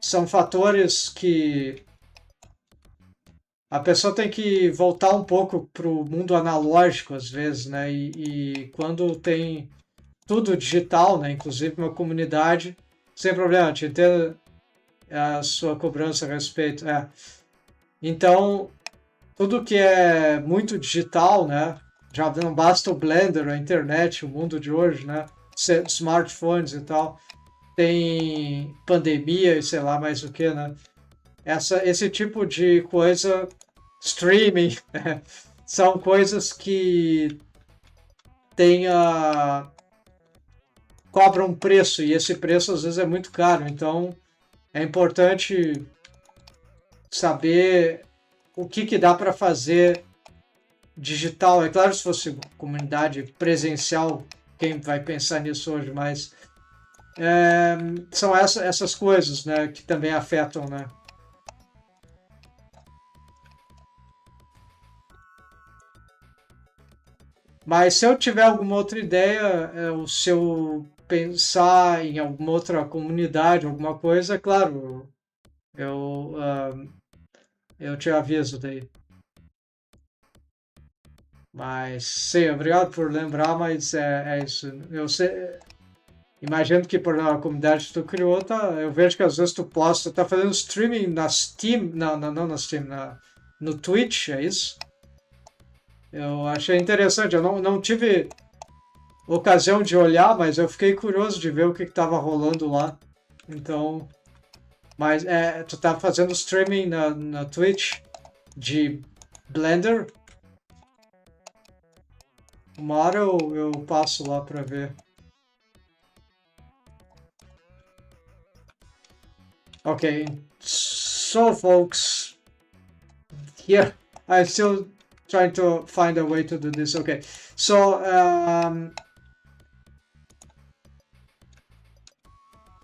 são fatores que a pessoa tem que voltar um pouco para o mundo analógico, às vezes, né, e quando tem tudo digital, né, inclusive uma comunidade, sem problema, te entendo a sua cobrança a respeito. Então, tudo que é muito digital, né? Já não basta o Blender, a internet, o mundo de hoje, né? Smartphones e tal. Tem pandemia e sei lá mais o que, né? Esse tipo de coisa, streaming, são coisas que tem cobram um preço e esse preço às vezes é muito caro. Então é importante saber o que dá para fazer digital. É claro, se fosse comunidade presencial, quem vai pensar nisso hoje, mas são essas coisas, né, que também afetam, né? Mas se eu tiver alguma outra ideia, se eu pensar em alguma outra comunidade, alguma coisa, é claro, eu, eu te aviso daí. Mas sim, obrigado por lembrar, mas é isso. Eu sei, imagino que por a comunidade que tu criou, eu vejo que às vezes tu posta, tá fazendo streaming na Steam, não na Steam, no Twitch, é isso? Eu achei interessante, eu não tive ocasião de olhar, mas eu fiquei curioso de ver o que estava rolando lá. Então, mas tu tá fazendo streaming na Twitch de Blender? Uma hora eu passo lá para ver. Okay, so folks, here I'm still trying to find a way to do this. Okay, so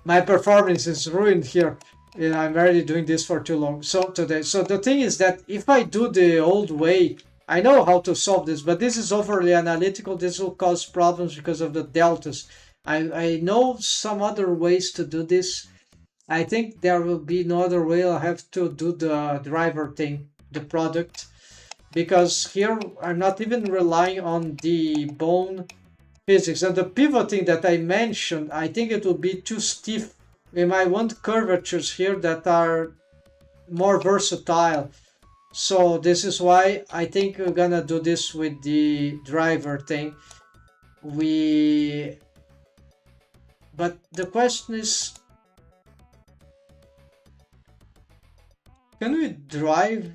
my performance is ruined here. I'm already doing this for too long. So today, so the thing is that if I do the old way, I know how to solve this, but this is overly analytical. This will cause problems because of the deltas. I know some other ways to do this. I think there will be no other way. I'll have to do the driver thing, the product, because here I'm not even relying on the bone physics. And the pivoting that I mentioned, I think it will be too stiff. We might want curvatures here that are more versatile. So this is why I think we're gonna do this with the driver thing. But the question is, can we drive?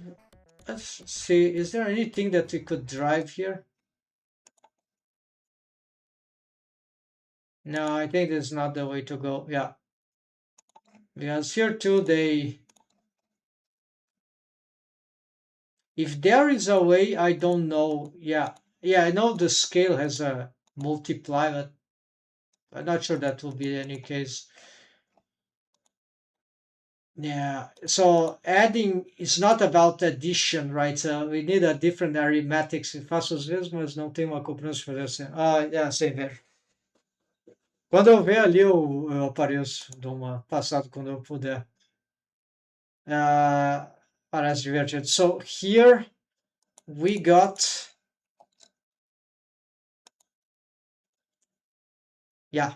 Let's see, is there anything that we could drive here? No, I think that's not the way to go. Yeah. Because here too, If there is a way, I don't know. Yeah, I know the scale has a multiply, but I'm not sure that will be any case. Yeah, so adding is not about addition, right? So we need a different arithmetic. Se faço as vezes, mas não tem uma cobrança fazer assim. Ah, sem ver. Quando eu ver ali, eu apareço, dou uma passada quando eu puder. Parece divertido. So here we got, yeah,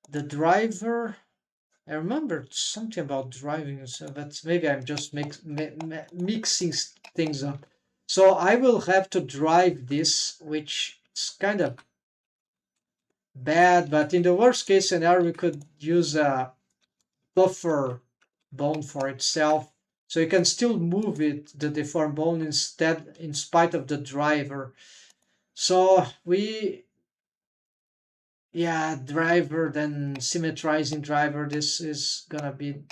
the driver. I remembered something about driving, so but maybe I'm just mixing things up. So I will have to drive this, which is kind of bad, but in the worst case scenario, we could use a buffer bone for itself. So you can still move it, the deformed bone, instead, in spite of the driver. So driver, then symmetrizing driver, this is gonna be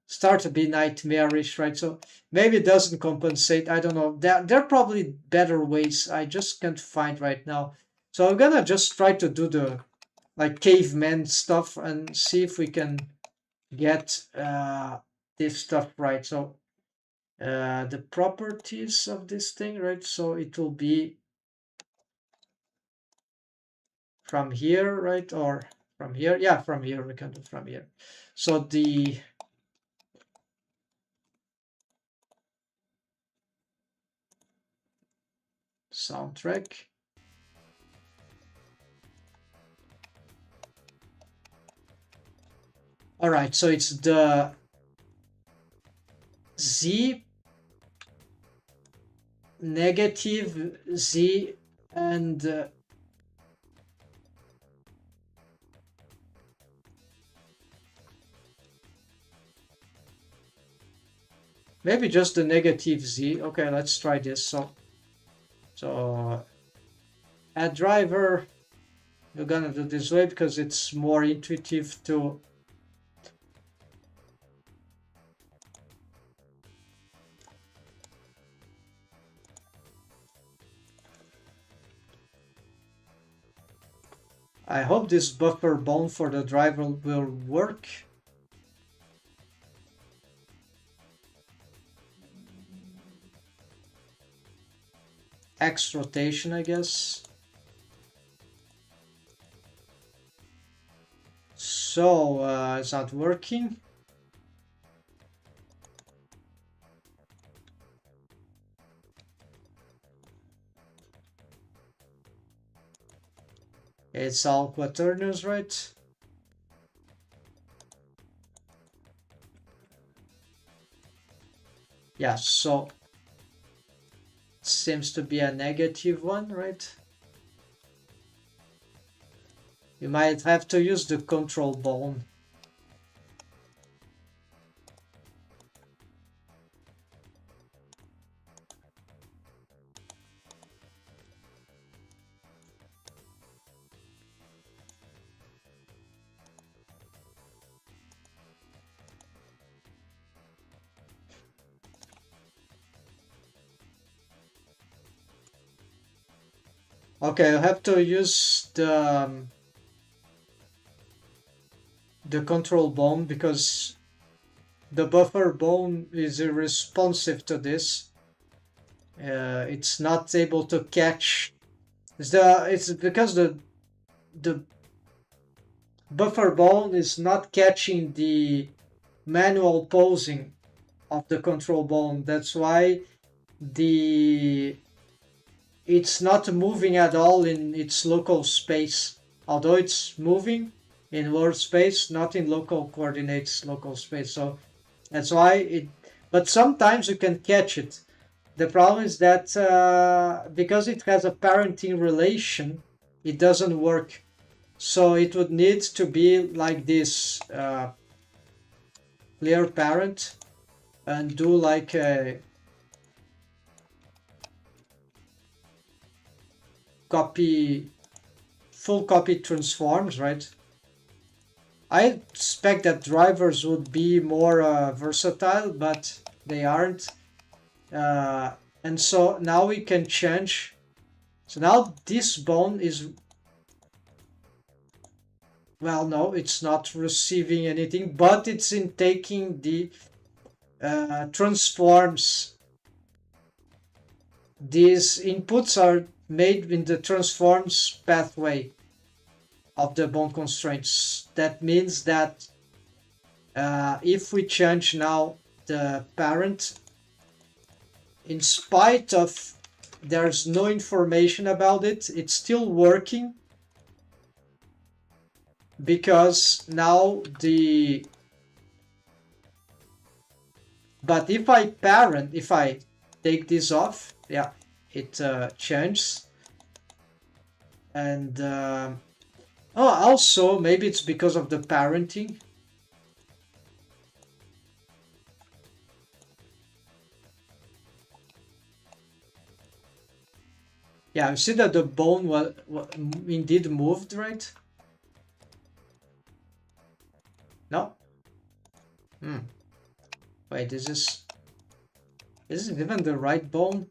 start to be nightmarish, right? So maybe it doesn't compensate. I don't know. There are probably better ways. I just can't find right now. So I'm gonna just try to do the like caveman stuff and see if we can get this stuff right. So the properties of this thing, right? So it will be from here, right? Or from here. Yeah, from here. We can do from here. So the soundtrack. All right, so it's the Z, negative Z, and maybe just the negative Z. Okay, let's try this. So add driver. We're gonna do this way because it's more intuitive to I hope this buffer bone for the driver will work. X rotation, I guess. So it's not working. It's all quaternions, right? Yeah, so seems to be a negative one, right? You might have to use the control bone. Okay, I have to use the control bone because the buffer bone is irresponsive to this. It's not able to catch. It's because the buffer bone is not catching the manual posing of the control bone. That's why it's not moving at all in its local space. Although it's moving in world space, not in local coordinates, local space. So that's why but sometimes you can catch it. The problem is that because it has a parenting relation, it doesn't work. So it would need to be like this clear parent and do like a full copy transforms, right? I expect that drivers would be more versatile, but they aren't. And so now we can change. So now this bone is, well, no, it's not receiving anything, but it's in taking the transforms. These inputs are made in the transforms pathway of the bone constraints. That means that if we change now the parent, in spite of there's no information about it, it's still working, because now but if I take this off, yeah, it changes. And also maybe it's because of the parenting. Yeah, you see that the bone was indeed moved, right? No? Wait, this isn't even the right bone.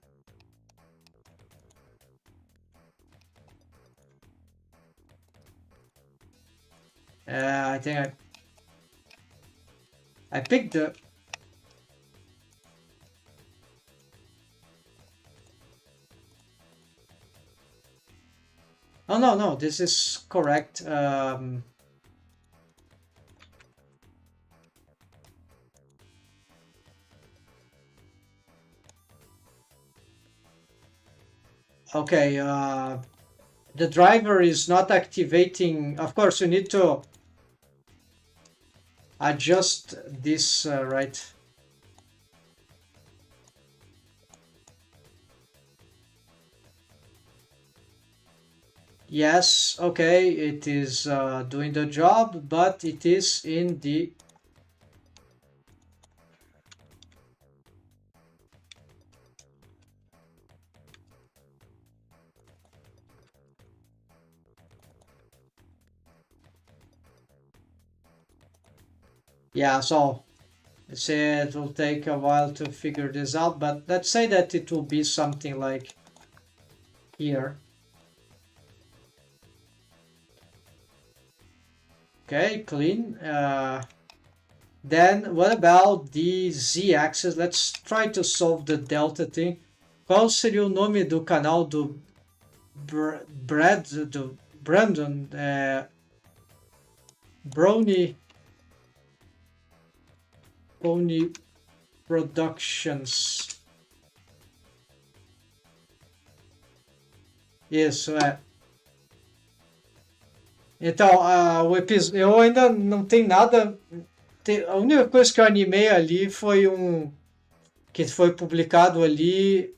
I think I picked the... Oh, no, this is correct. Okay, the driver is not activating. Of course, you need to adjust this, right? Yes, okay, it is doing the job, but it is in the... Yeah, so let's say it will take a while to figure this out, but let's say that it will be something like here. Okay, clean. Then what about the z-axis? Let's try to solve the delta thing. Qual seria o nome do canal do Brandon Brony Productions? Isso, é. Então, eu ainda não tenho nada. A única coisa que eu animei ali foi que foi publicado ali,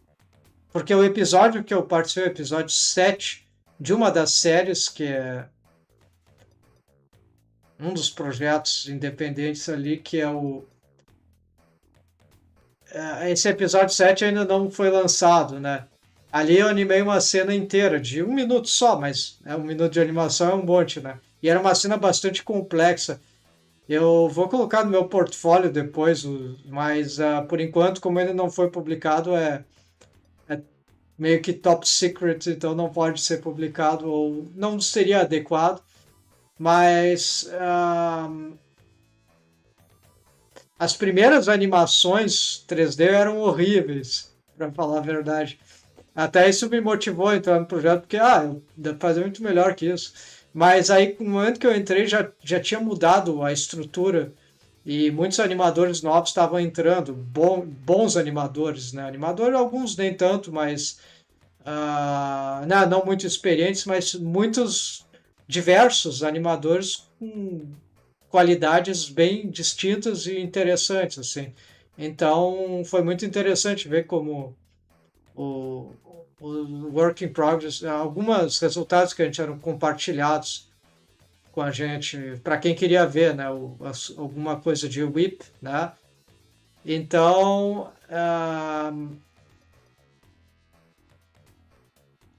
porque o episódio que eu participei, o episódio 7 de uma das séries, que é um dos projetos independentes ali, que é esse episódio 7 ainda não foi lançado, né? Ali eu animei uma cena inteira, de 1 minuto só, mas 1 minuto de animação é um monte, né? E era uma cena bastante complexa. Eu vou colocar no meu portfólio depois, mas por enquanto, como ele não foi publicado, é meio que top secret, então não pode ser publicado, ou não seria adequado. Mas as primeiras animações 3D eram horríveis, para falar a verdade. Até isso me motivou a entrar no projeto, porque dá pra fazer muito melhor que isso. Mas aí, no momento que eu entrei, já tinha mudado a estrutura e muitos animadores novos estavam entrando, bons animadores, né? Animadores, alguns nem tanto, mas não muito experientes, mas muitos diversos animadores com qualidades bem distintas e interessantes, assim. Então, foi muito interessante ver como o work in progress, alguns resultados que a gente eram compartilhados com a gente, para quem queria ver, né, alguma coisa de whip, né? Então,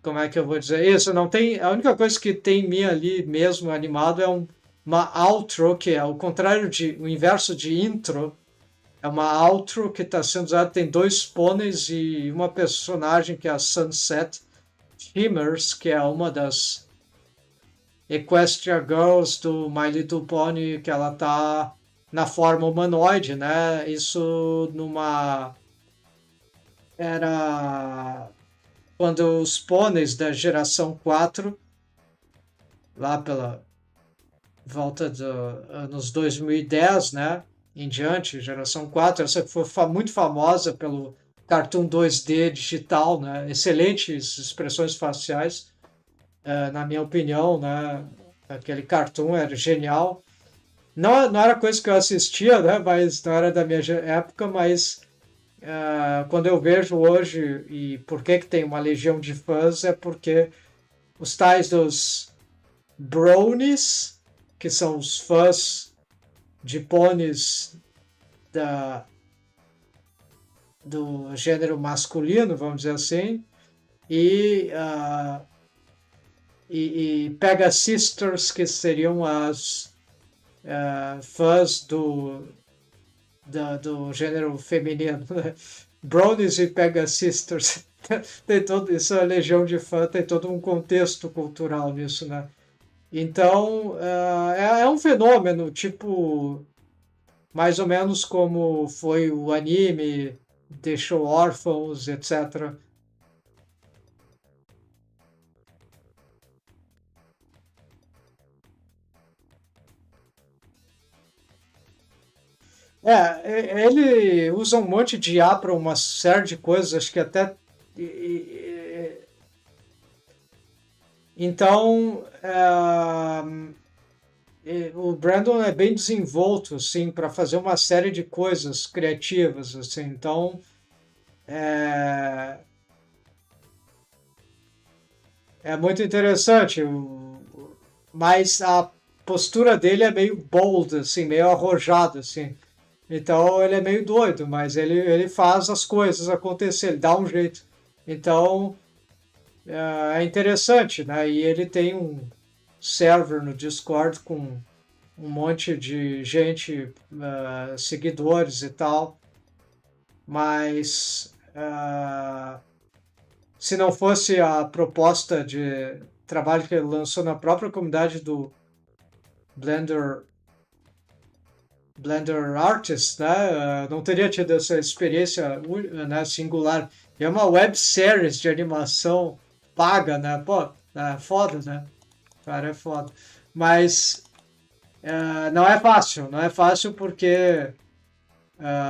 como é que eu vou dizer isso? Não tem, a única coisa que tem minha ali mesmo animado é uma outro, que é o contrário o inverso de intro, É uma outro que está sendo usada, tem dois pôneis e uma personagem que é a Sunset Shimmers, que é uma das Equestria Girls do My Little Pony, que ela tá na forma humanoide, né? Isso numa... Era quando os pôneis da geração 4, lá pela volta dos anos 2010, né? Em diante, geração 4, essa que foi muito famosa pelo cartoon 2D digital, né? Excelentes expressões faciais, na minha opinião, né? Aquele cartoon era genial. Não, não era coisa que eu assistia, né? Mas não era da minha época, mas quando eu vejo hoje e por que que tem uma legião de fãs é porque os tais dos bronies, que são os fãs de pôneis da, do gênero masculino, vamos dizer assim, e, e Pega Sisters, que seriam as fãs do gênero feminino. Brownies e Pega Sisters. Tem todo, isso é legião de fã, tem todo um contexto cultural nisso, né? Então, é um fenômeno, tipo, mais ou menos como foi o anime, deixou órfãos, etc. Ele usa um monte de IA para uma série de coisas, acho que até. Então, o Brandon é bem desenvolto, assim, para fazer uma série de coisas criativas, assim. Então, é, é muito interessante, mas a postura dele é meio bold, assim, meio arrojada, assim. Então ele é meio doido, mas ele faz as coisas acontecer, ele dá um jeito. Então é interessante, né? E ele tem um server no Discord com um monte de gente, seguidores e tal, mas se não fosse a proposta de trabalho que ele lançou na própria comunidade do Blender Blender Artist, né? Não teria tido essa experiência, né, singular. E é uma web series de animação paga, né? Pô, é foda, né? Cara, é foda. Mas não é fácil, não é fácil porque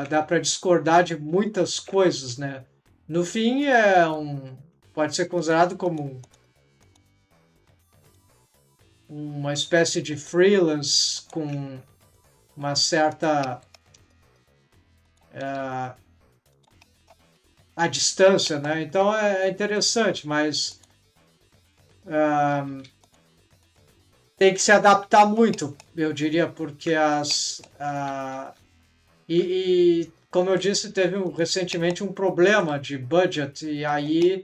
dá para discordar de muitas coisas, né? No fim, pode ser considerado como uma espécie de freelance com uma certa a distância, né? Então é interessante, mas tem que se adaptar muito, eu diria, porque como eu disse, teve recentemente um problema de budget e aí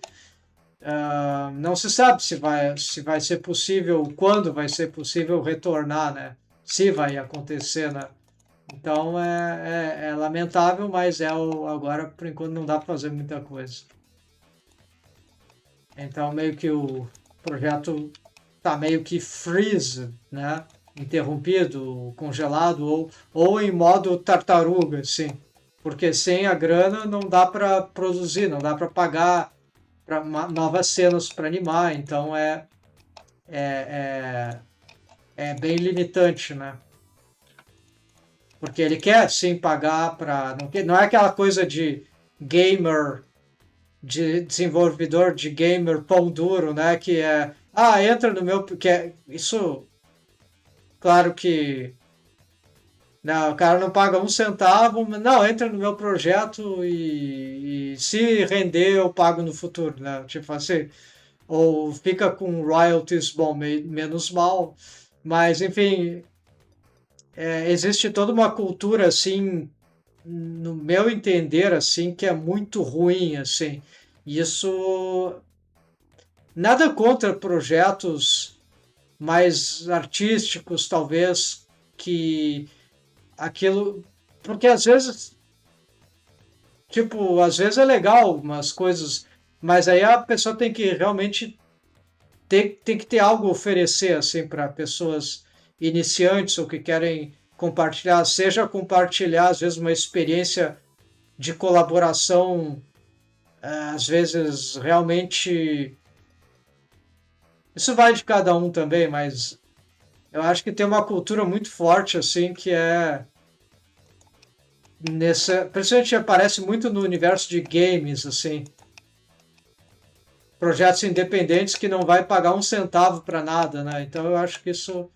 não se sabe se vai ser possível, quando vai ser possível retornar, né? Se vai acontecer, né? Então é lamentável, mas agora por enquanto não dá para fazer muita coisa. Então meio que o projeto tá meio que freeze, né? Interrompido, congelado ou em modo tartaruga, assim. Porque sem a grana não dá para produzir, não dá para pagar para novas cenas para animar, então é, é bem limitante, né? Porque ele quer sim pagar para. Não é aquela coisa de gamer, de desenvolvedor de gamer pão duro, né? Que entra no meu. Isso, claro que. Não, o cara não paga um centavo, mas não, entra no meu projeto e se render eu pago no futuro, né? Tipo assim, ou fica com royalties bom, menos mal, mas enfim, existe toda uma cultura assim, no meu entender, assim, que é muito ruim, assim. Isso nada contra projetos mais artísticos, talvez, que aquilo, porque às vezes Tipo, às vezes é legal umas coisas, mas aí a pessoa tem que realmente tem que ter algo a oferecer assim para pessoas iniciantes ou que querem compartilhar, seja compartilhar às vezes uma experiência de colaboração, às vezes realmente isso vai de cada um também, mas eu acho que tem uma cultura muito forte assim que é nessa, principalmente aparece muito no universo de games assim, projetos independentes que não vai pagar um centavo para nada, né? Então eu acho que isso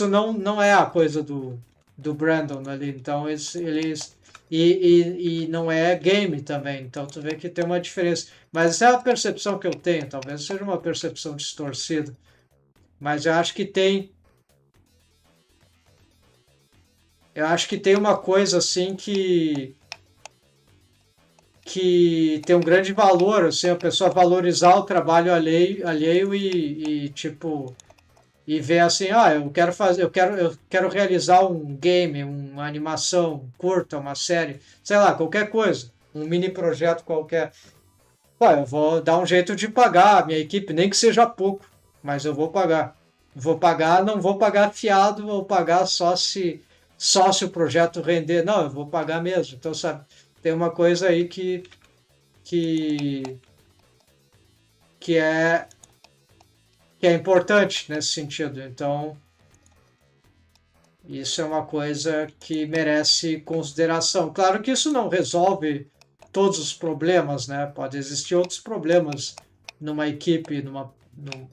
não é a coisa do Brandon ali. Então eles e não é game também. Então tu vê que tem uma diferença. Mas essa é a percepção que eu tenho. Talvez seja uma percepção distorcida. Mas eu acho que tem uma coisa assim que tem um grande valor, assim, a pessoa valorizar o trabalho alheio tipo e ver assim, eu quero fazer, eu quero realizar um game, uma animação curta, uma série, sei lá, qualquer coisa, um mini projeto qualquer. Pô, eu vou dar um jeito de pagar a minha equipe, nem que seja pouco, mas eu vou pagar. Vou pagar, não vou pagar fiado, vou pagar só se o projeto render. Não, eu vou pagar mesmo. Então, sabe, tem uma coisa aí que, que é que é importante nesse sentido. Então, isso é uma coisa que merece consideração. Claro que isso não resolve todos os problemas, né? Pode existir outros problemas numa equipe,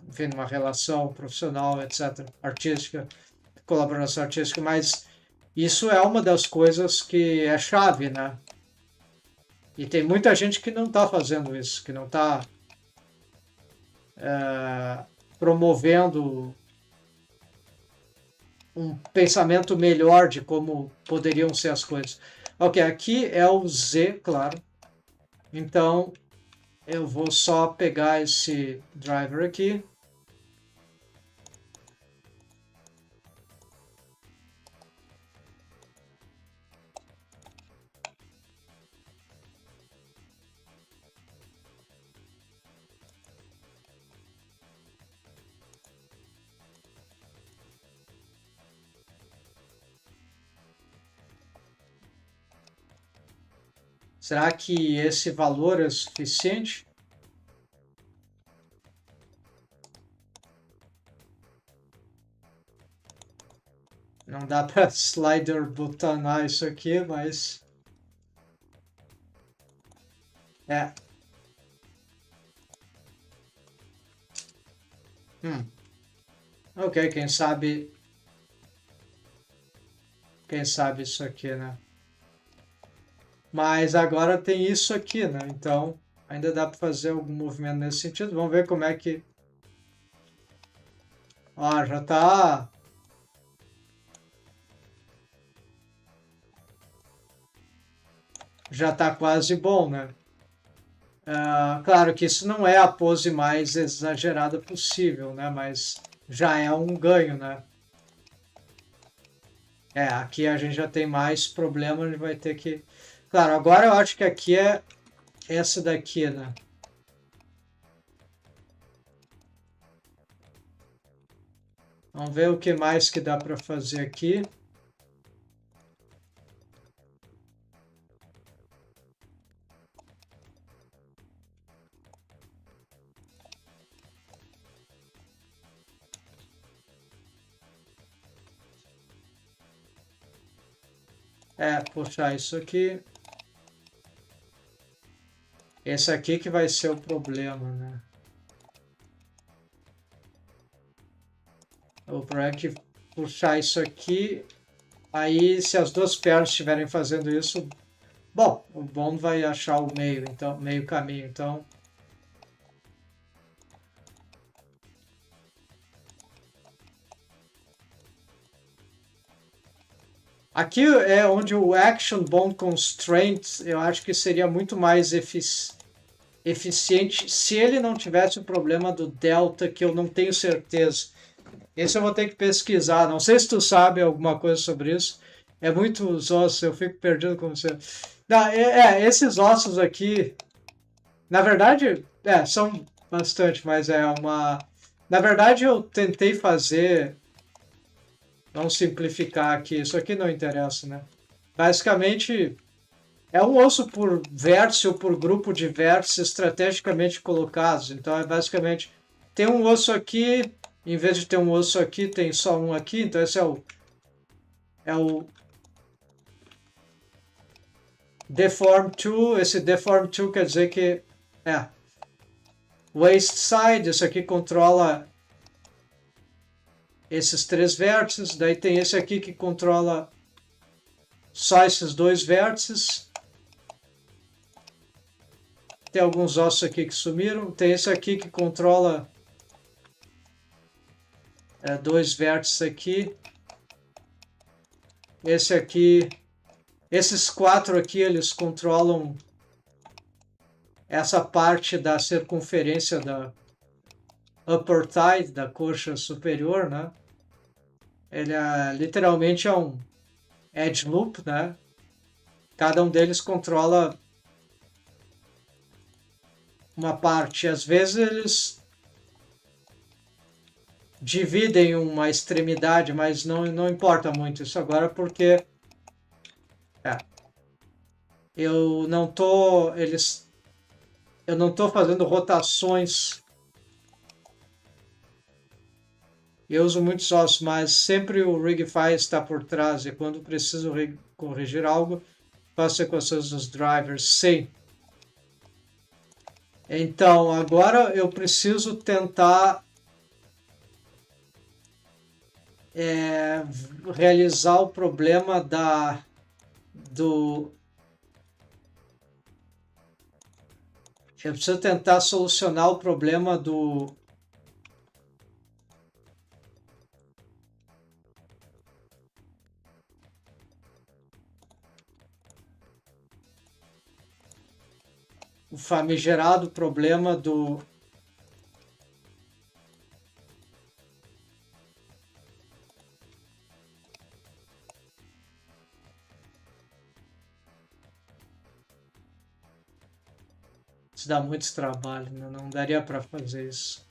enfim, numa relação profissional, etc., artística, colaboração artística, mas isso é uma das coisas que é chave, né? E tem muita gente que não está fazendo isso, que não está promovendo um pensamento melhor de como poderiam ser as coisas. Ok, aqui é o Z, claro. Então eu vou só pegar esse driver aqui. Será que esse valor é suficiente? Não dá para slider botanar isso aqui, mas é. Ok, quem sabe isso aqui, né? Mas agora tem isso aqui, né? Então ainda dá para fazer algum movimento nesse sentido. Vamos ver como é que. Ó, já tá quase bom, né? Claro que isso não é a pose mais exagerada possível, né? Mas já é um ganho, né? Aqui a gente já tem mais problemas, a gente vai ter que. Claro, agora eu acho que aqui é essa daqui, né? Vamos ver o que mais que dá para fazer aqui. Puxar isso aqui. Esse aqui que vai ser o problema, né? O problema é que puxar isso aqui, aí se as duas pernas estiverem fazendo isso, bom, o bom vai achar o meio, então, meio caminho, então. Aqui é onde o Action Bond Constraint, eu acho que seria muito mais eficiente se ele não tivesse o problema do delta, que eu não tenho certeza. Esse eu vou ter que pesquisar. Não sei se tu sabe alguma coisa sobre isso. É muito zosso, eu fico perdido com você. Esses ossos aqui, na verdade, são bastante, mas é uma... Na verdade, eu tentei fazer... Vamos simplificar aqui, isso aqui não interessa, né? Basicamente, é um osso por vértice ou por grupo de vértices estrategicamente colocados. Então, é basicamente, tem um osso aqui, em vez de ter um osso aqui, tem só um aqui. Então, esse é o deform to. Esse deform to quer dizer que waste side, isso aqui controla esses três vértices. Daí tem esse aqui que controla só esses dois vértices. Tem alguns ossos aqui que sumiram. Tem esse aqui que controla dois vértices aqui. Esse aqui, esses quatro aqui, eles controlam essa parte da circunferência da upper thigh, da coxa superior, né? Ele literalmente é um edge loop, né? Cada um deles controla uma parte. Às vezes eles dividem uma extremidade, mas não importa muito isso agora, porque eu não tô fazendo rotações. Eu uso muitos ossos, mas sempre o Rigify está por trás, e quando preciso corrigir algo, faço equações dos drivers. Sim. Então, agora eu preciso tentar realizar o problema eu preciso tentar solucionar o problema do o famigerado problema do isso dá muito trabalho, né? Não daria para fazer isso.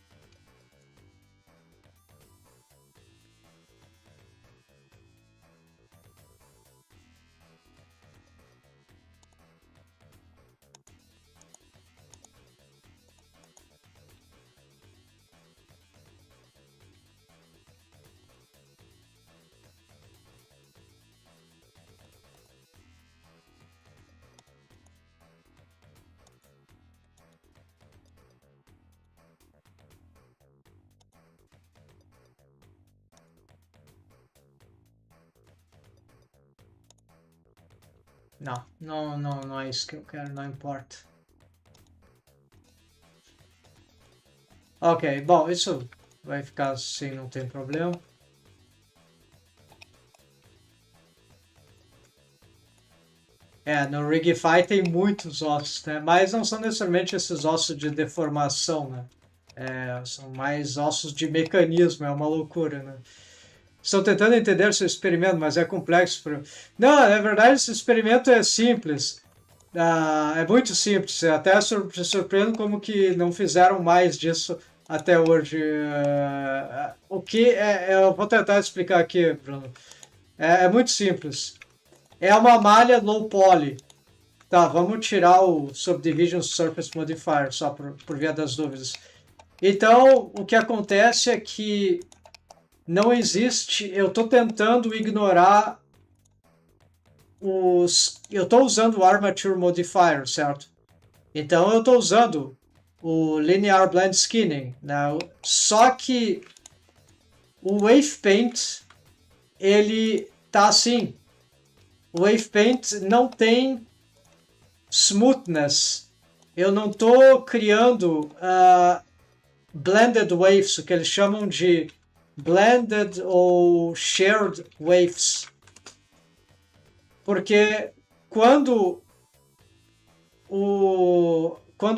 Não é isso que eu quero, não importa. Ok, bom, isso vai ficar assim, não tem problema. No Rigify tem muitos ossos, né? Mas não são necessariamente esses ossos de deformação, né? São mais ossos de mecanismo, é uma loucura, né? Estou tentando entender seu experimento, mas é complexo. Não, na verdade, esse experimento é simples. É muito simples. Até se surpreendo como que não fizeram mais disso até hoje. Eu vou tentar explicar aqui, Bruno. É muito simples. É uma malha low poly. Tá, vamos tirar o Subdivision Surface Modifier, só por via das dúvidas. Então, o que acontece é que não existe... Eu estou tentando ignorar eu estou usando o Armature Modifier, certo? Então, eu estou usando o Linear Blend Skinning, né? Só que o Wave Paint, ele tá assim. O Wave Paint não tem smoothness. Eu não estou criando blended waves, o que eles chamam de blended ou shared waves. Porque quando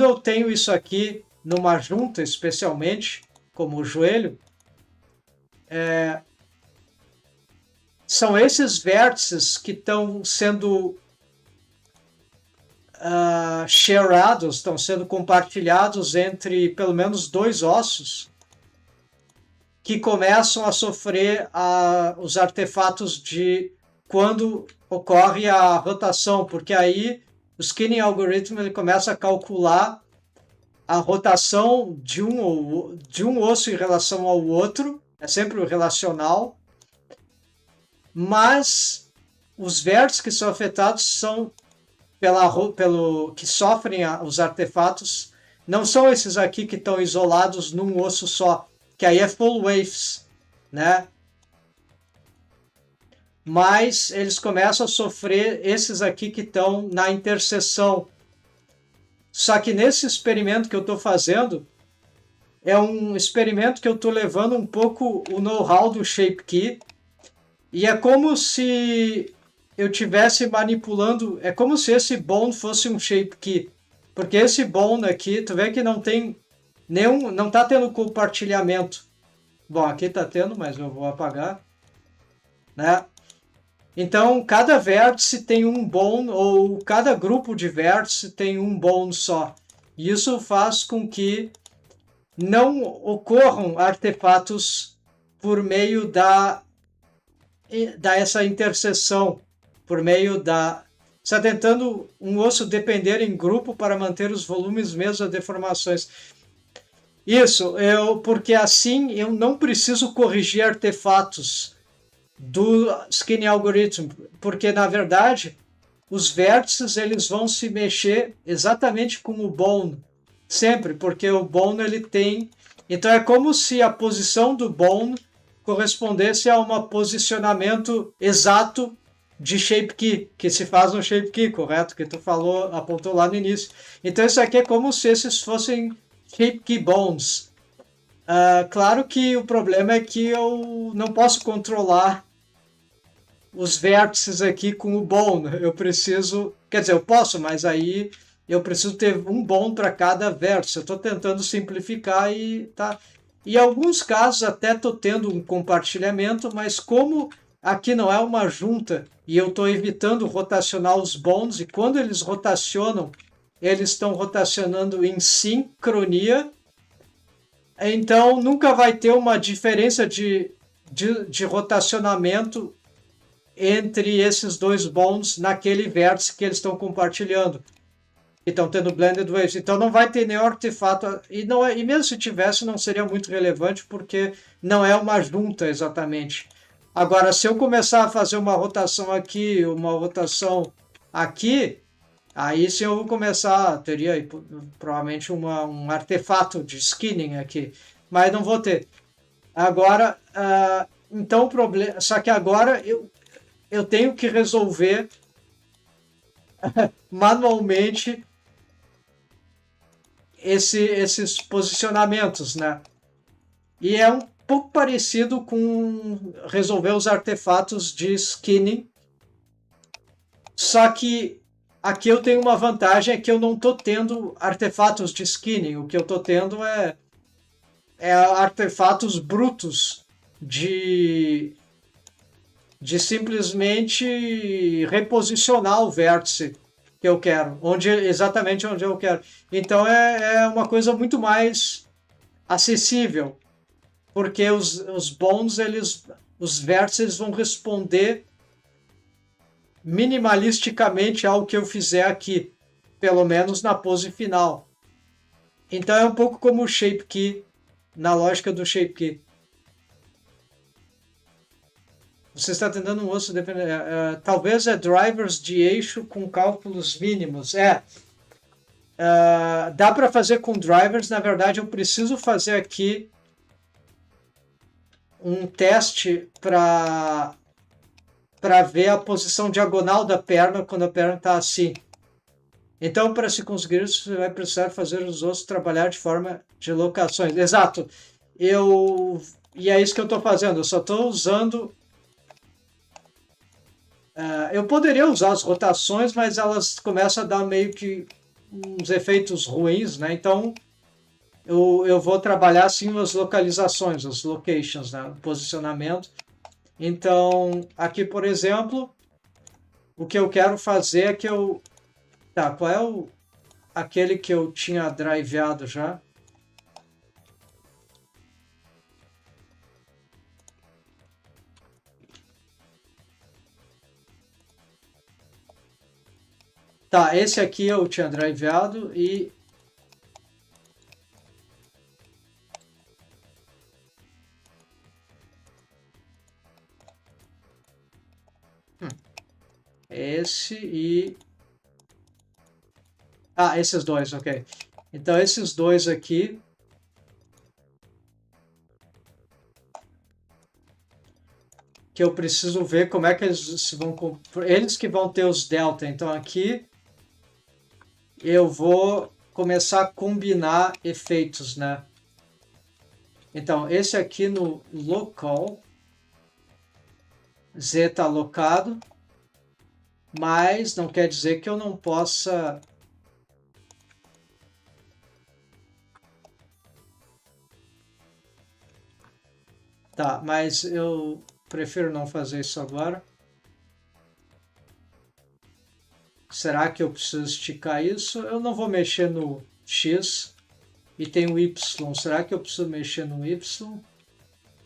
eu tenho isso aqui numa junta, especialmente, como o joelho, são esses vértices que estão sendo shareados, estão sendo compartilhados entre pelo menos 2 ossos, que começam a sofrer os artefatos de quando ocorre a rotação, porque aí o skinning algoritmo ele começa a calcular a rotação de um osso em relação ao outro, é sempre o relacional, mas os vértices que são afetados são que sofrem os artefatos, não são esses aqui que estão isolados num osso só, que aí é full waves, né? Mas eles começam a sofrer esses aqui que estão na interseção. Só que nesse experimento que eu estou fazendo, é um experimento que eu estou levando um pouco o know-how do Shape Key, e é como se eu estivesse manipulando, é como se esse bone fosse um Shape Key, porque esse bone aqui, tu vê que não tem não está tendo compartilhamento. Bom, aqui está tendo, mas eu vou apagar, né? Então, cada vértice tem um bone, ou cada grupo de vértice tem um bone só. Isso faz com que não ocorram artefatos por meio essa interseção, por meio está tentando um osso depender em grupo para manter os volumes mesmo das deformações. Isso, porque assim eu não preciso corrigir artefatos do skinning algorithm, porque na verdade os vértices eles vão se mexer exatamente com o bone, sempre, porque o bone ele tem, então é como se a posição do bone correspondesse a um posicionamento exato de Shape Key, que se faz no Shape Key, correto? Que tu apontou lá no início. Então isso aqui é como se esses fossem Shape Key bones. Claro que o problema é que eu não posso controlar os vértices aqui com o bone. Eu preciso, quer dizer, eu posso, mas aí eu preciso ter um bone para cada vértice. Eu estou tentando simplificar e tá. Em alguns casos até estou tendo um compartilhamento, mas como aqui não é uma junta e eu estou evitando rotacionar os bones, e quando eles rotacionam, eles estão rotacionando em sincronia, então nunca vai ter uma diferença de rotacionamento entre esses dois bones naquele vértice que eles estão compartilhando. Estão tendo blended waves. Então não vai ter nenhum artefato. E mesmo se tivesse, não seria muito relevante, porque não é uma junta exatamente. Agora, se eu começar a fazer uma rotação aqui, uma rotação aqui, aí sim eu vou começar, teria provavelmente um artefato de skinning aqui, mas não vou ter. Agora, então o problema, só que agora eu tenho que resolver manualmente esses posicionamentos, né? E é um pouco parecido com resolver os artefatos de skinning, só que aqui eu tenho uma vantagem, é que eu não estou tendo artefatos de skinning. O que eu estou tendo é artefatos brutos de simplesmente reposicionar o vértice que eu quero, exatamente onde eu quero. Então é uma coisa muito mais acessível, porque os bones, os vértices vão responder minimalisticamente ao que eu fizer aqui, pelo menos na pose final. Então é um pouco como o Shape Key, na lógica do Shape Key. Você está tentando um osso dependendo. Talvez drivers de eixo com cálculos mínimos. Dá para fazer com drivers. Na verdade, eu preciso fazer aqui um teste para ver a posição diagonal da perna quando a perna está assim. Então, para se conseguir isso, você vai precisar fazer os ossos trabalhar de forma de locações. Exato. E é isso que eu estou fazendo. Eu só estou usando. Eu poderia usar as rotações, mas elas começam a dar meio que uns efeitos ruins, né? Então, eu vou trabalhar sim as localizações, as locations, né? O posicionamento. Então, aqui, por exemplo, o que eu quero fazer é que eu Tá, qual é aquele que eu tinha driveado já? Tá, esse aqui eu tinha driveado e... Esse e... Ah, esses dois, ok. Então, esses dois aqui... que eu preciso ver como é que eles se vão... Eles que vão ter os delta. Então, aqui eu vou começar a combinar efeitos, né? Então, esse aqui no local, Z está alocado, mas não quer dizer que eu não possa... Tá, mas eu prefiro não fazer isso agora. Será que eu preciso esticar isso? Eu não vou mexer no X e tem o Y. Será que eu preciso mexer no Y?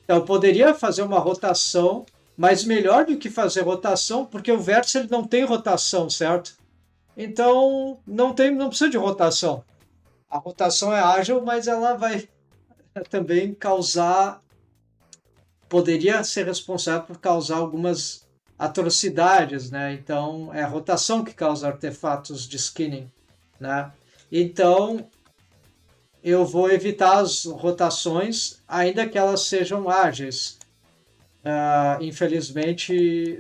Então, eu poderia fazer uma rotação, mas melhor do que fazer rotação, porque o vértice ele não tem rotação, certo? Então, não precisa de rotação. A rotação é ágil, mas ela vai também causar, poderia ser responsável por causar algumas atrocidades, né? Então, é a rotação que causa artefatos de skinning, né? Então, eu vou evitar as rotações, ainda que elas sejam ágeis. Infelizmente,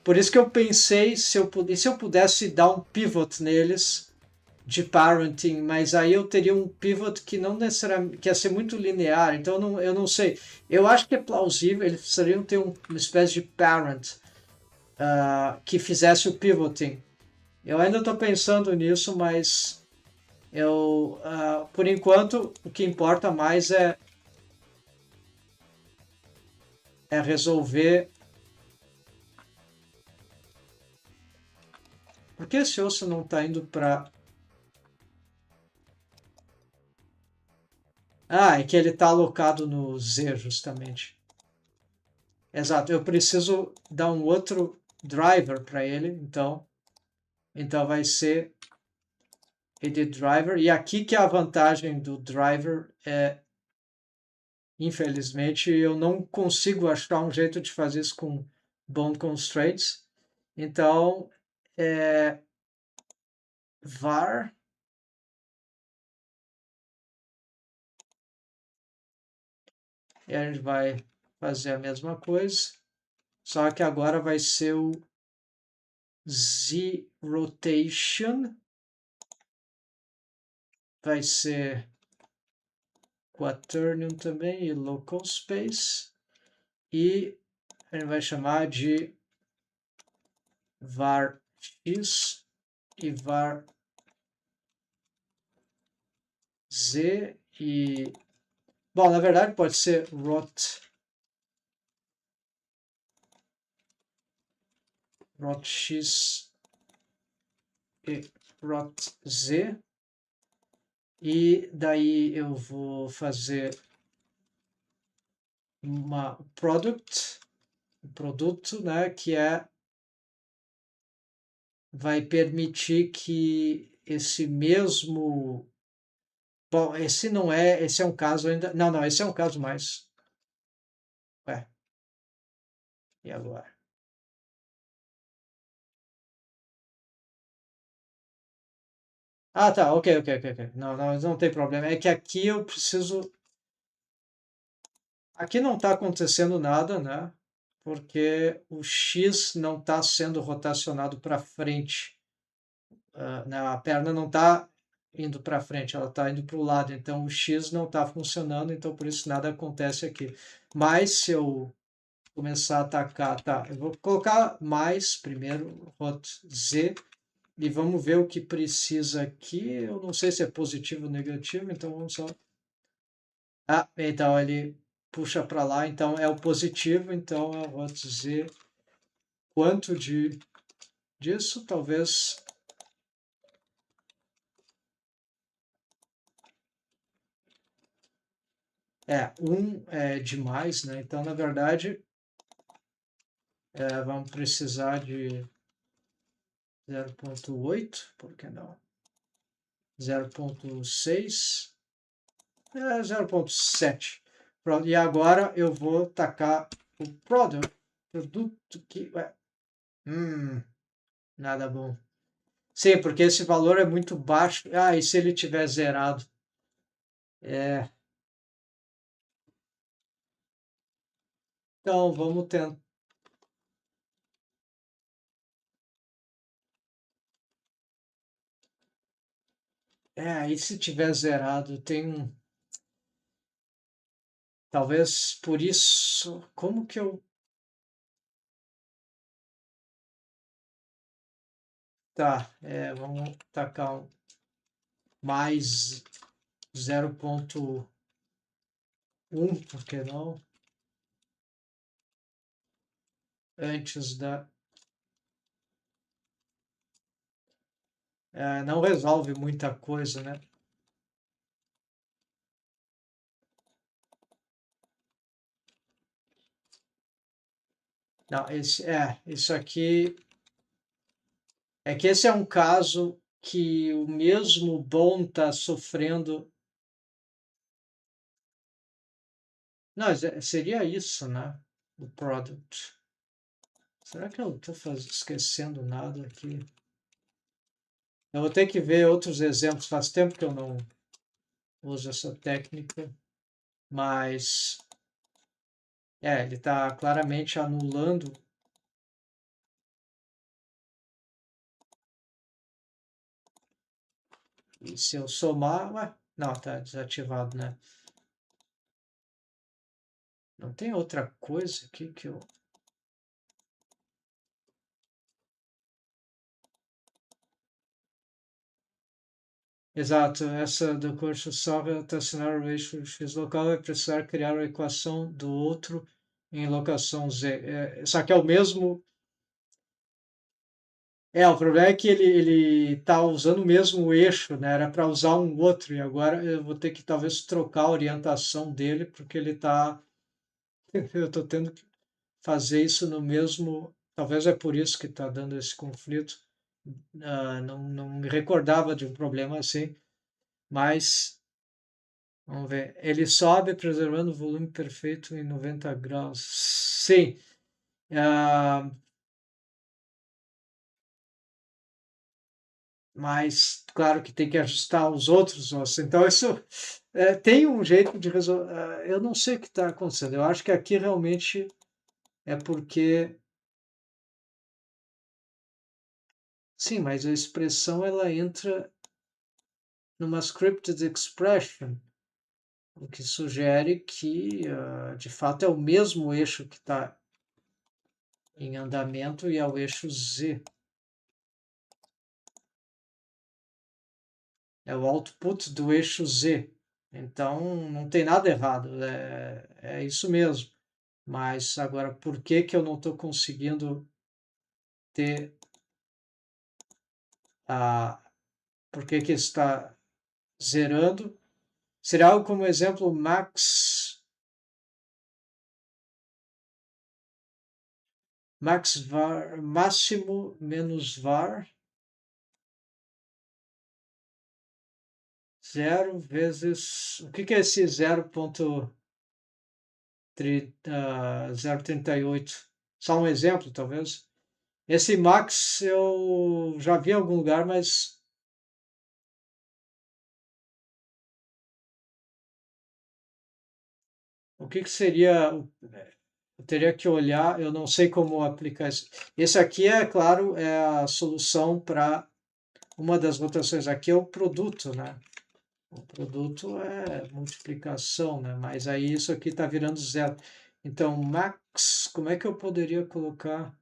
por isso que eu pensei se eu pudesse dar um pivot neles de parenting, mas aí eu teria um pivot que não necessariamente que ia ser muito linear, então eu não sei. Eu acho que é plausível, eles precisariam ter uma espécie de parent que fizesse o pivoting. Eu ainda estou pensando nisso, mas por enquanto, o que importa mais é resolver. Por que esse osso não está indo para... Ah, é que ele está alocado no Z, justamente. Exato, eu preciso dar um outro driver para ele, então vai ser edit driver. E aqui que é a vantagem do driver infelizmente, eu não consigo achar um jeito de fazer isso com bound constraints. Então, var e a gente vai fazer a mesma coisa, só que agora vai ser o z rotation, vai ser quaternion também e local space, e a gente vai chamar de var x e var z e... Bom, na verdade pode ser rot x e rot z, e daí eu vou fazer uma produto, né, que vai permitir que esse mesmo... Bom, esse é um caso ainda... Não, esse é um caso mais... Ué, e agora? Ah, tá, ok. Não tem problema. É que aqui eu preciso... Aqui não está acontecendo nada, né? Porque o X não está sendo rotacionado para frente. A perna não está indo para frente, ela está indo para o lado. Então o X não está funcionando, então por isso nada acontece aqui. Mas se eu começar a atacar, tá? Eu vou colocar mais primeiro, hot Z, e vamos ver o que precisa aqui. Eu não sei se é positivo ou negativo, então vamos só... Ah, então ele puxa para lá, então é o positivo, então eu vou dizer quanto disso, talvez 1 é demais, né? Então, na verdade, vamos precisar de 0,8, por que não? 0,6, 0,7. Pronto, e agora eu vou tacar o produto que... nada bom. Sim, porque esse valor é muito baixo. Ah, e se ele tiver zerado? Então, vamos tentar. E se tiver zerado, tem um... Talvez por isso... Como que eu... Tá, vamos tacar um mais 0,1, por que não? Antes da... não resolve muita coisa, né? Não, isso aqui... É que esse é um caso que o mesmo bom está sofrendo... Não, seria isso, né? O product. Será que eu estou esquecendo nada aqui? Eu vou ter que ver outros exemplos. Faz tempo que eu não uso essa técnica, mas ele está claramente anulando. E se eu somar, não, está desativado, né? Não tem outra coisa aqui que eu... Exato, essa do curso só relacionar o eixo x local vai precisar criar a equação do outro em locação z. Só que é o mesmo... o problema é que ele tá usando o mesmo eixo, né? Era para usar um outro, e agora eu vou ter que talvez trocar a orientação dele, porque ele tá... Eu estou tendo que fazer isso no mesmo... Talvez é por isso que está dando esse conflito. Não me recordava de um problema assim, mas vamos ver. Ele sobe preservando o volume perfeito em 90 graus. Sim. ah, mas claro que tem que ajustar os outros ossos. Então, isso tem um jeito de resolver. Eu não sei o que está acontecendo. Eu acho que aqui realmente é porque. Sim, mas a expressão ela entra numa scripted expression, o que sugere que, de fato, é o mesmo eixo que está em andamento e é o eixo Z. É o output do eixo Z. Então, não tem nada errado, é isso mesmo. Mas agora, por que que eu não estou conseguindo ter a... Por que que está zerando? Seria algo como exemplo max var, máximo menos var, 0 vezes... O que que é esse 0,038? Só um exemplo, talvez. Esse max eu já vi em algum lugar, mas o que que seria? Eu teria que olhar, eu não sei como aplicar isso. Esse aqui é, claro, é a solução para uma das rotações. Aqui é o produto, né? O produto é multiplicação, né? Mas aí isso aqui está virando zero. Então, max, como é que eu poderia colocar?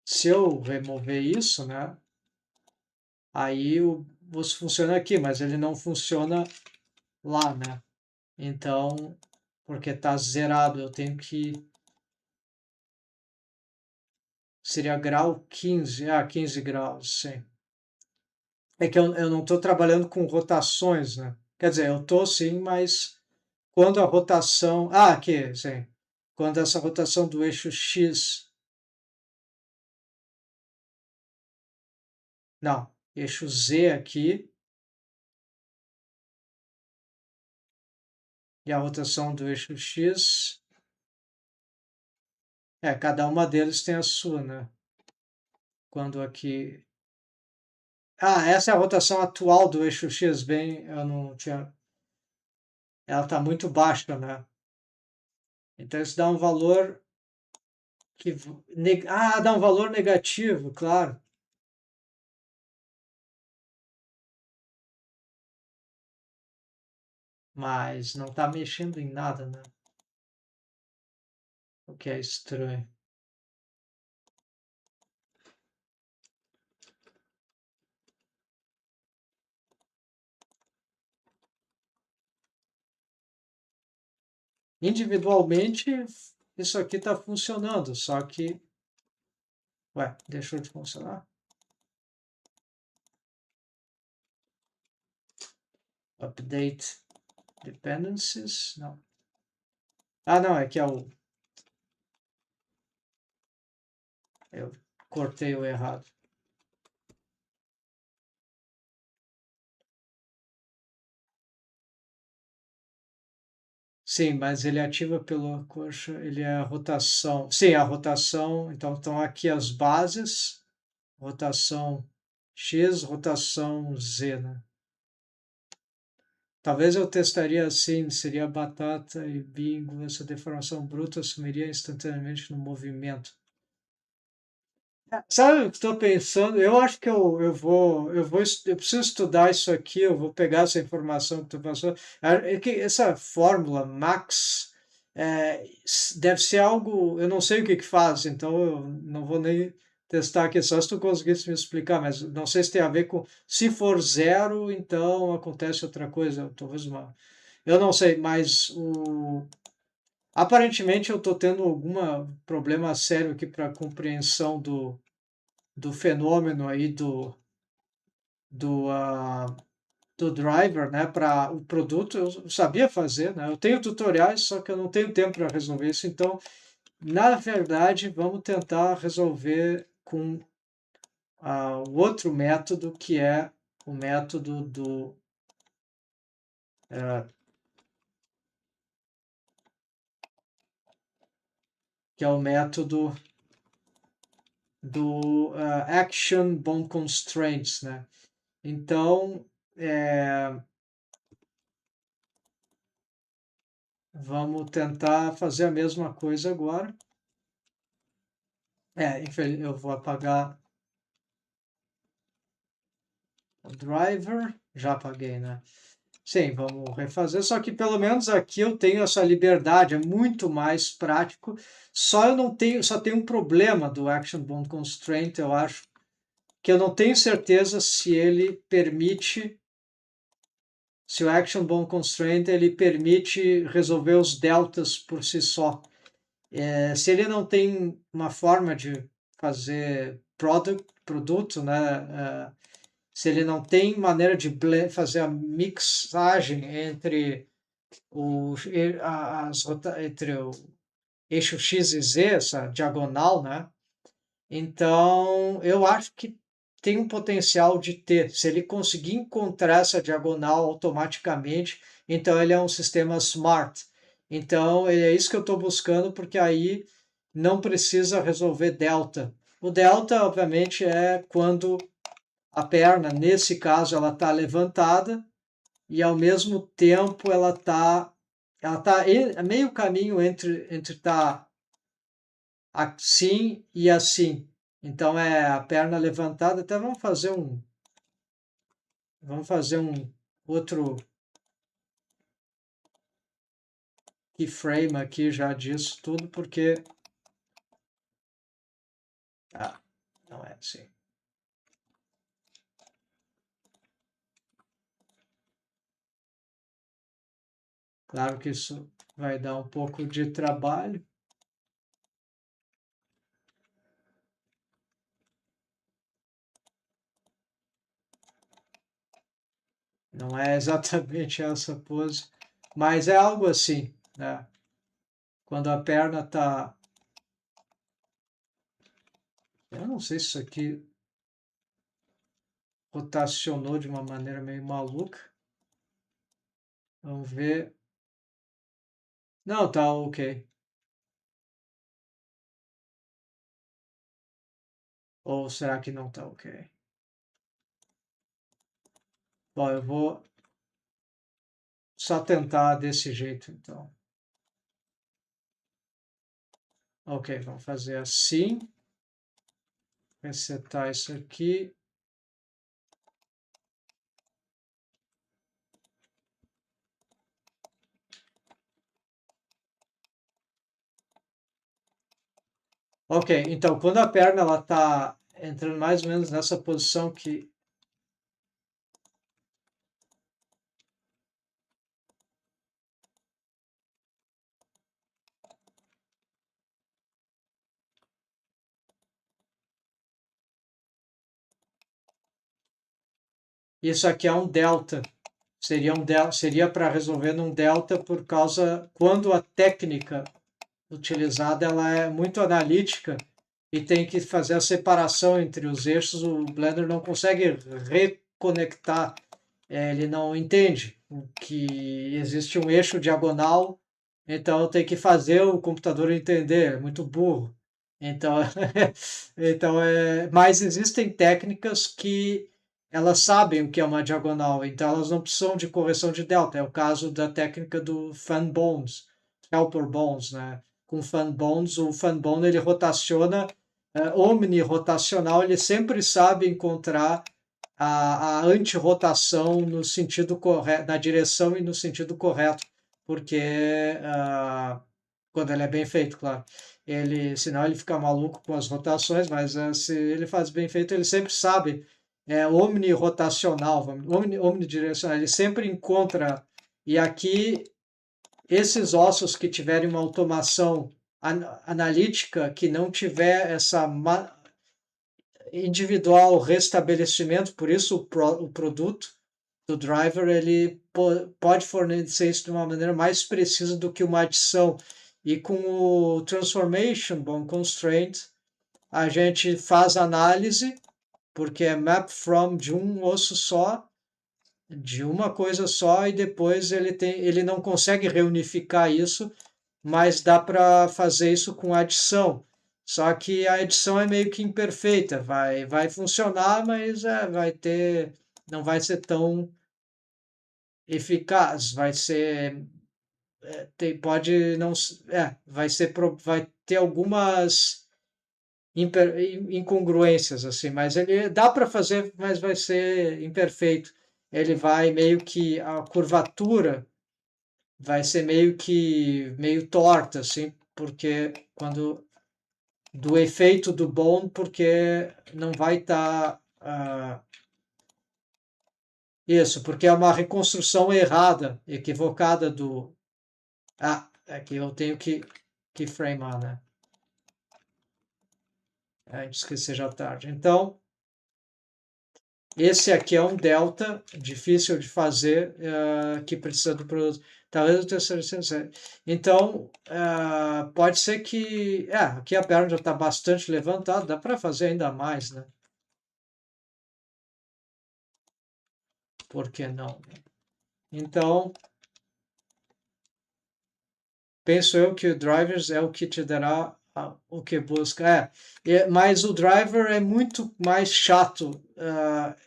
Se eu remover isso, né? Aí você funciona aqui, mas ele não funciona lá, né? Então, porque está zerado, eu tenho que... Seria grau 15, 15 graus, sim. É que eu não estou trabalhando com rotações, né? Quer dizer, eu estou sim, mas quando a rotação. Ah, aqui, sim. Quando essa rotação do eixo X. Não, eixo Z aqui. E a rotação do eixo X. É, cada uma deles tem a sua, né? Quando aqui. Ah, essa é a rotação atual do eixo X. Bem, eu não tinha. Ela está muito baixa, né? Então isso dá um valor que. Ah, dá um valor negativo, claro. Mas não está mexendo em nada, né? O que é estranho. Individualmente, isso aqui está funcionando, só que. Ué, deixou de funcionar? Update dependencies? Não. Ah, não, é que é o. Eu cortei o errado. Sim, mas ele ativa pelo coxa, ele é a rotação. Sim, a rotação. Então estão aqui as bases, rotação X, rotação Z, né? Talvez eu testaria assim, seria batata e bingo, essa deformação bruta sumiria instantaneamente no movimento. Sabe o que estou pensando? Eu acho que eu preciso estudar isso aqui, eu vou pegar essa informação que tu passou. É que essa fórmula max deve ser algo, eu não sei o que que faz, então eu não vou nem testar aqui, só se tu conseguisse me explicar, mas não sei se tem a ver com, se for zero, então acontece outra coisa, talvez uma, eu não sei, mas aparentemente eu estou tendo algum problema sério aqui para compreensão do fenômeno aí do, uh, do driver, né, para o produto, eu sabia fazer, né? Eu tenho tutoriais, só que eu não tenho tempo para resolver isso. Então, na verdade, vamos tentar resolver com o outro método, que é o método uh, que é o método do Action Bound Constraints, né? Então, vamos tentar fazer a mesma coisa agora. Eu vou apagar o driver, já apaguei, né? Sim, vamos refazer, só que pelo menos aqui eu tenho essa liberdade, é muito mais prático. Só eu não tenho, só tem um problema do Action Bound Constraint, eu acho, que eu não tenho certeza se ele permite, se o Action Bound Constraint ele permite resolver os deltas por si só. Se ele não tem uma forma de fazer produto, né? Se ele não tem maneira de fazer a mixagem entre entre o eixo X e Z, essa diagonal, né? Então, eu acho que tem um potencial de ter. Se ele conseguir encontrar essa diagonal automaticamente, então ele é um sistema smart. Então, é isso que eu estou buscando, porque aí não precisa resolver delta. O delta, obviamente, é quando a perna, nesse caso, ela está levantada e ao mesmo tempo ela tá a meio caminho entre estar assim e assim. Então é a perna levantada. Até vamos fazer um outro keyframe aqui já disso tudo, porque não é assim. Claro que isso vai dar um pouco de trabalho. Não é exatamente essa pose, mas é algo assim, né? Quando a perna tá... Eu não sei se isso aqui rotacionou de uma maneira meio maluca. Vamos ver. Não, tá ok. Ou será que não tá ok? Bom, eu vou só tentar desse jeito, então. Ok, vamos fazer assim. Resetar isso aqui. Ok, então quando a perna ela tá entrando mais ou menos nessa posição que... Isso aqui é um delta. Seria para resolver num delta por causa quando a técnica utilizada ela é muito analítica e tem que fazer a separação entre os eixos, o Blender não consegue reconectar, ele não entende que existe um eixo diagonal, então tem que fazer o computador entender, é muito burro. Então, mas existem técnicas que elas sabem o que é uma diagonal, então elas não precisam de correção de delta. É o caso da técnica do fan bones, helper bones, né? Com fan bones, o fan bone ele rotaciona, omnirotacional, ele sempre sabe encontrar a antirrotação no sentido correto, na direção e no sentido correto, porque quando ele é bem feito, claro. Ele, senão ele fica maluco com as rotações, mas se ele faz bem feito, ele sempre sabe, omnirotacional, omnidirecional, ele sempre encontra. E aqui, esses ossos que tiverem uma automação analítica, que não tiver essa individual restabelecimento, por isso o produto do driver ele pode fornecer isso de uma maneira mais precisa do que uma adição. E com o transformation, bom, constraint, a gente faz análise, porque é map from de um osso só, de uma coisa só, e depois ele não consegue reunificar isso, mas dá para fazer isso com adição. Só que a edição é meio que imperfeita, vai funcionar, mas não vai ser tão eficaz, vai ser, pode não, vai ter algumas incongruências assim, mas ele dá para fazer, mas vai ser imperfeito. Ele vai meio que a curvatura vai ser meio torta assim, porque quando do efeito do bom, porque não vai estar isso, porque é uma reconstrução errada, equivocada do... Aqui eu tenho que framear, né? Antes que seja tarde. Então, esse aqui é um delta difícil de fazer, que precisa do produto. Talvez o terceiro seja. Então, pode ser que... aqui a perna já está bastante levantada, dá para fazer ainda mais, né? Por que não? Então, penso eu que o drivers é o que te dará o que busca. Mas o driver é muito mais chato.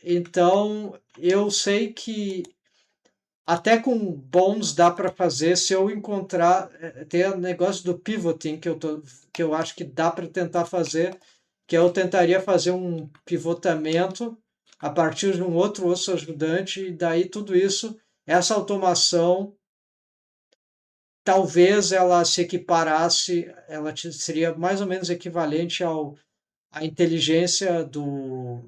Então, eu sei que até com bons dá para fazer se eu encontrar. Tem o negócio do pivoting que eu acho que dá para tentar fazer, que eu tentaria fazer um pivotamento a partir de um outro osso ajudante, e daí tudo isso, essa automação talvez ela se equiparasse, seria mais ou menos equivalente à inteligência do...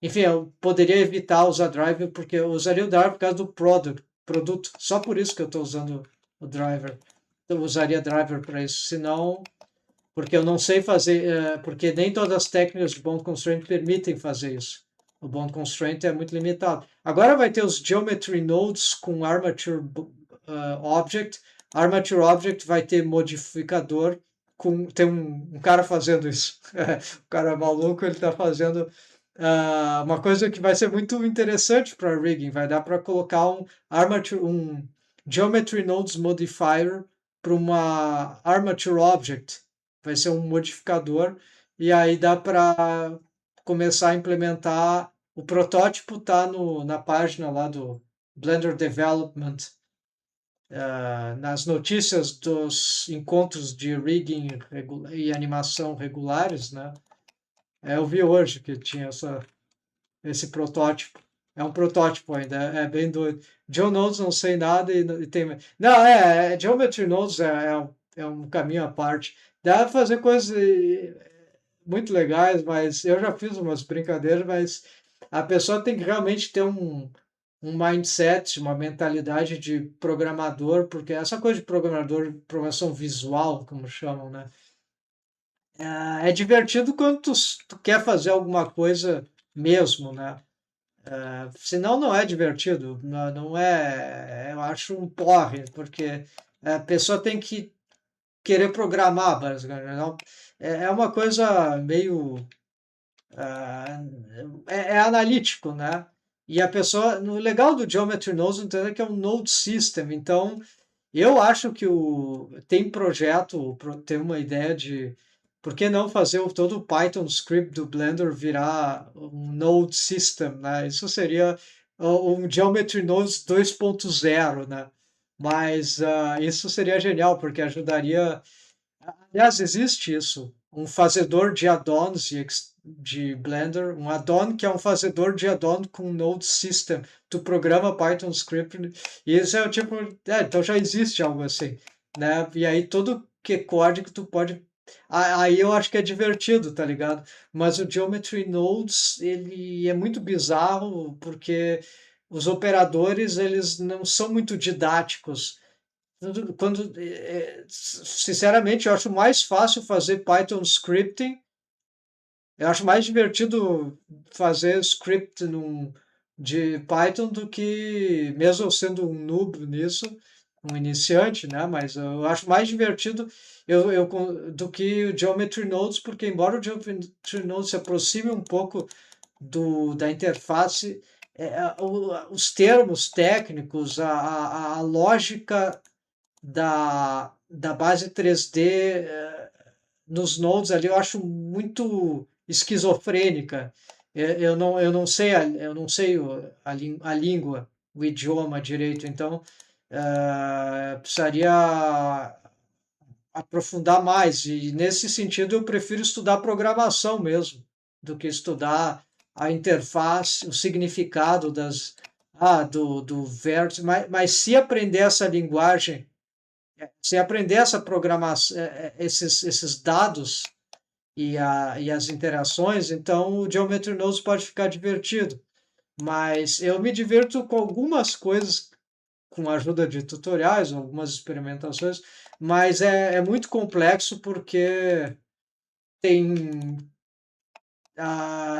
Enfim, eu poderia evitar usar driver, porque eu usaria o driver por causa do produto. Só por isso que eu estou usando o driver. Eu usaria driver para isso, senão... Porque eu não sei fazer, porque nem todas as técnicas de bond constraint permitem fazer isso. O bound constraint é muito limitado. Agora vai ter os geometry nodes com armature object. Armature object vai ter modificador tem um cara fazendo isso. O cara maluco, ele está fazendo uma coisa que vai ser muito interessante para rigging. Vai dar para colocar um geometry nodes modifier para uma armature object. Vai ser um modificador e aí dá para começar a implementar. O protótipo está na página lá do Blender Development, nas notícias dos encontros de rigging e animação regulares, né? Eu vi hoje que tinha esse protótipo. É um protótipo ainda, é bem doido. GeoNodes não sei nada e tem. Não, Geometry Nodes é um caminho à parte. Dá pra fazer coisas muito legais, mas eu já fiz umas brincadeiras, mas a pessoa tem que realmente ter um mindset, uma mentalidade de programador, porque essa coisa de programador, programação visual, como chamam, né? É divertido quando tu quer fazer alguma coisa mesmo, né? Senão não é divertido, não é, eu acho um porre, porque a pessoa tem que querer programar, basicamente, não, é uma coisa meio, ah, é analítico, né? E a pessoa, no legal do Geometry Nodes, entender que é um node system, então eu acho que tem projeto, tem uma ideia de por que não fazer todo o Python script do Blender virar um node system, né? Isso seria um Geometry Nodes 2.0, né? Mas isso seria genial, porque ajudaria. Aliás, existe isso, um fazedor de add-ons de Blender, um add-on que é um fazedor de add-on com Node System. Tu programa Python script e isso é o tipo, então já existe algo assim, né? E aí todo que código tu pode, aí eu acho que é divertido, tá ligado? Mas o Geometry Nodes, ele é muito bizarro porque os operadores, eles não são muito didáticos. Sinceramente, eu acho mais fácil fazer Python scripting. Eu acho mais divertido fazer script de Python do que, mesmo eu sendo um noob nisso, um iniciante, né? Mas eu acho mais divertido do que o Geometry Nodes, porque embora o Geometry Nodes se aproxime um pouco da interface, os termos técnicos, a lógica da base 3D nos nodes ali eu acho muito esquizofrênica. Eu não sei a língua, o idioma direito, então precisaria aprofundar mais. E nesse sentido eu prefiro estudar programação mesmo, do que estudar a interface, o significado do vértice, mas se aprender essa linguagem, se aprender essa programação, esses dados e as interações, então o Geometry Nodes pode ficar divertido. Mas eu me divirto com algumas coisas com a ajuda de tutoriais, algumas experimentações, mas é muito complexo porque tem,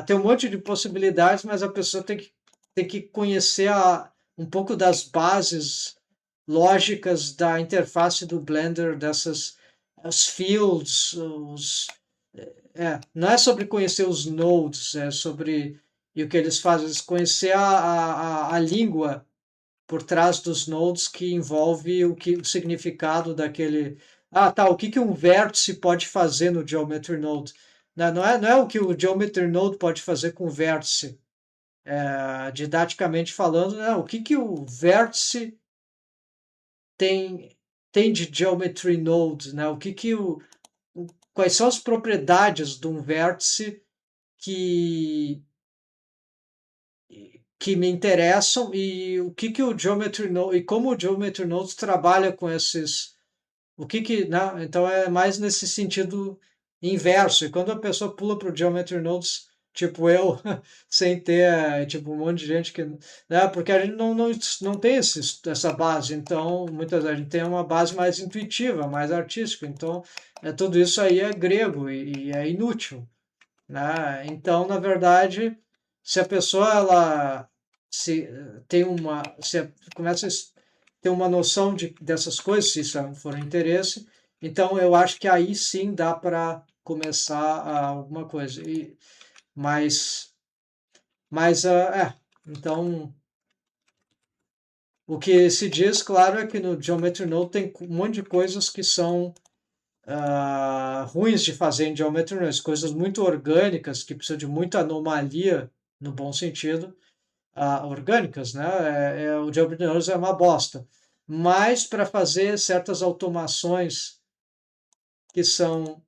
tem um monte de possibilidades, mas a pessoa tem que conhecer um pouco das bases lógicas da interface do Blender, os fields, não é sobre conhecer os nodes, é sobre e o que eles fazem, eles conhecer a língua por trás dos nodes que envolve o significado daquele. Ah, tá, o que um vértice pode fazer no Geometry Node? Não é o que o Geometry Node pode fazer com o vértice, didaticamente falando, não, o que o vértice tem, tem de Geometry Node, né? Quais são as propriedades de um vértice que, que me interessam e o que o Geometry Node e como o Geometry Nodes trabalha com esses né? Então é mais nesse sentido inverso. E quando a pessoa pula para o Geometry Nodes, tipo eu, sem ter tipo um monte de gente que, né? Porque a gente não tem essa base. Então muitas vezes a gente tem uma base mais intuitiva, mais artística. Então tudo isso aí é grego e é inútil, né? Então na verdade Se a pessoa ela se tem uma, se começa a ter uma noção dessas coisas, se isso for um interesse, então eu acho que aí sim dá para começar alguma coisa. Mas, então o que se diz, claro, é que no Geometry Node tem um monte de coisas que são ruins de fazer em Geometry Node, coisas muito orgânicas que precisam de muita anomalia, no bom sentido, orgânicas, né? O Geometry Node é uma bosta. Mas para fazer certas automações que são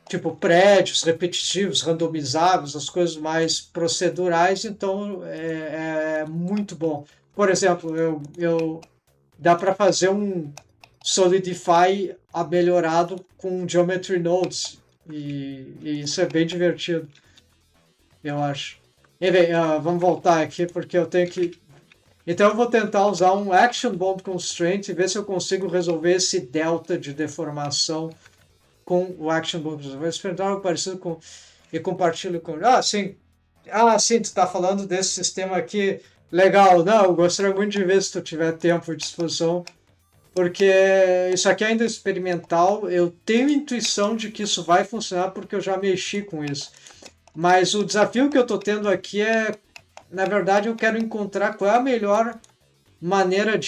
tipo prédios repetitivos, randomizáveis, as coisas mais procedurais, então é muito bom. Por exemplo, dá para fazer um Solidify melhorado com Geometry Nodes e isso é bem divertido, eu acho. E bem, vamos voltar aqui porque eu tenho que. Então eu vou tentar usar um Action Bond Constraint e ver se eu consigo resolver esse delta de deformação com o Action Bond Constraint. Vou experimentar algo parecido com e compartilho com. Sim. Sim, tu está falando desse sistema aqui. Legal. Não, eu gostaria muito de ver se tu tiver tempo e disposição porque isso aqui é ainda experimental. Eu tenho intuição de que isso vai funcionar porque eu já mexi com isso. Mas o desafio que eu estou tendo aqui na verdade, eu quero encontrar qual é a melhor maneira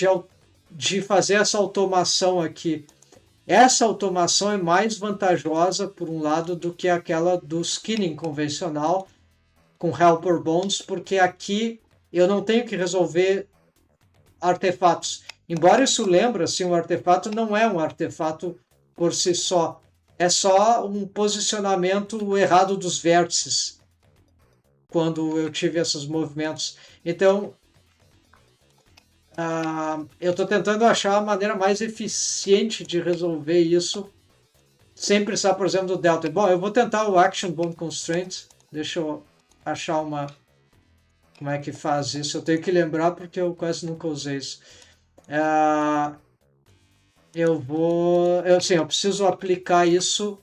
de fazer essa automação aqui. Essa automação é mais vantajosa, por um lado, do que aquela do skinning convencional com helper bonds, porque aqui eu não tenho que resolver artefatos. Embora isso lembre, assim, um artefato não é um artefato por si só. É só um posicionamento errado dos vértices quando eu tive esses movimentos. Então, eu estou tentando achar a maneira mais eficiente de resolver isso sem precisar, por exemplo, do delta. Bom, eu vou tentar o Action Bond Constraint. Deixa eu achar como é que faz isso. Eu tenho que lembrar porque eu quase nunca usei isso. Eu preciso aplicar isso.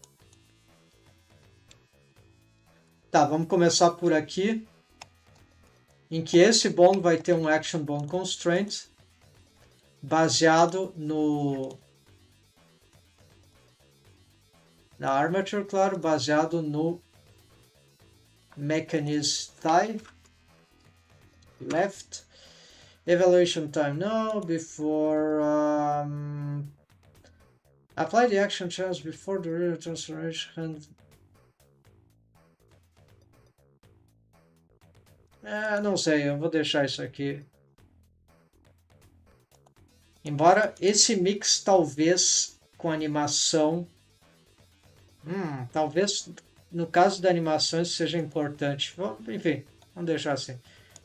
Tá, vamos começar por aqui, em que esse bond vai ter um Action Bond Constraint baseado na armature, claro, baseado no mechanism tie left. Evaluation time no, before apply the action chance before the real transformation. Não sei, eu vou deixar isso aqui. Embora esse mix talvez com animação, talvez no caso da animação isso seja importante. Enfim, vamos deixar assim.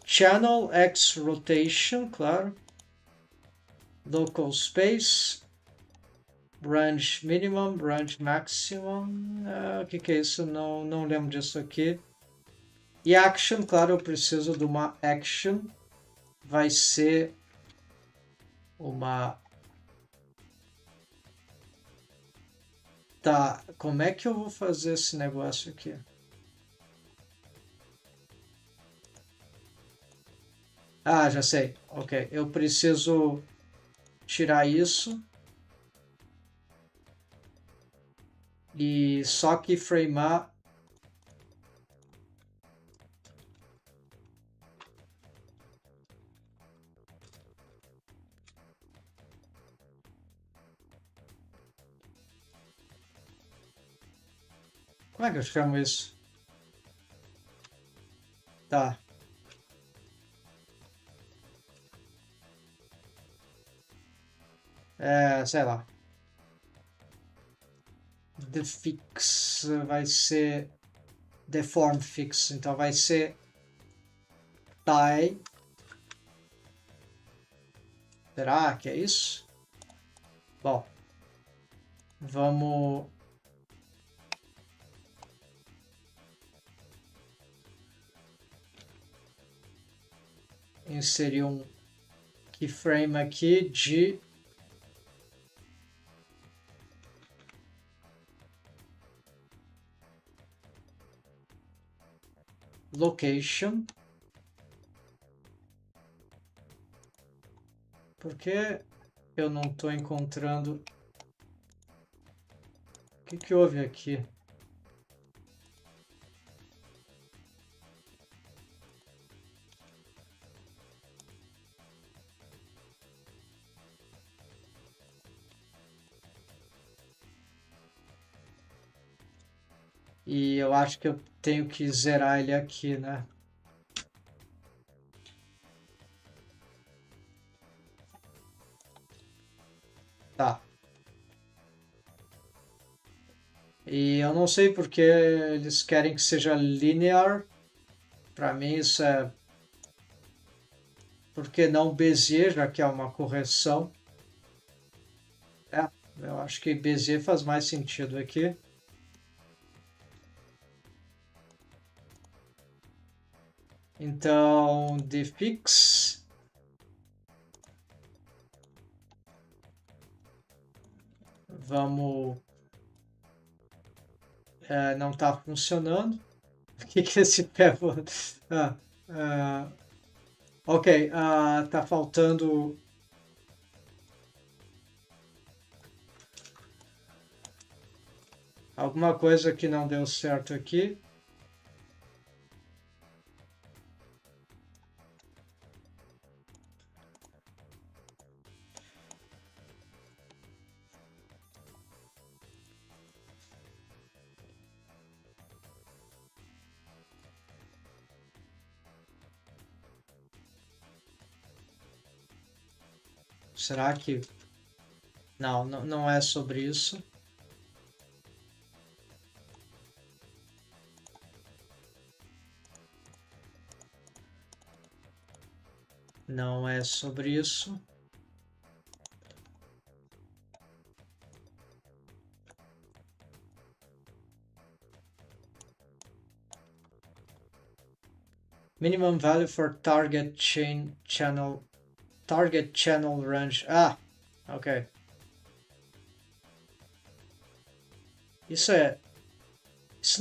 Channel X Rotation, claro. Local Space. Range Minimum, Range Maximum. O que é isso? Não lembro disso aqui. E Action, claro, eu preciso de uma Action. Vai ser uma... Tá, como é que eu vou fazer esse negócio aqui? Já sei. Ok, eu preciso tirar isso. E só que framear... Como é que eu chamo isso? Tá. Sei lá. The fix vai ser deform fix, então vai ser tie. Será que é isso? Bom, vamos inserir um keyframe aqui de location. Por que eu não estou encontrando? O que houve aqui? E eu acho que eu tenho que zerar ele aqui, né? Tá. E eu não sei porque eles querem que seja linear. Para mim isso é... Por que não Bezier, já que é uma correção? É, eu acho que Bezier faz mais sentido aqui. Então, defix. Vamos... não está funcionando. O que esse pé... ok, tá faltando... alguma coisa que não deu certo aqui. Será que... Não, não é sobre isso. Não é sobre isso. Minimum value for target channel range. Ah, ok. Isso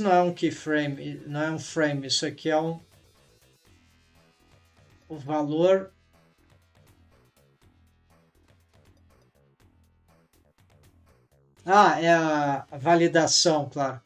não é um keyframe, não é um frame. Isso aqui é o valor. Ah, é a validação, claro.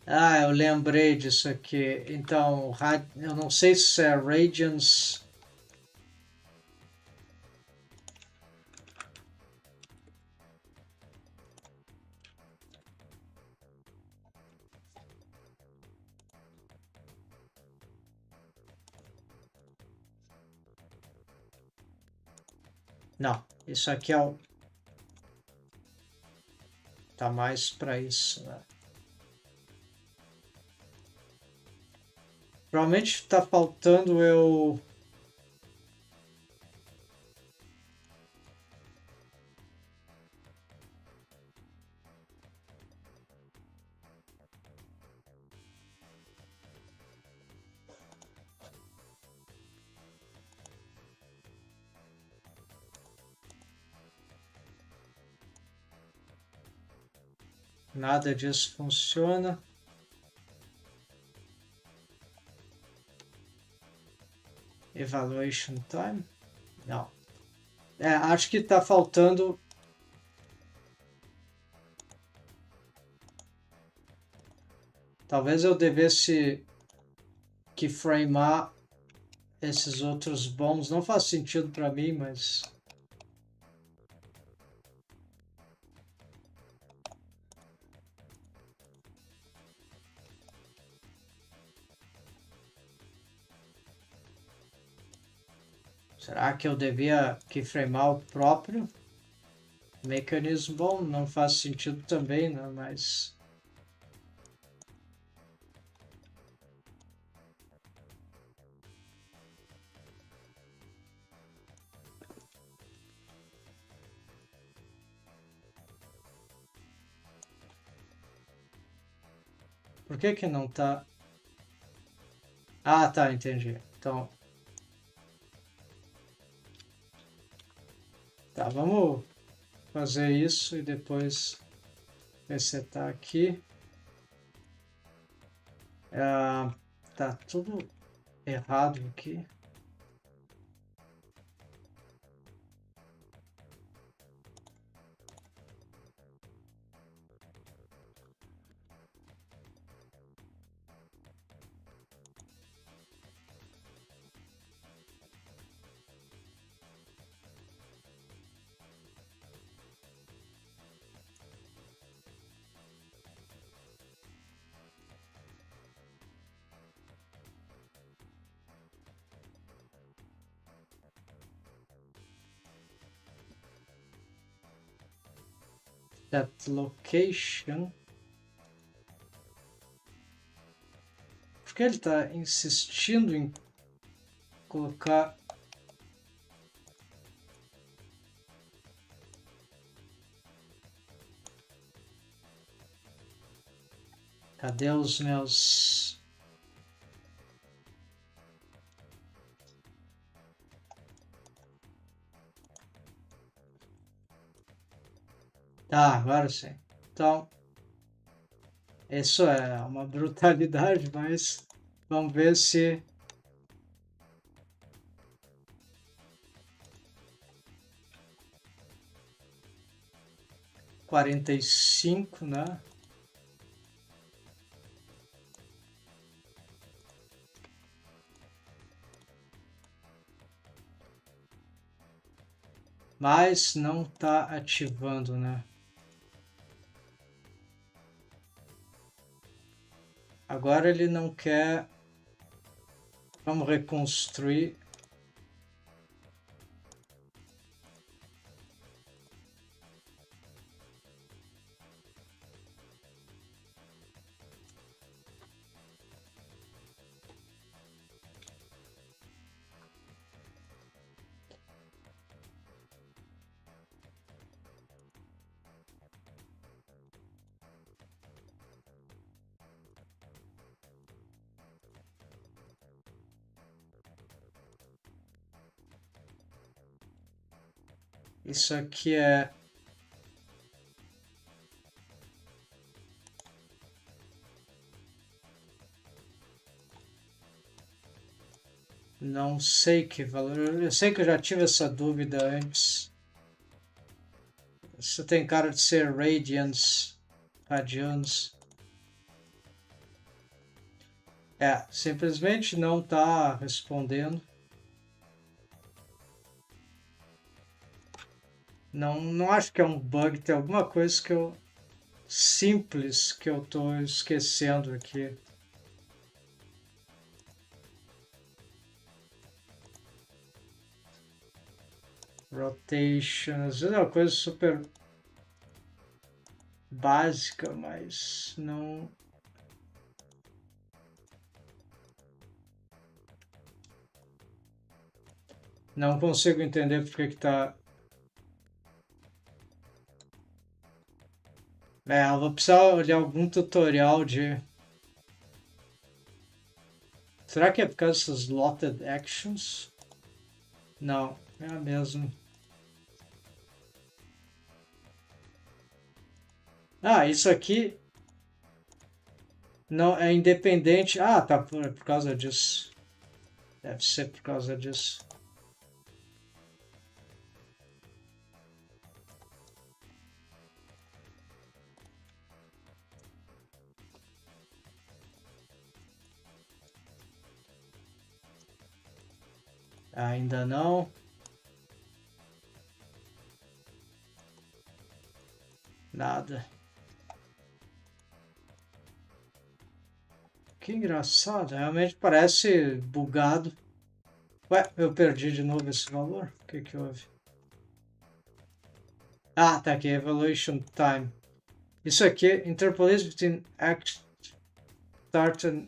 Ah, eu lembrei disso aqui. Então, eu não sei se é radians. Não, isso aqui é o... Tá mais para isso, né? Provavelmente está faltando eu... Nada disso funciona. Evaluation time? Não. Acho que está faltando... Talvez eu devesse keyframear esses outros bons. Não faz sentido para mim, mas... Será que eu devia keyframear o próprio mecanismo? Bom, não faz sentido também, né? Mas... Por que não tá... Ah, tá, entendi. Então, tá, vamos fazer isso e depois resetar aqui. Tá tudo errado aqui. That location. Por que ele está insistindo em colocar cadê os meus tá, agora sim. Então, isso é uma brutalidade, mas vamos ver se 45, né? Mas não está ativando, né? Agora ele não quer. Vamos reconstruir. Isso aqui é não sei que valor. Eu sei que eu já tive essa dúvida antes. Isso tem cara de ser radians. É, simplesmente não está respondendo. Não acho que é um bug, tem alguma coisa que eu simples que eu estou esquecendo aqui. Rotation, às vezes é uma coisa super básica, mas não consigo entender porque que tá. Eu vou precisar de algum tutorial de. Será que é por causa dessas slotted actions? Não, é a mesma. Ah, isso aqui não é independente. Ah, tá por causa disso. Deve ser por causa disso. Ainda não. Nada. Que engraçado, realmente parece bugado. Ué, eu perdi de novo esse valor? O que houve? Ah, tá aqui, evaluation time. Isso aqui, interpolate between act start and...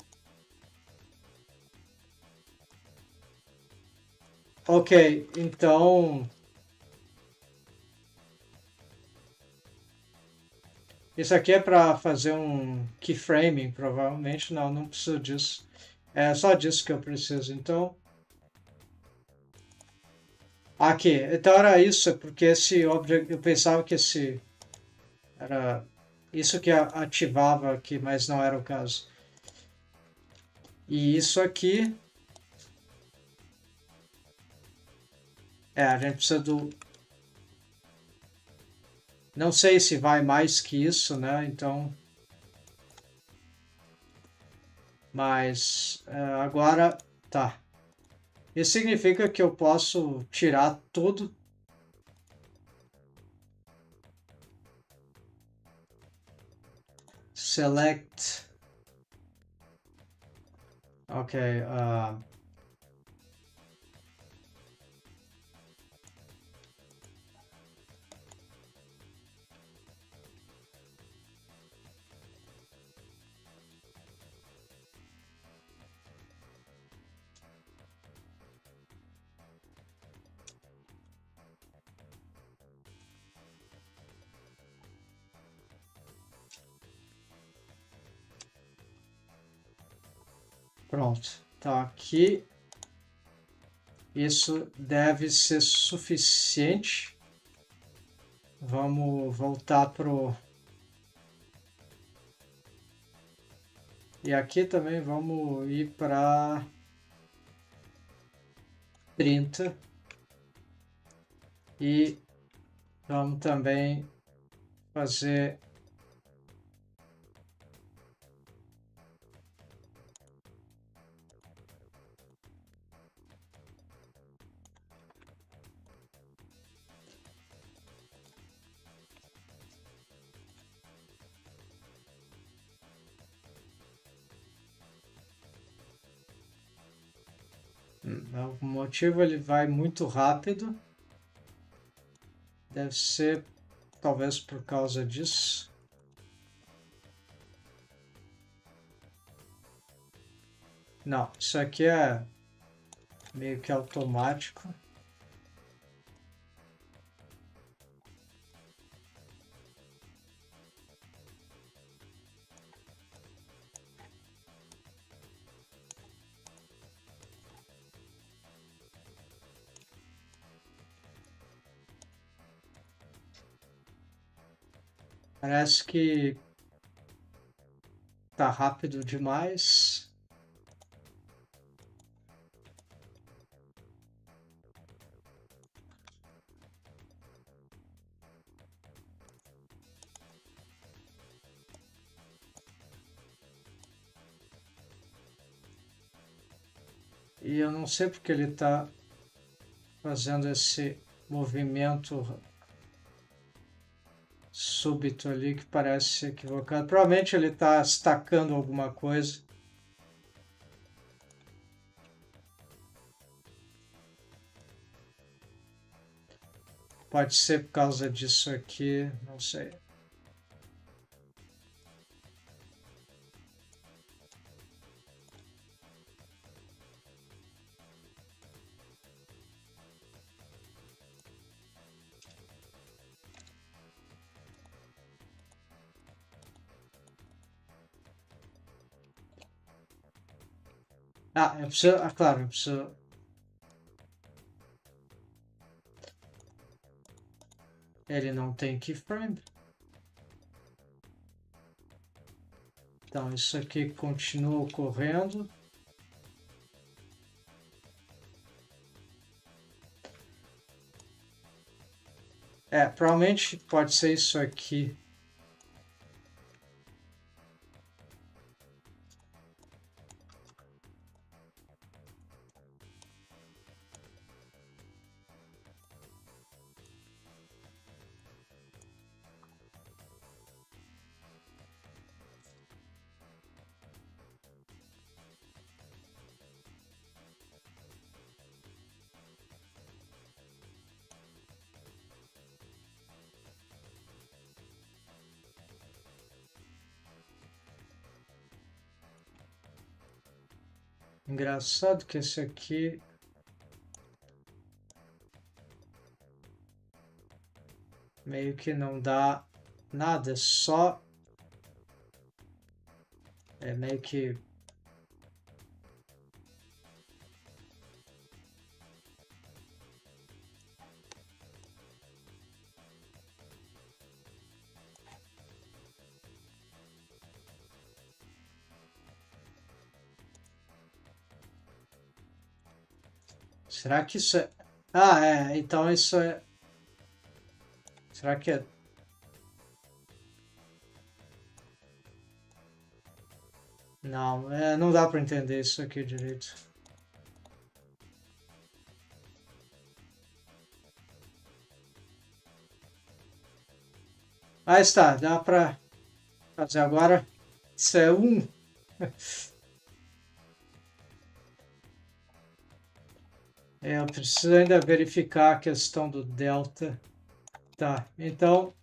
Ok, então... Isso aqui é para fazer um keyframing, provavelmente. Não precisa disso. É só disso que eu preciso, então. Aqui, então era isso, porque esse object, eu pensava que esse era isso que ativava aqui, mas não era o caso. E isso aqui, a gente precisa do, não sei se vai mais que isso, né? Então, mas agora tá. Isso significa que eu posso tirar tudo. Select. Ok. Pronto. Tá aqui. Isso deve ser suficiente. Vamos voltar pro... E aqui também vamos ir para 30. E vamos também fazer... Por algum motivo ele vai muito rápido. Deve ser talvez por causa disso. Não, isso aqui é meio que automático. Parece que tá rápido demais. E eu não sei porque ele está fazendo esse movimento súbito ali que parece equivocado. Provavelmente ele está estacando alguma coisa. Pode ser por causa disso aqui, não sei. Eu preciso, claro, eu preciso. Ele não tem keyframe. Então isso aqui continua ocorrendo. Provavelmente pode ser isso aqui. Engraçado que esse aqui meio que não dá nada, só meio que Será que isso é... Ah, é. Então isso é... Será que é... Não, não dá para entender isso aqui direito. Ah, está. Dá para fazer agora. Isso é 1. Eu preciso ainda verificar a questão do delta. Tá, então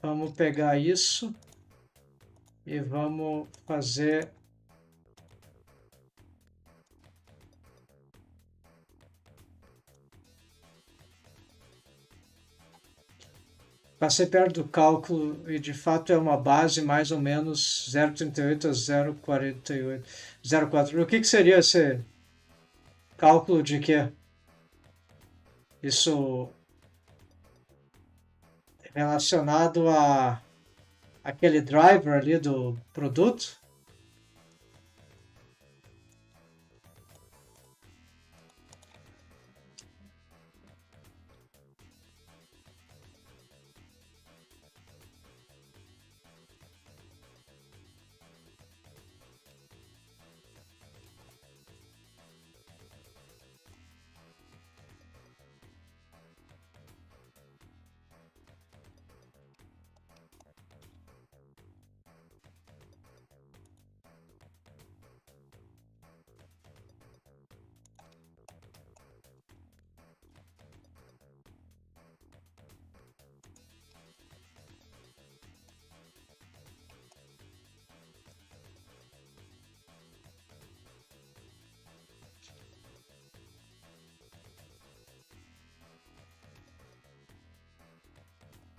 vamos pegar isso e vamos fazer... Passei perto do cálculo e de fato é uma base mais ou menos 0,38 a 0,48. 0,4. O que seria esse cálculo de quê? Isso relacionado a aquele driver ali do produto?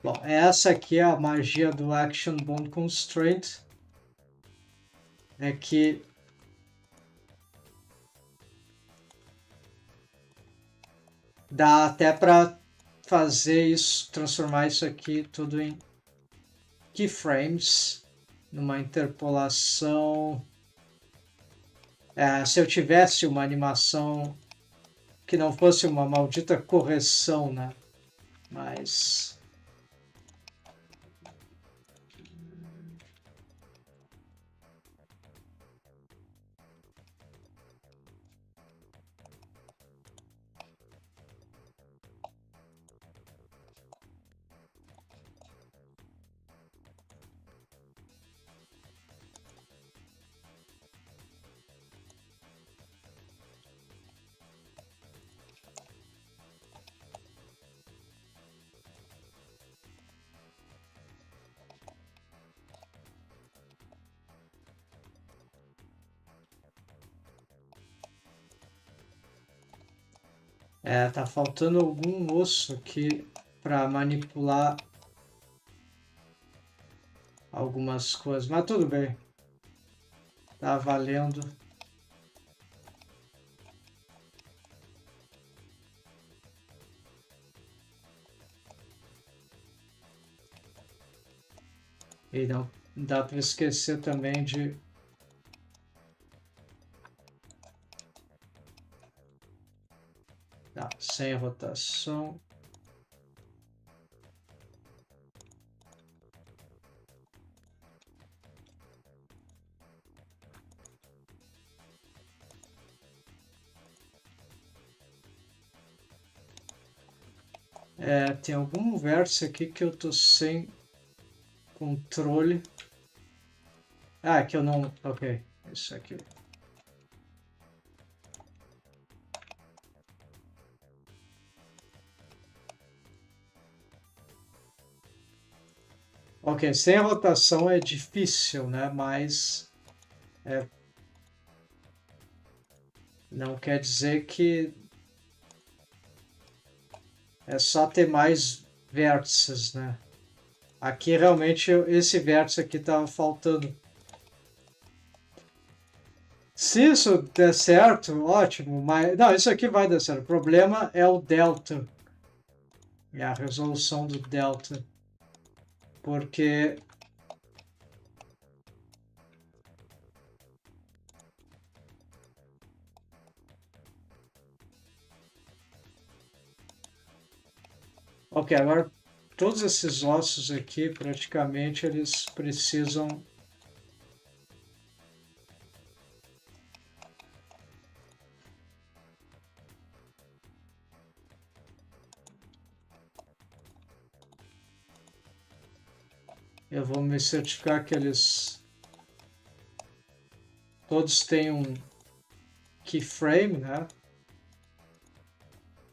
Bom, essa aqui é a magia do Action Bound Constraint. É que dá até para fazer isso, transformar isso aqui tudo em keyframes, numa interpolação. Se eu tivesse uma animação que não fosse uma maldita correção, né? Mas tá faltando algum osso aqui para manipular algumas coisas, mas tudo bem, tá valendo. E não dá para esquecer também de sem rotação. Tem algum verso aqui que eu tô sem controle. Que eu não... Ok, isso aqui. Ok, sem rotação é difícil, né? Mas não quer dizer que é só ter mais vértices, né? Aqui realmente esse vértice aqui estava faltando. Se isso der certo, ótimo, mas não, isso aqui vai dar certo. O problema é o delta. É a resolução do delta. Porque Ok, agora todos esses ossos aqui, praticamente, eles precisam... Eu vou me certificar que eles... Todos têm um keyframe, né?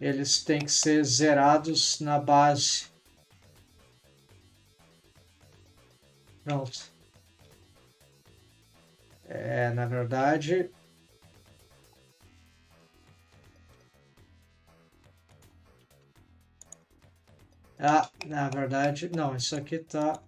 Eles têm que ser zerados na base. Pronto. Na verdade... na verdade... Não, isso aqui tá...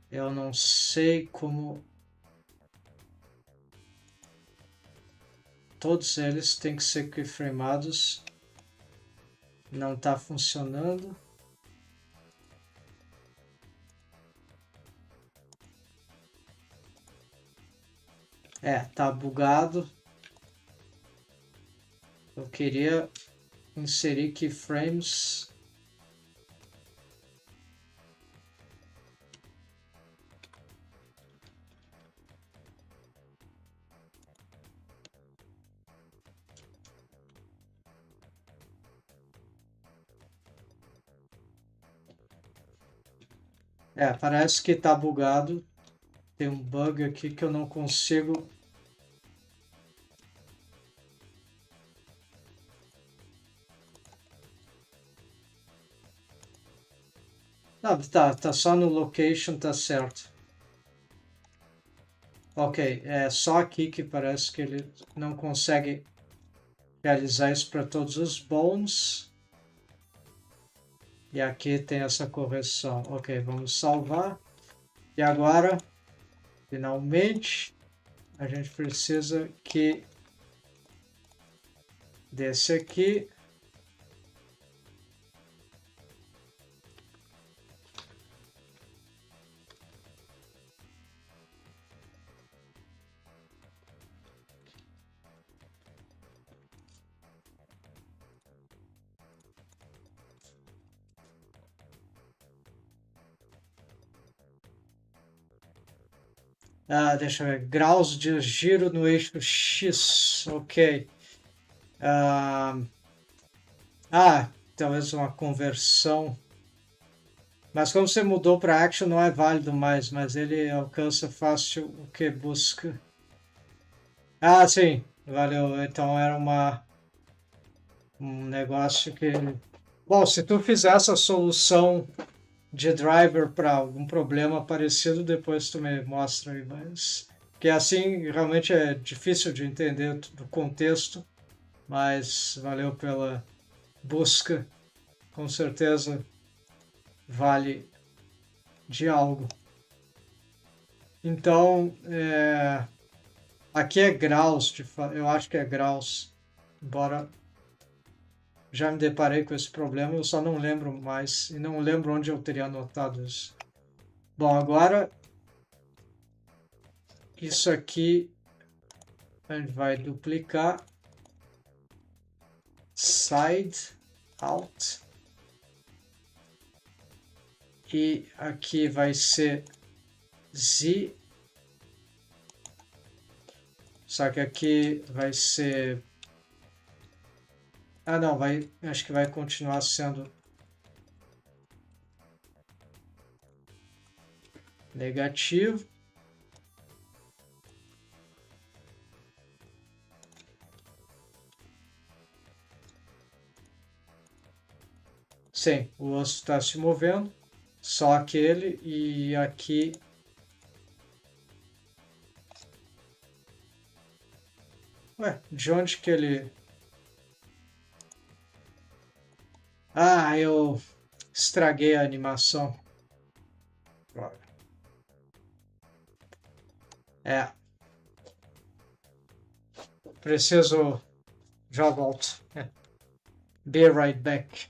Eu não sei como... Todos eles têm que ser keyframados. Não está funcionando. Tá bugado. Eu queria inserir keyframes. Parece que está bugado. Tem um bug aqui que eu não consigo... Tá só no location, tá certo. Ok, é só aqui que parece que ele não consegue realizar isso para todos os bones. E aqui tem essa correção. Ok, vamos salvar. E agora, finalmente, a gente precisa que desse aqui. Deixa eu ver. Graus de giro no eixo X. Ok. Talvez uma conversão. Mas como você mudou para Action, não é válido mais, mas ele alcança fácil o que busca. Sim. Valeu. Então era um negócio que... Bom, se tu fizer essa solução de driver para algum problema parecido, depois tu me mostra aí, mas... Que assim, realmente é difícil de entender do contexto, mas valeu pela busca. Com certeza vale de algo. Então, aqui é graus, eu acho que é graus, embora já me deparei com esse problema, eu só não lembro mais, e não lembro onde eu teria anotado isso. Bom, agora, isso aqui, a gente vai duplicar, side, out, e aqui vai ser z, só que aqui vai ser... não, acho que vai continuar sendo negativo. Sim, o osso está se movendo, só aquele, e aqui... de onde que ele... eu estraguei a animação. É. Preciso... Já volto. Be right back.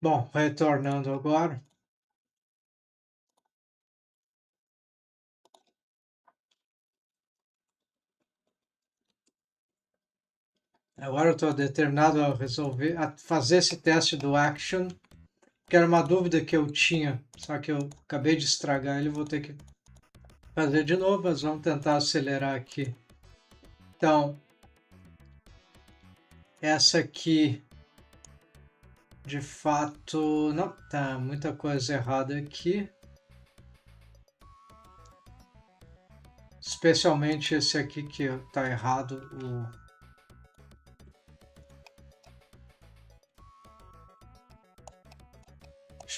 Bom, retornando agora. Agora eu estou determinado a resolver, a fazer esse teste do action, que era uma dúvida que eu tinha, só que eu acabei de estragar ele, vou ter que fazer de novo, mas vamos tentar acelerar aqui. Então, essa aqui, de fato, não, tá muita coisa errada aqui. Especialmente esse aqui que tá errado,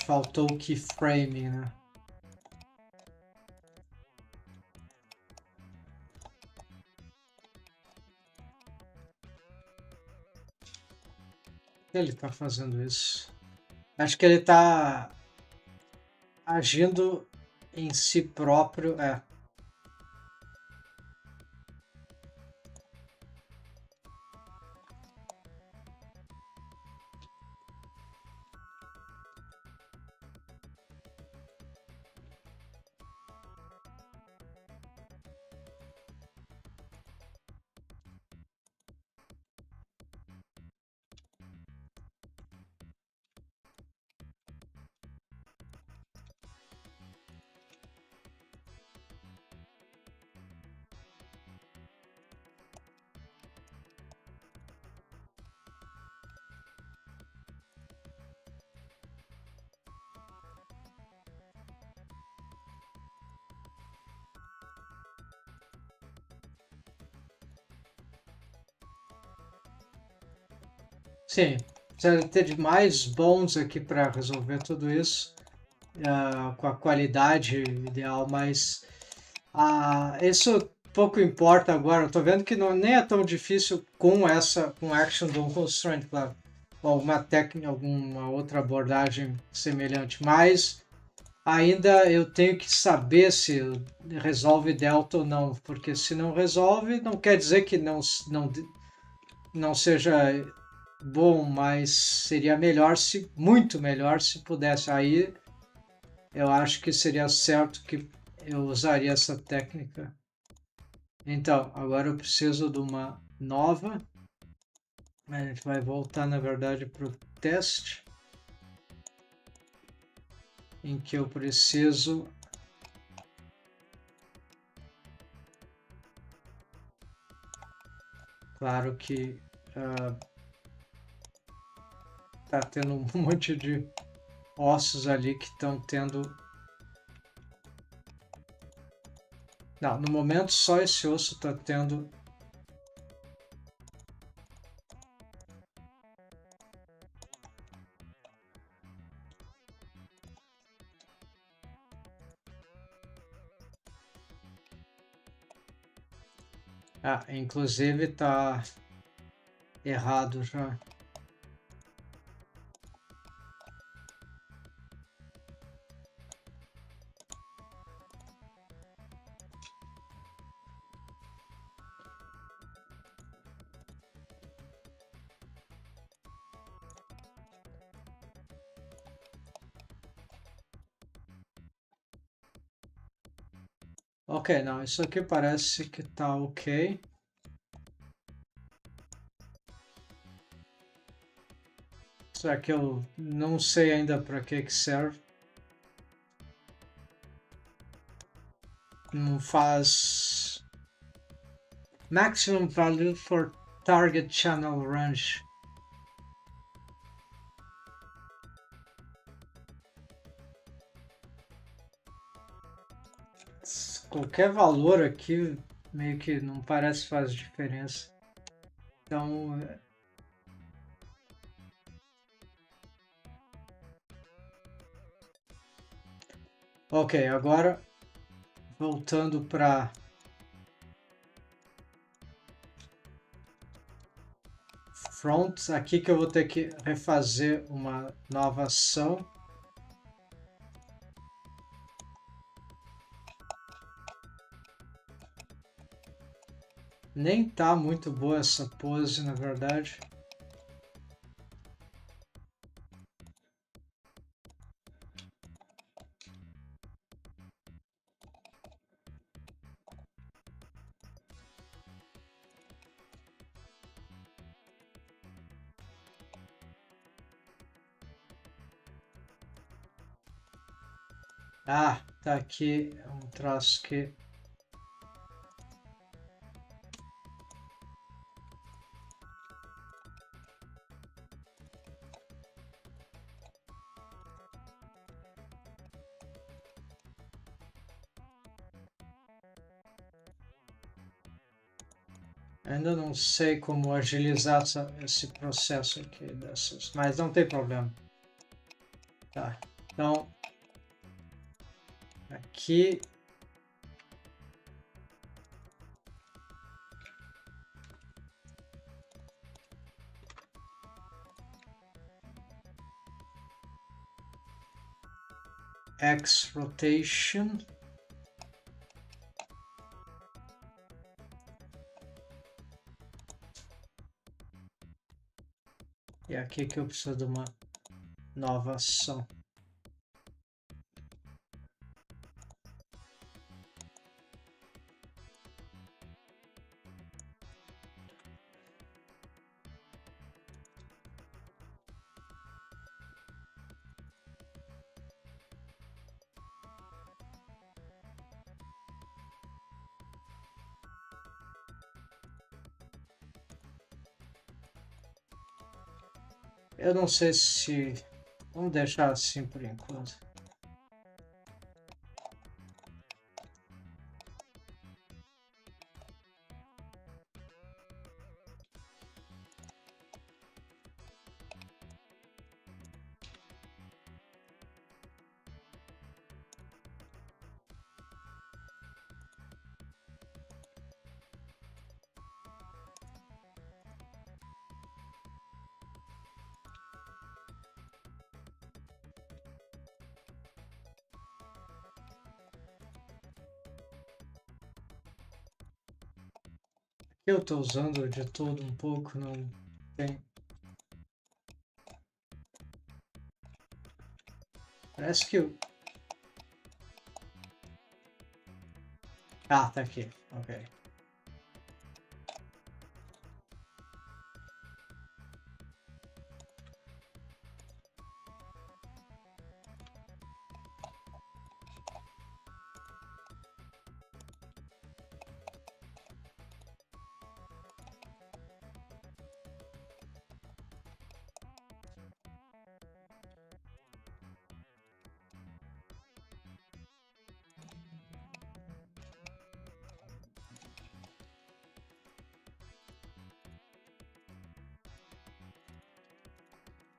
faltou o keyframe, né? Ele tá fazendo isso. Acho que ele tá agindo em si próprio. Sim, precisa ter mais bons aqui para resolver tudo isso, com a qualidade ideal, mas isso pouco importa agora. Eu tô vendo que nem é tão difícil com action do constraint, claro, ou alguma técnica, alguma outra abordagem semelhante, mas ainda eu tenho que saber se resolve delta ou não, porque se não resolve, não quer dizer que não seja bom, mas seria melhor se, muito melhor se pudesse. Aí eu acho que seria certo que eu usaria essa técnica. Então, agora eu preciso de uma nova. A gente vai voltar, na verdade, para o teste, em que eu preciso claro que tá tendo um monte de ossos ali que estão tendo. Não, no momento só esse osso está tendo. Ah, inclusive tá errado já. Ok, não, isso aqui parece que tá ok. Só que eu não sei ainda para que serve. Não faz. Maximum value for target channel range. Qualquer valor aqui meio que não parece faz diferença. Então, ok, agora voltando para front, aqui que eu vou ter que refazer uma nova ação. Nem tá muito boa essa pose, na verdade. Ah, tá aqui um traço que ainda não sei como agilizar esse processo aqui dessas, mas não tem problema. Tá, então aqui X rotation. E aqui que eu preciso de uma nova ação. Eu não sei se... Vamos deixar assim por enquanto. Eu estou usando de tudo um pouco, não tem. Parece que eu. Ah, tá aqui. Ok.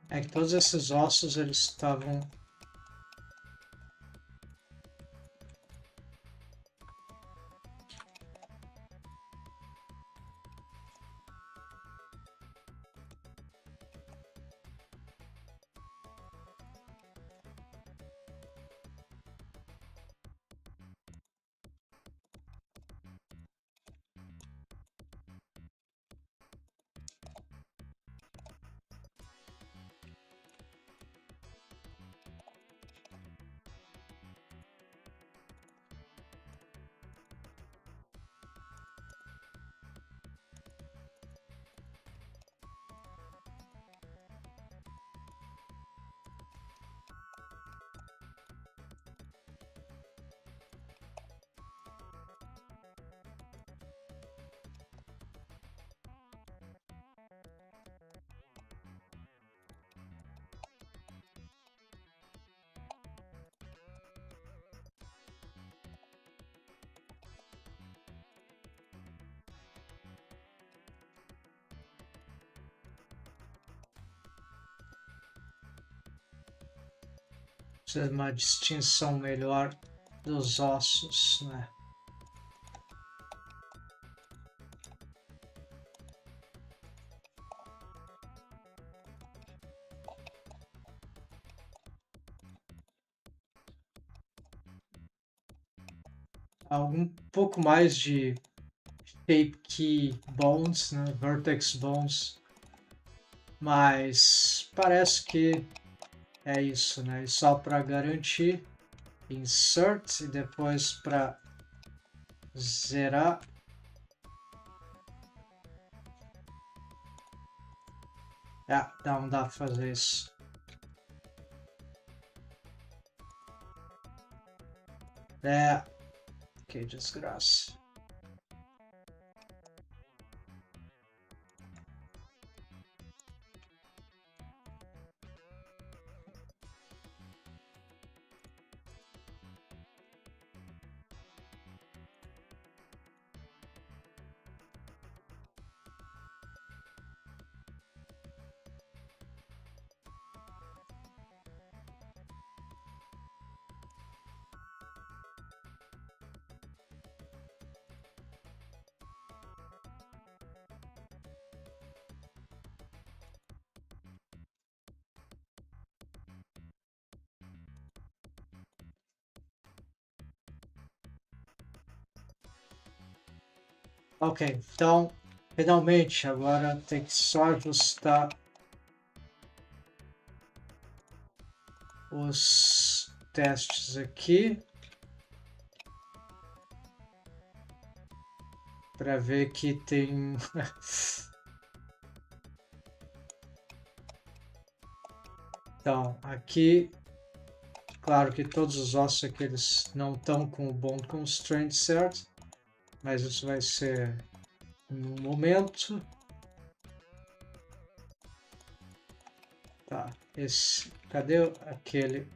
É que todos esses ossos eles estavam. Precisa de uma distinção melhor dos ossos, né? Algum pouco mais de shape key bones, né? Vertex bones, mas parece que é isso, né? E só para garantir, insert e depois para zerar. Não dá para fazer isso. Que desgraça. Ok, então, finalmente, agora tem que só ajustar os testes aqui para ver que tem então aqui claro que todos os ossos aqui eles não estão com o bond constraint certo, mas isso vai ser em um momento. Tá, esse cadê aquele?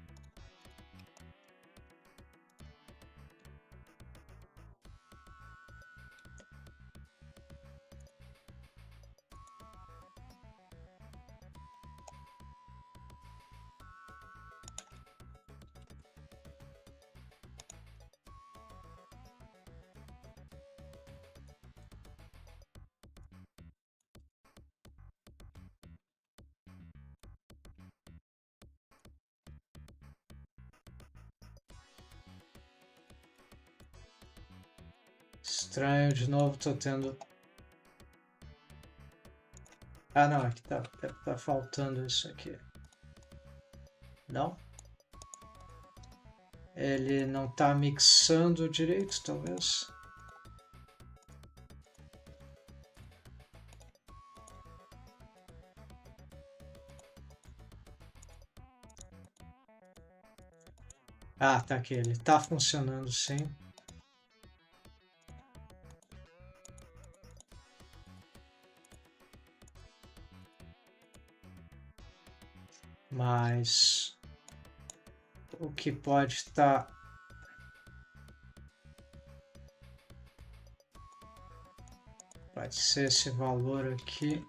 Estranho, de novo tô tendo Ah, não, aqui tá faltando isso aqui. Não? Ele não tá mixando direito, talvez. Ah, tá aqui, ele tá funcionando sim. Mas o que pode estar... Pode ser esse valor aqui.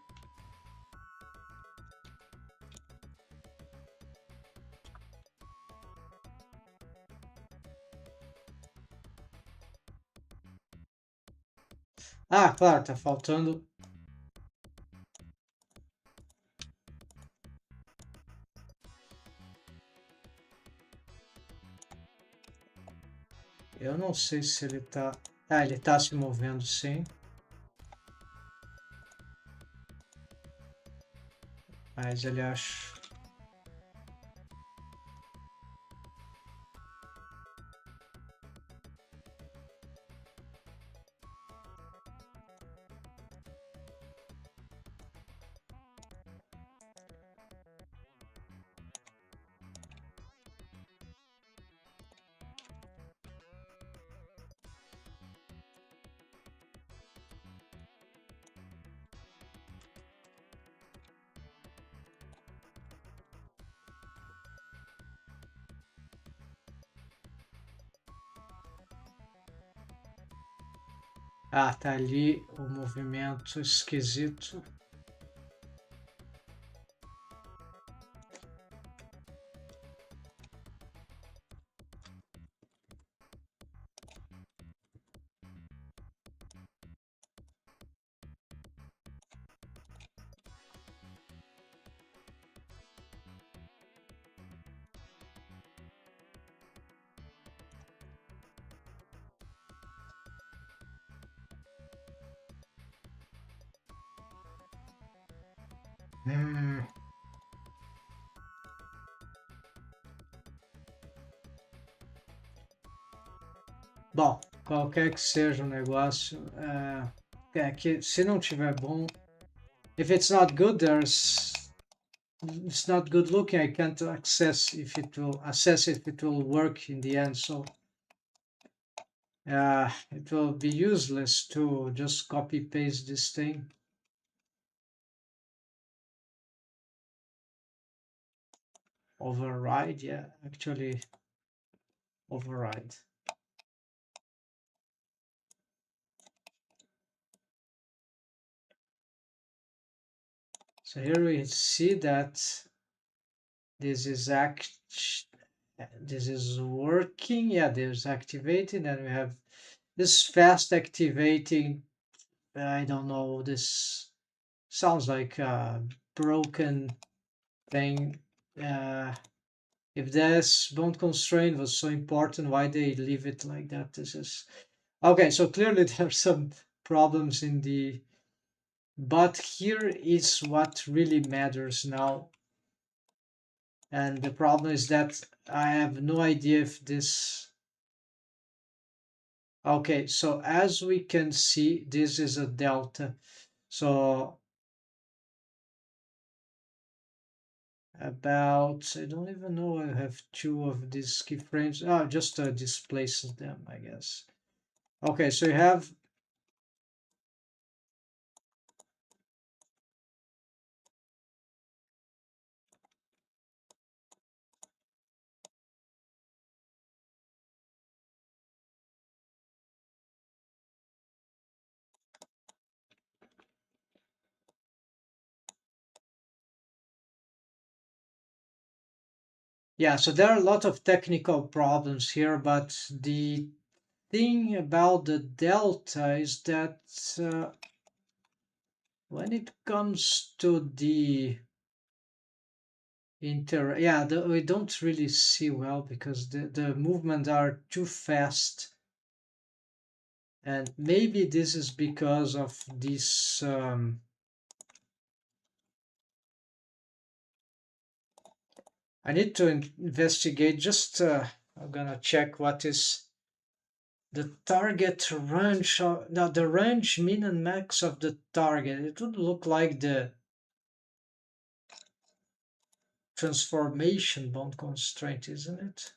Ah, claro, tá faltando... Eu não sei se ele tá... Ah, ele tá se movendo sim. Mas ele acha... Ah, tá ali o movimento esquisito. Hum. Bom, qualquer que seja o negócio, é que se não tiver bom, if it's not good, it's not good looking. I can't access if it will work in the end. So it will be useless to just copy paste this thing. Override, yeah, actually override. So here we see that this is working. Yeah, there's activating, and we have this fast activating. I don't know, this sounds like a broken thing. If this bound constraint was so important, why they leave it like that? This is okay. So clearly there's some problems in the, but here is what really matters now. And the problem is that I have no idea if this... Okay, so as we can see, this is a delta. So about, I don't even know, I have two of these keyframes. Oh, just displaces them, I guess. Okay, so you have... Yeah, so there are a lot of technical problems here, but the thing about the delta is that when it comes to the we don't really see well because the movements are too fast, and maybe this is because of this I need to investigate. Just I'm gonna check what is the target range. Now the range min and max of the target. It would look like the transformation bound constraint, isn't it?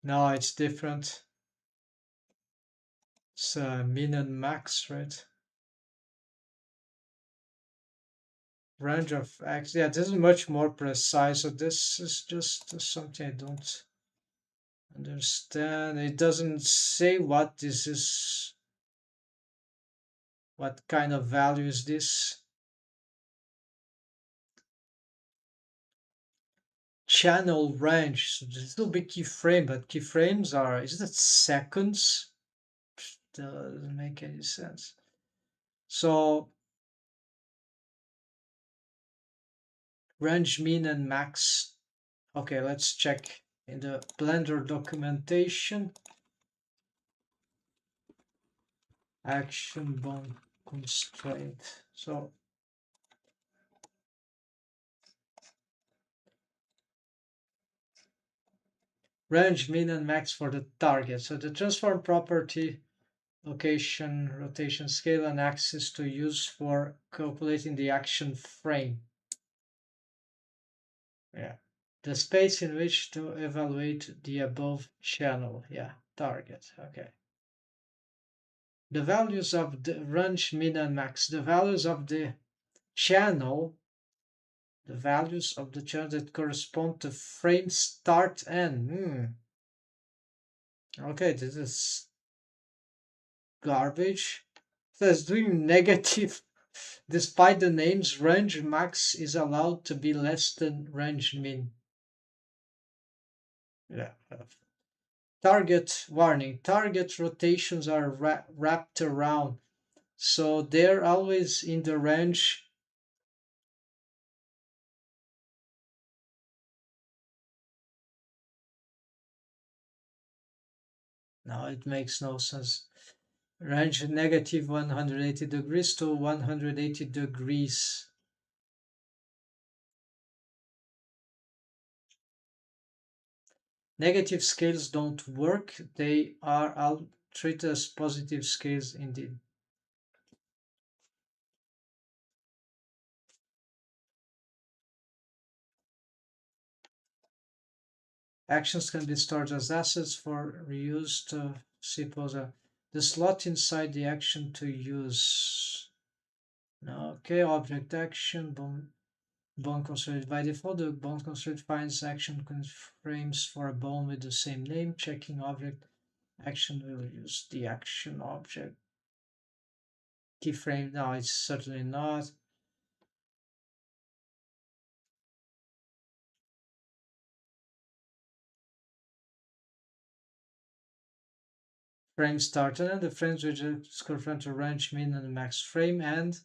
No, it's different. It's min and max, right? Range of x. Yeah, this is much more precise. So this is just something I don't understand. It doesn't say what this is. What kind of value is this? Channel range. So this will be keyframe, but keyframes are, is that seconds? Doesn't make any sense. So range min and max. Okay, let's check in the Blender documentation. Action bound constraint. So range min and max for the target. So the transform property, location, rotation, scale, and axis to use for calculating the action frame. Yeah. The space in which to evaluate the above channel. Yeah, target. Okay. The values of the range min and max. The values of the channel. The values of the channel that correspond to frame start end. Okay, this is garbage. That's doing negative. Despite the names, range max is allowed to be less than range min. Yeah. Target warning. Target rotations are wrapped around, so they're always in the range. No, it makes no sense. Range negative 180 degrees to 180 degrees. Negative scales don't work. They are all treated as positive scales indeed. Actions can be stored as assets for reuse to suppose the slot inside the action to use. Okay, object action, bone constraint. By default, the bone constraint finds action frames for a bone with the same name. Checking object action will use the action object. Keyframe, no, it's certainly not. Frame start and the frames which is correspond to range min and max frame and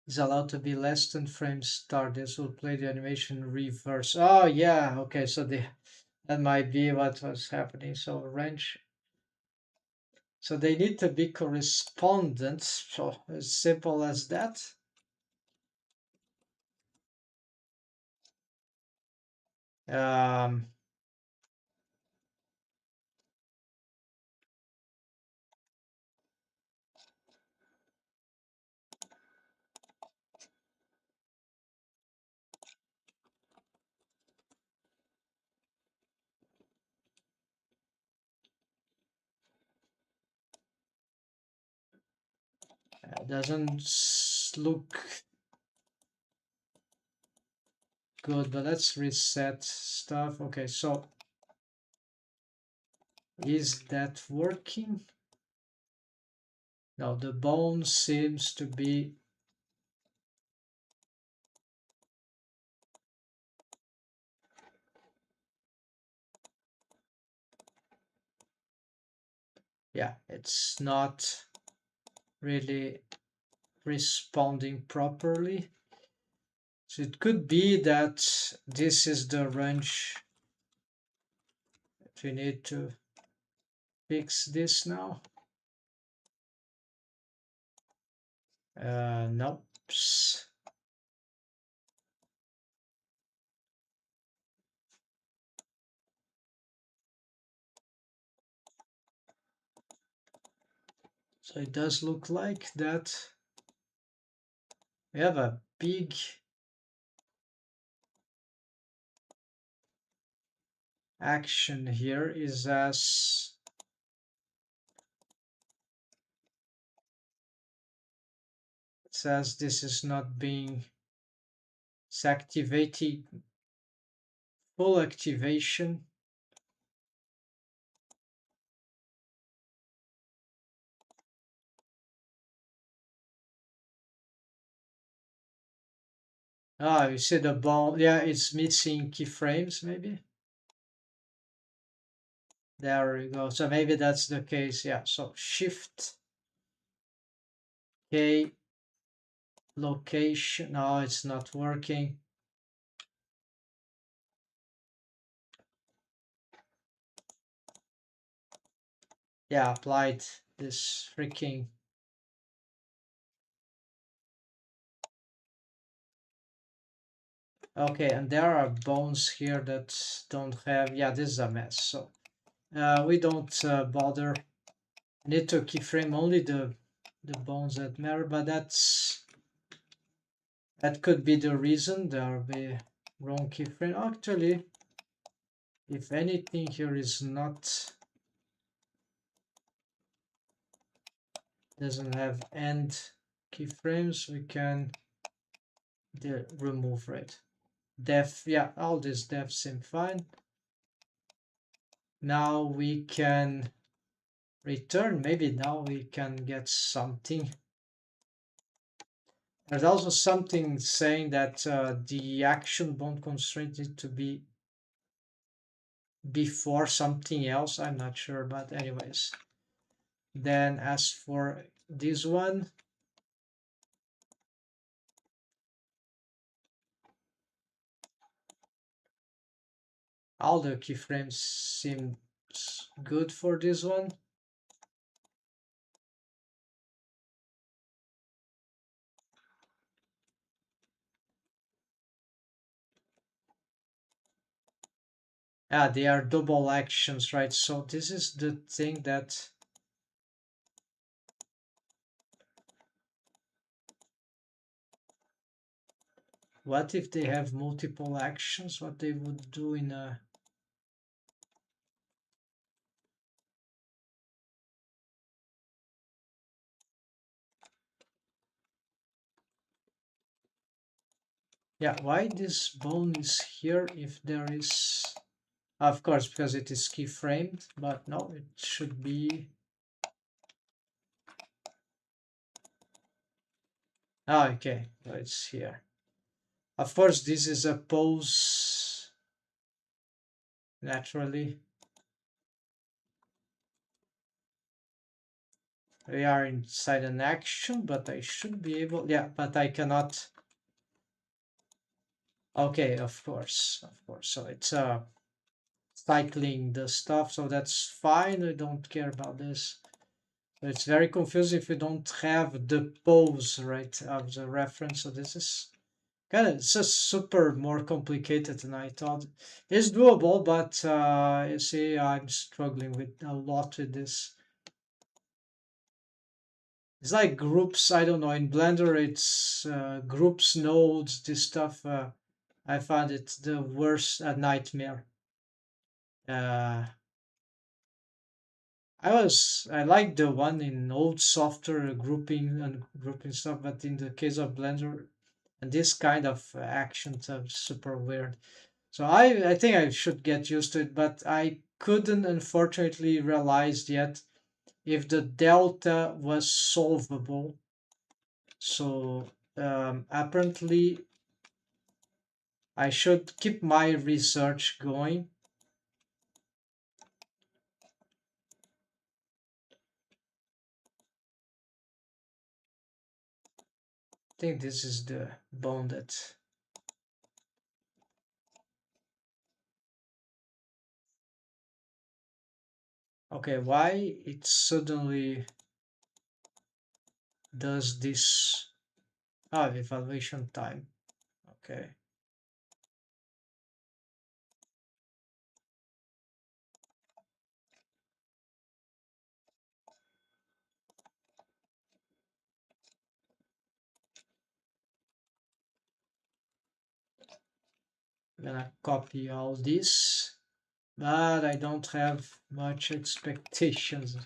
is allowed to be less than frame start. This will play the animation reverse. Oh yeah, okay, so that might be what was happening. So range. So they need to be correspondent. So as simple as that. Um, doesn't look good, but let's reset stuff. Okay, so is that working? No, the bone seems to be yeah, it's not really responding properly. So it could be that this is the range that we need to fix this now. Nope. So it does look like that we have a big action here is as it says this is not being it's activating full activation. Ah, you see the ball. Yeah, it's missing keyframes maybe. There we go. So maybe that's the case. Yeah. So Shift K location. No, it's not working. Yeah, applied this freaking. Okay, and there are bones here that don't have. Yeah, this is a mess. So we don't bother. Need to keyframe only the bones that matter, but that could be the reason there'll be wrong keyframe. Actually, if anything here is not doesn't have end keyframes, we can remove it. Def, yeah, all this def seem fine. Now we can return. Maybe now we can get something. There's also something saying that the action bone constraint needs to be before something else. I'm not sure, but anyways. Then as for this one, all the keyframes seem good for this one. Yeah, they are double actions, right? So this is the thing that what if they have multiple actions? What they would do in a yeah, why this bone is here if there is of course because it is keyframed, but no, it should be okay, so it's here. Of course, this is a pose naturally. We are inside an action, but I should be able, yeah, but I cannot. Okay, of course. So it's cycling the stuff, so that's fine. I don't care about this. It's very confusing if you don't have the pose, right, of the reference. So this is kind of, it's just super more complicated than I thought. It's doable, but you see, I'm struggling with a lot with this. It's like groups. I don't know. In Blender, it's groups, nodes, this stuff. I found it the worst, a nightmare. Uh, I like the one in old software grouping and grouping stuff, but in the case of Blender, and this kind of actions are super weird. So I think I should get used to it, but I couldn't unfortunately realize yet if the delta was solvable. So apparently I should keep my research going. I think this is the bone that. Okay, why it suddenly does this? Evaluation time. Okay. I'm gonna copy all this, but I don't have much expectations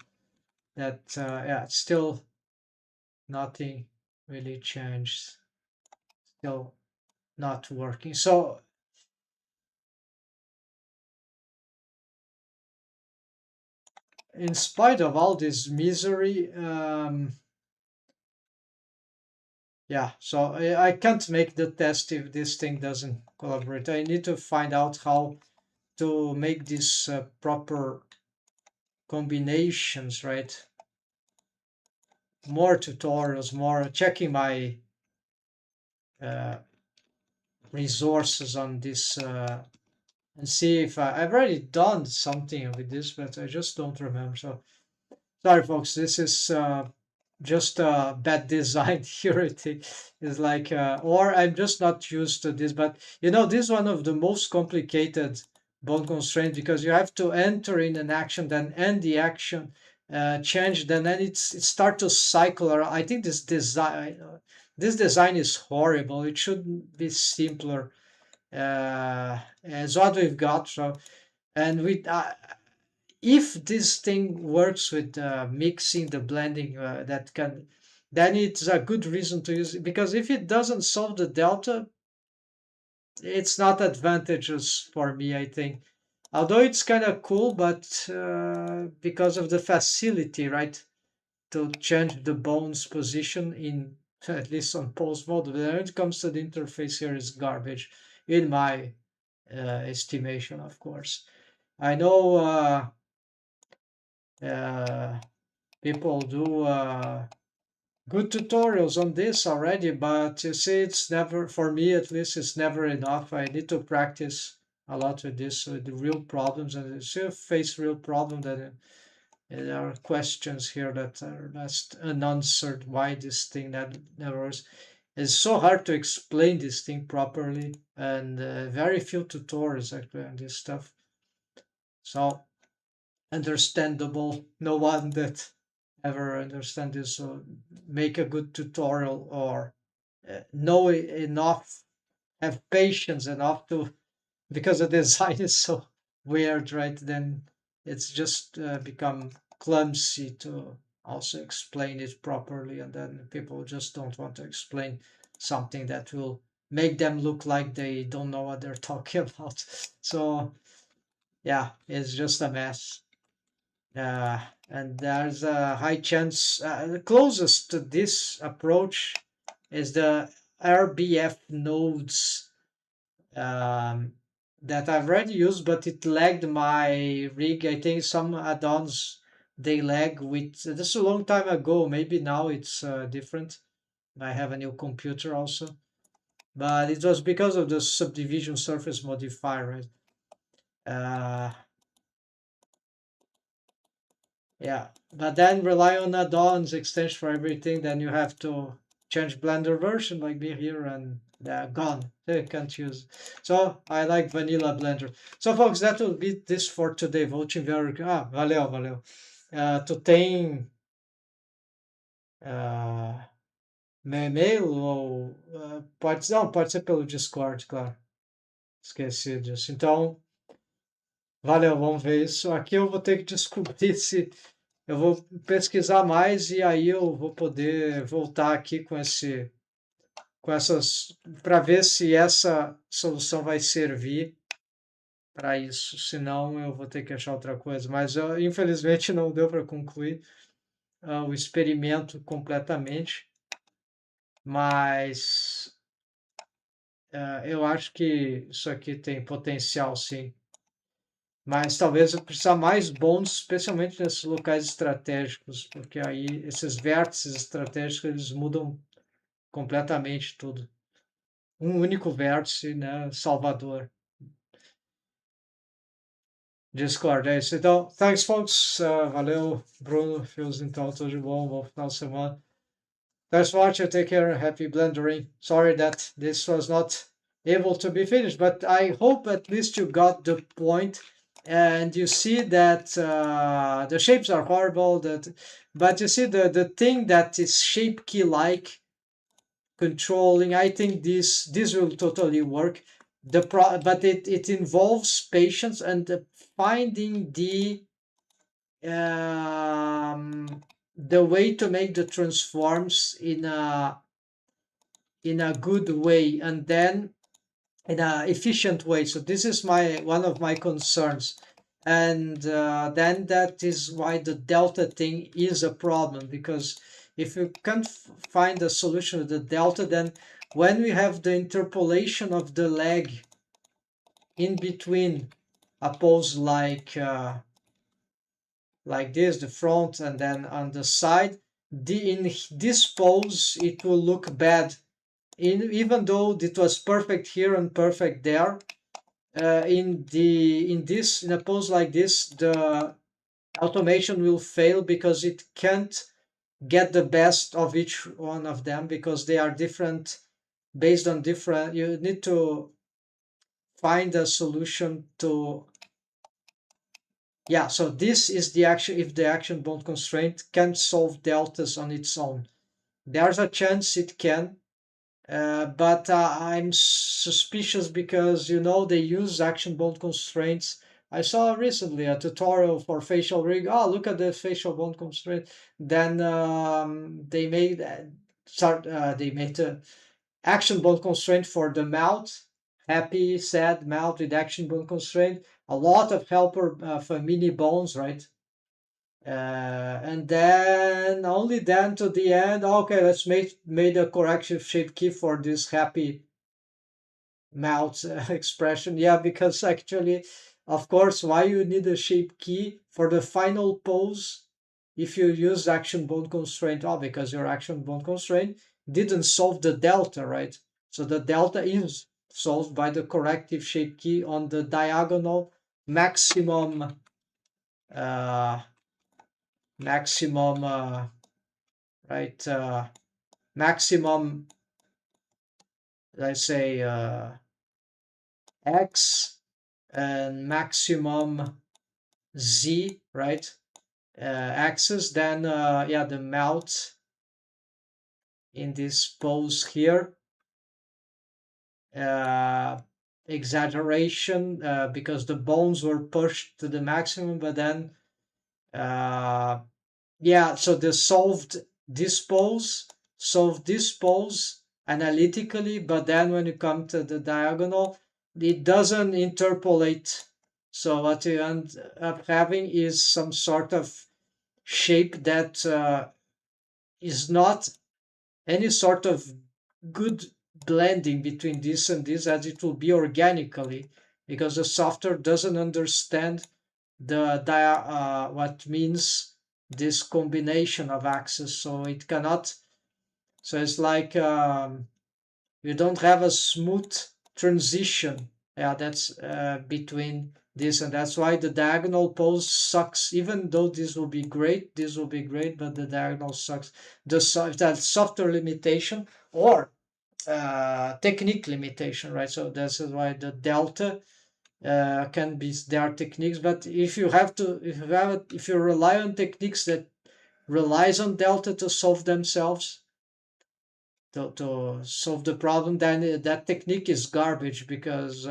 that, yeah, still nothing really changed. Still not working. So in spite of all this misery, yeah, so I can't make the test if this thing doesn't collaborate. I need to find out how to make these proper combinations, right? More tutorials, more checking my uh, resources on this, and see if I've already done something with this, but I just don't remember. So sorry, folks. This is just bad design here. It's like, or I'm just not used to this. But this is one of the most complicated bone constraints because you have to enter in an action, then end the action, change, then it start to cycle around. I think this design is horrible. It should be simpler. As what we've got. So, and if this thing works with mixing the blending, then it's a good reason to use it, because if it doesn't solve the delta, it's not advantageous for me, I think. Although it's kind of cool, but because of the facility, right, to change the bone's position in, at least on post mode, when it comes to the interface, here is garbage in my estimation, of course. I know uh, people do good tutorials on this already, but you see, it's never, for me at least, it's never enough. I need to practice a lot with this, with the real problems, and you face real problems that there are questions here that are left unanswered. Why this thing that never works? It's so hard to explain this thing properly, and very few tutorials actually on this stuff. So understandable. No one that ever understand this make a good tutorial, or know enough, have patience enough to, because the design is so weird, right? Then it's just become clumsy to also explain it properly, and then people just don't want to explain something that will make them look like they don't know what they're talking about. So yeah, it's just a mess. And there's a high chance, the closest to this approach is the RBF nodes, um, that I've already used, but it lagged my rig. I think some add-ons, they lag with, this is a long time ago. Maybe now it's different. I have a new computer also, but it was because of the subdivision surface modifier, right? Uh, Yeah, but then rely on add-ons extension for everything. Then you have to change Blender version like me here, and they're gone. They can't use. So I like vanilla Blender. So folks, that will be this for today. Valeu, valeu. Tu tem meu e-mail ou pode, não, pode ser pelo Discord, claro. Esqueci disso. Então, valeu, vamos ver isso. Aqui eu vou ter que descobrir se eu vou pesquisar mais, e aí eu vou poder voltar aqui com essas, para ver se essa solução vai servir para isso. Senão eu vou ter que achar outra coisa. Mas infelizmente não deu para concluir o experimento completamente. Mas eu acho que isso aqui tem potencial, sim. Mas talvez eu precisar mais bons, especialmente nesses locais estratégicos, porque aí esses vértices estratégicos eles mudam completamente tudo. Um único vértice, né? Salvador. Discord, é isso. Então, thanks, folks. Valeu, Bruno, Fios, então, tudo de bom. Bom final de semana. Thanks for watching. Take care. Happy blendering. Sorry that this was not able to be finished, but I hope at least you got the point and you see that the shapes are horrible. But you see the thing that is shape key like controlling. I think this will totally work. But it involves patience and finding the way to make the transforms in a good way and then in a efficient way. So this is my one of my concerns, and then that is why the delta thing is a problem, because if you can't find a solution to the delta, then when we have the interpolation of the leg in between a pose like this, the front, and then on the side, in this pose it will look bad. Even though it was perfect here and perfect there, in a pose like this, the automation will fail because it can't get the best of each one of them, because they are different based on different. You need to find a solution to. Yeah, so this is the action. If the action bound constraint can't solve deltas on its own, there's a chance it can. But I'm suspicious because, they use action bound constraints. I saw recently a tutorial for facial rig. Oh, look at the facial bound constraint. Then they made the action bound constraint for the mouth, happy, sad mouth with action bound constraint. A lot of helper for mini bones, right? And then only then to the end, okay, let's make a correction shape key for this happy mouth expression. Yeah, because actually, of course, why you need a shape key for the final pose if you use action bound constraint? Oh, because your action bound constraint didn't solve the delta, right? So the delta is solved by the corrective shape key on the diagonal maximum uh, maximum right maximum, let's say, x and maximum z, right, axis, then yeah, the mouth in this pose here, uh, exaggeration because the bones were pushed to the maximum, but then yeah, so they solved this pose analytically, but then when you come to the diagonal, it doesn't interpolate. So what you end up having is some sort of shape that is not any sort of good blending between this and this, as it will be organically, because the software doesn't understand what means this combination of axes, so it cannot. So it's like you don't have a smooth transition. Yeah, that's between this, and that's why the diagonal pose sucks. Even though this will be great, but the diagonal sucks. That software limitation or technique limitation, right? So this is why the delta can be, there are techniques, but if you rely on techniques that relies on delta to solve themselves, to solve the problem, then that technique is garbage, because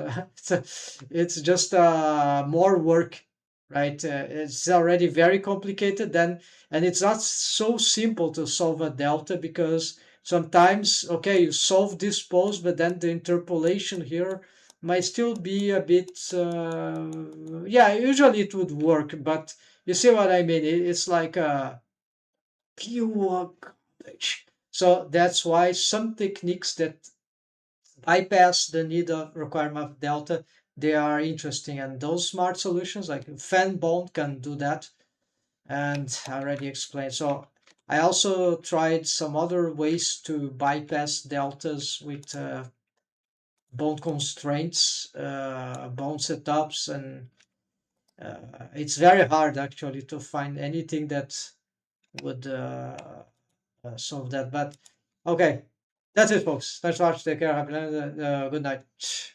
it's just more work, right? It's already very complicated then, and it's not so simple to solve a delta, because sometimes, okay, you solve this pose, but then the interpolation here might still be a bit, yeah, usually it would work, but you see what I mean? It's like a pure garbage. So that's why some techniques that bypass the need of requirement of delta, they are interesting, and those smart solutions like fan bond can do that, and I already explained. So I also tried some other ways to bypass deltas with bond constraints, bond setups, and it's very hard actually to find anything that would solve that. But okay, that's it, folks. Thanks for watching. Take care. Happy good night.